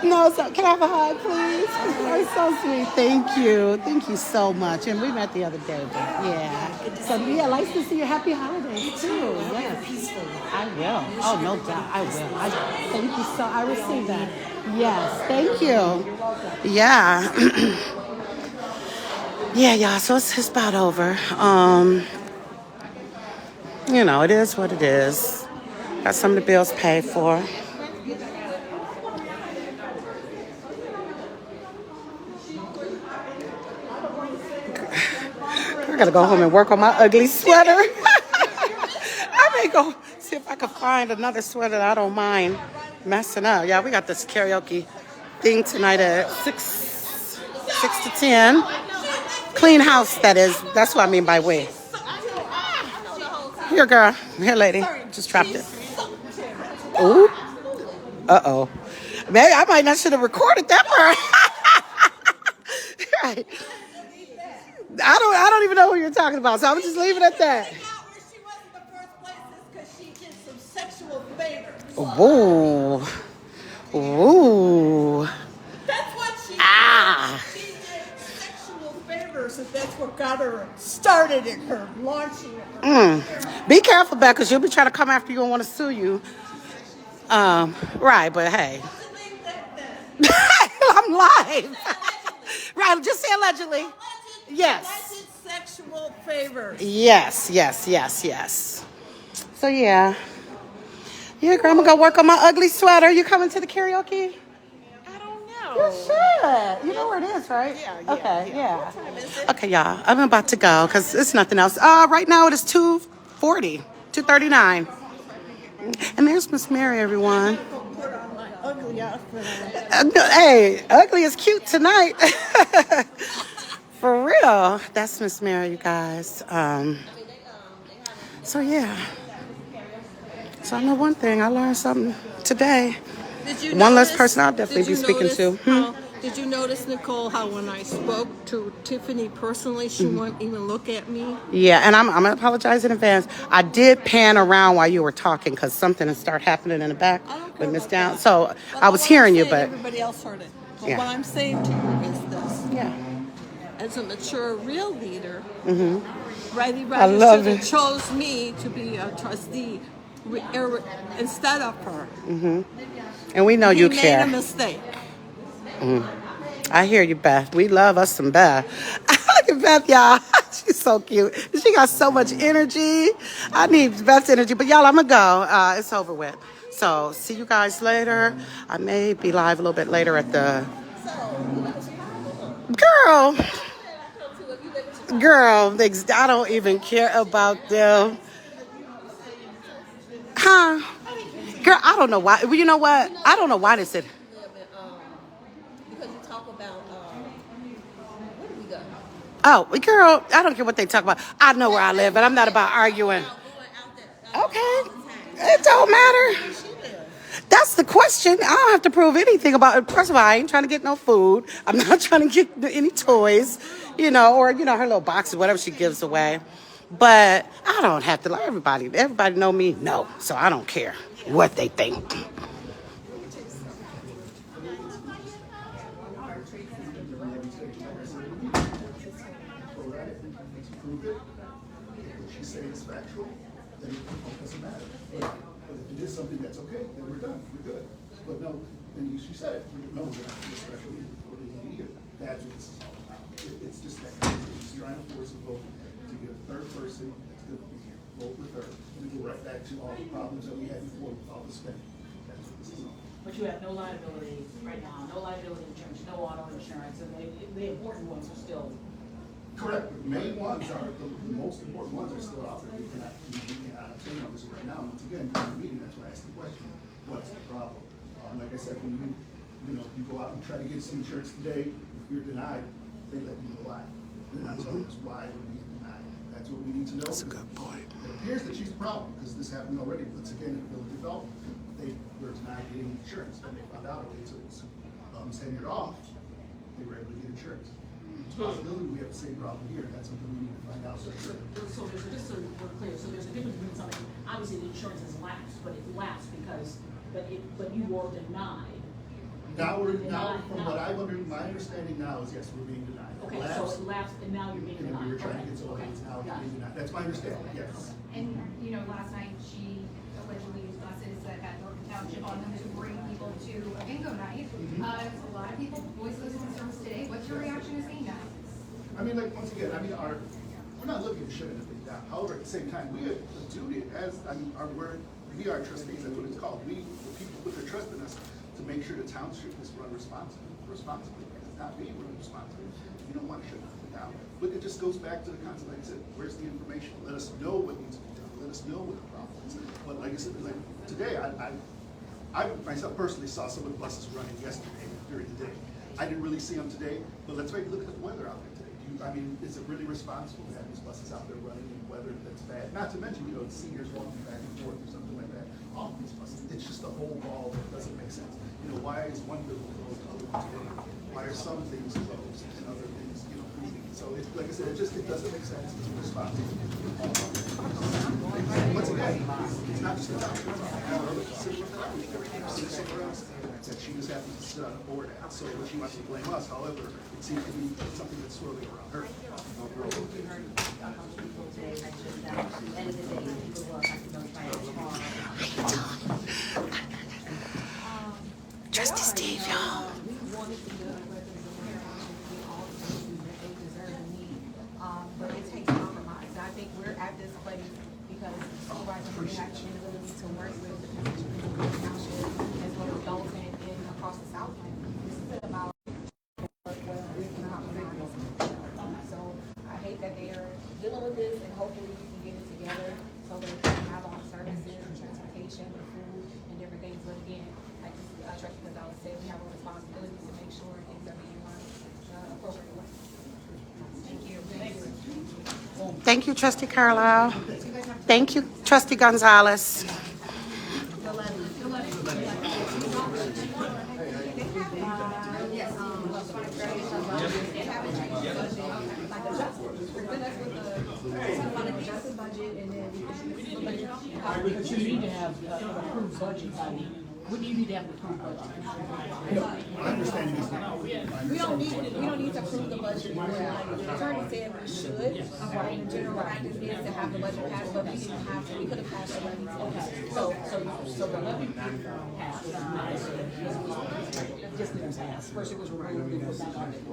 No, so can I have a hug, please? You're so sweet. Thank you. Thank you so much. And we met the other day, but yeah. So yeah, nice to see you. Happy holidays too. Yes. Peaceful. I will. Oh, no doubt. I will. Thank you so. I received that. Yes. Thank you. Yeah. Yeah, y'all. So it's about over. You know, it is what it is. Got some of the bills paid for. I gotta go home and work on my ugly sweater. I may go see if I can find another sweater that I don't mind messing up. Yeah, we got this karaoke thing tonight at 6 to 10. Clean house, that is. That's what I mean by we. Here, girl. Here, lady. Just dropped it. Ooh. Uh-oh. Maybe I might not should have recorded that part. Right. I don't even know what you're talking about, so I'm just leaving it at that. Whoa. Ooh. That's what she did. She did sexual favors, and that's what got her started in her launching her. Be careful, Beck, because she'll be trying to come after you and want to sue you. Right, but hey. I'm live. Right, just say allegedly. Yes. Alleged sexual favors. Yes. So yeah. Yeah, girl, I'm gonna go work on my ugly sweater. You coming to the karaoke? I don't know. You should. You know where it is, right? Yeah. Okay, yeah. What time is it? Okay, y'all. I'm about to go because it's nothing else. Right now it is 2:40, 2:39. And there's Miss Mary, everyone. Put on my ugly outfit. Hey, ugly is cute tonight. For real. That's Miss Mary, you guys. So yeah. So I know one thing. I learned something today. One less person I'll definitely be speaking to. Did you notice, Nicole, how when I spoke to Tiffany personally, she wouldn't even look at me? Yeah, and I'm going to apologize in advance. I did pan around while you were talking because something started happening in the back with Miss Down. So I was hearing you, but... Everybody else heard it. But Yeah. what I'm saying to you is this. Yeah. As a mature, real leader, I Riley love should have it. chose me to be a trustee instead of her. And we know you He care. made a mistake. I hear you, Beth. We love us some Beth. Look at Beth, y'all. She's so cute. She got so much energy. I need Beth's energy. But y'all, I'm going to go. It's over with. So see you guys later. I may be live a little bit later at the... Girl, I don't even care about them. Huh? Girl, I don't know why. You know what? I don't know why they said... Because you talk about, where do we go? Oh, girl, I don't care what they talk about. I know where I live, but I'm not about arguing. Okay. It don't matter. That's the question. I don't have to prove anything about it. First of all, I ain't trying to get no food. I'm not trying to get any toys, or, her little boxes, whatever she gives away. But I don't have to, like everybody know me. No. So I don't care what they think. She said it's factual, then it doesn't matter. But if it is something that's okay, then we're done, we're good. But no, and she said it, no, we're not doing a special meeting for the year. That's what this is all about. It's just that she's trying to force a vote to get a third person that's going to be here, vote with her, and go right back to all the problems that we had before with all the spending. That's what this is all. But you have no liability right now, no liability insurance, no auto insurance, and the important ones are still. Correct. The main ones are, the most important ones are still out there. We cannot obtain on this right now. Once again, in the meeting, that's why I asked the question, what's the problem? Like I said, when you go out and try to get some insurance today, if you're denied, they let you go out. They're not telling us why we're being denied. That's what we need to know. That's a good point. It appears that she's the problem, because this happened already. Once again, in village development, they were denied getting insurance. Then they found out, okay, so it's Henyard off, they were able to get insurance. It's a possibility we have the same problem here. That's something we need to find out for sure. So there's, just so we're clear, so there's a difference between something, obviously the insurance has lapsed, but it lapsed because, but you were denied. Now from what I've my understanding now is yes, we're being denied. Okay, so it lapsed and now you're being And denied. we were trying to get some Okay, it's now got being it. denied. That's my understanding, yes. And, you know, last night she allegedly used buses that had Thornton Township on them to bring people to a bingo night. A lot of people voiced those concerns today. What's your reaction to seeing that? I mean, like, once again, I mean, we're not looking to shut anything down. However, at the same time, we have a duty as, I mean, we are trustees, that's what it's called. The people put their trust in us to make sure the township is run responsibly. It's not being run responsibly. You don't want to shut anything down. But it just goes back to the concept, like I said, where's the information? Let us know what needs to be done. Let us know what the problem is. But like I said, like today, I myself personally saw some of the buses running yesterday during the day. I didn't really see them today, but let's take a look at the weather out there today. I mean, is it really responsible to have these buses out there running in weather that's bad? Not to mention, you know, the seniors walking back and forth or something like that. All of these buses, it's just a whole ball that doesn't make sense. You know, why is one building closed, other ones today? Why are some things closed and other things, you know, moving? So it's like I said, it doesn't make sense. It's responsible. Once again, it's not just about somewhere else that she just happens to sit on a board at. So she wants to blame us. However, it seems to be something that's swirling around her. Trustee Steve, y'all. But it takes compromise. I think we're at this place because supervisors really have the ability to work with the township as well as those in across the Southland. This is about so I hate that they are dealing with this, and hopefully we can get it together so that we can have all the services and transportation and food and different things. But again, like Trustee Gonzalez said, we have a responsibility to make sure things are being run appropriately. Thank you. Thank you, Trustee Carlisle. Thank you, Trustee Gonzalez. But you need to have an approved budget by the, when do you need to have an approved budget? My understanding is We don't need to approve the budget. Like the attorney said we should. The general practice is to have the budget passed, but we didn't have to. We could have passed the levy. So the levy passed, just didn't pass. First it was removed and put back on it.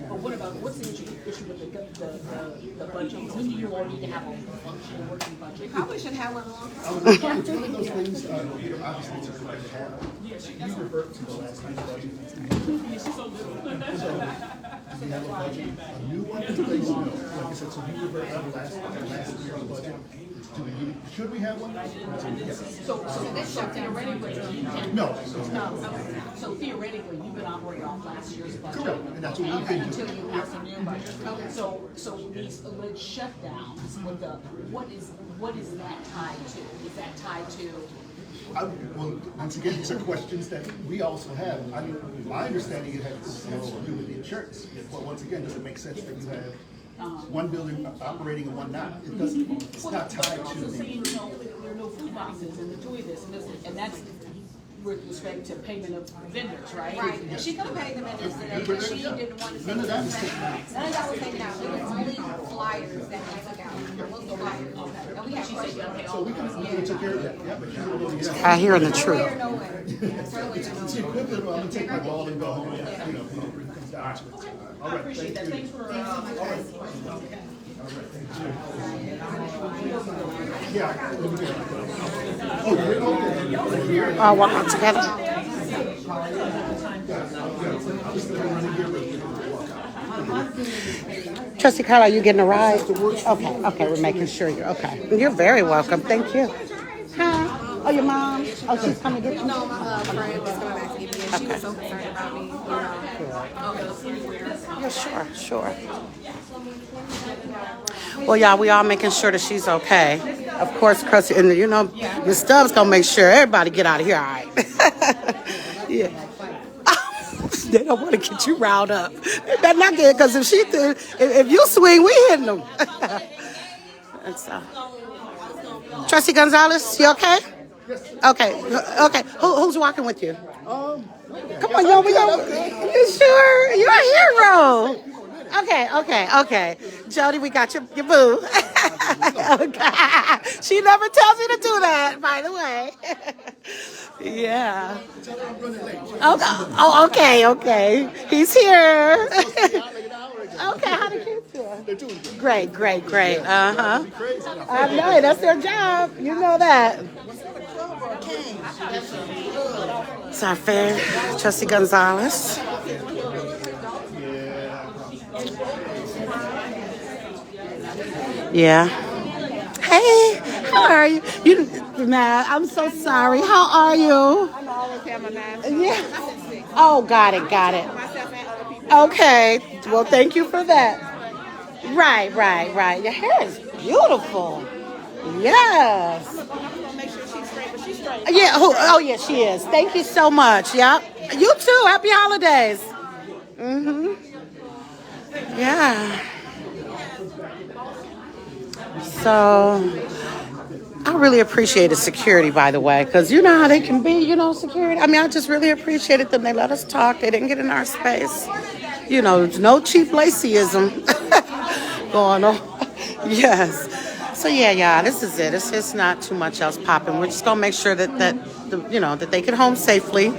But what about, what's the issue with the budget? When do you all need to have a functional working budget? Probably should have one on. It's one of those things, obviously, it's a right to have. You revert to the last night's budget. So, we have a budget, a new one, please, no. Like I said, so we revert to the last year's budget. Should we have one? Yes. So theoretically, you can. No. So theoretically, you could operate off last year's budget. Correct, and that's what we've been doing. Until you pass a new budget. Okay, so these alleged shutdowns, what is that tied to? Is that tied to? Well, once again, these are questions that we also have. I mean, my understanding, it has to do with the insurance. Well, once again, does it make sense that you have one building operating and one not? It doesn't, it's not tied to the. Saying, you know, there are no food boxes and they're doing this and this, and that's with respect to payment of vendors, right? Right, and she could have paid the vendors today, but she didn't want to. None of that was taken out. None of that was taken out. It was only flyers that we took out. It was the flyers. And we have questions. So we can take care of that. Yeah, but I hear the truth. It's equivalent, I'm gonna take my ball and go home, you know, when it comes down to it. All I right, appreciate that. thank you. Thanks for, All right, thank you. Yeah, let me get it. Oh, you're okay. All walk out together. Trustee Carla, you getting a ride? Okay, we're making sure you're okay. You're very welcome. Thank you. Hi. Oh, your mom? Oh, she's coming to get you? No, my friend was coming back to get me, and she was so concerned about me. Yeah, sure. Well, y'all, we all making sure that she's okay. Of course, Crusty, and you know, Miss Stubbs gonna make sure everybody get out of here, all right? Yeah. They don't want to get you riled up. They better not get it, because if you swing, we hitting them. And so, Trustee Gonzalez, you okay? Okay, okay. Who's walking with you? Come on, yo, we go. You sure? You're a hero. Okay. Jody, we got your boo. Okay. She never tells me to do that, by the way. Yeah. Okay. He's here. Okay, how the kids doing? They're doing good. Great. Uh-huh. I know, that's their job. You know that. It's our fair Trustee Gonzalez. Yeah. Hey, how are you? Man, I'm so sorry. How are you? I'm always having a nice. Yeah. Oh, got it. Okay. Well, thank you for that. Right. Your hair is beautiful. Yes. I'm gonna make sure she's straight, but she's straight. Yeah. Oh, yeah, she is. Thank you so much. Yep. You too. Happy holidays. Yeah. So, I really appreciated security, by the way, because you know how they can be, security. I mean, I just really appreciated them. They let us talk. They didn't get in our space. No cheap lacyism going on. Yes. So, yeah, this is it. It's just not too much else popping. We're just going to make sure that they get home safely.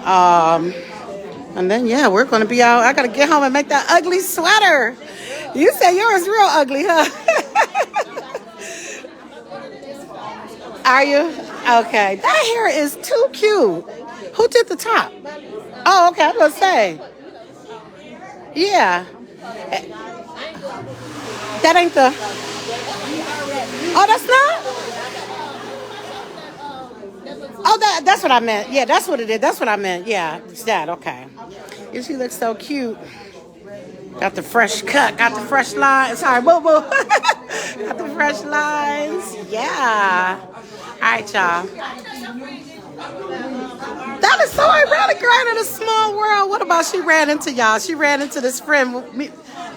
And then, yeah, we're going to be out. I got to get home and make that ugly sweater. You say yours real ugly, huh? Are you? Okay. That hair is too cute. Who did the top? Oh, okay. I'm going to say. Yeah. That ain't the... Oh, that's not? Oh, that's what I meant. Yeah, that's what it is. That's what I meant. Yeah, it's that. Okay. Yeah, she looks so cute. Got the fresh cut. Got the fresh lines. Sorry, boo. Got the fresh lines. Yeah. All right, y'all. That is so ironic, right? In a small world. What about she ran into y'all? She ran into this friend.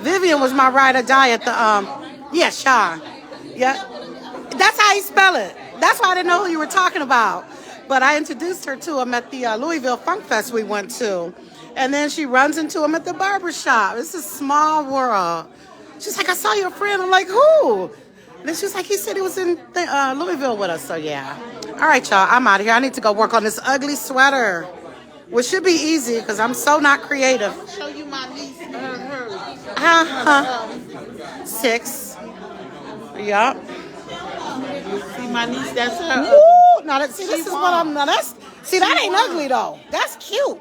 Vivian was my ride or die at the, yeah, Sean. Yeah. That's how you spell it. That's why I didn't know who you were talking about. But I introduced her to him at the Louisville Funk Fest we went to. And then she runs into him at the barber shop. It's a small world. She's like, I saw your friend. I'm like, who? And then she's like, he said he was in Louisville with us. So, yeah. All right, y'all. I'm out of here. I need to go work on this ugly sweater, which should be easy because I'm so not creative. I'll show you my niece, her. 6. Yup. See my niece, that's her. Ooh, now this is what I'm. Now that ain't ugly though. That's cute.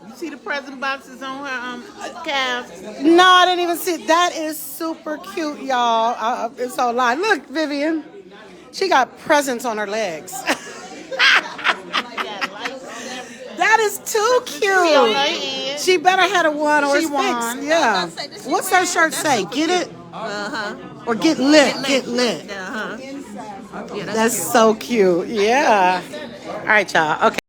You see the present boxes on her calves? No, I didn't even see. That is super cute, y'all. It's so live. Look, Vivian, she got presents on her legs. That is too cute. She better had a one or she won. Yeah. What's her shirt say? Get it? Or get lit. Get lit. Yeah, that's so cute. Yeah. All right, y'all. Okay.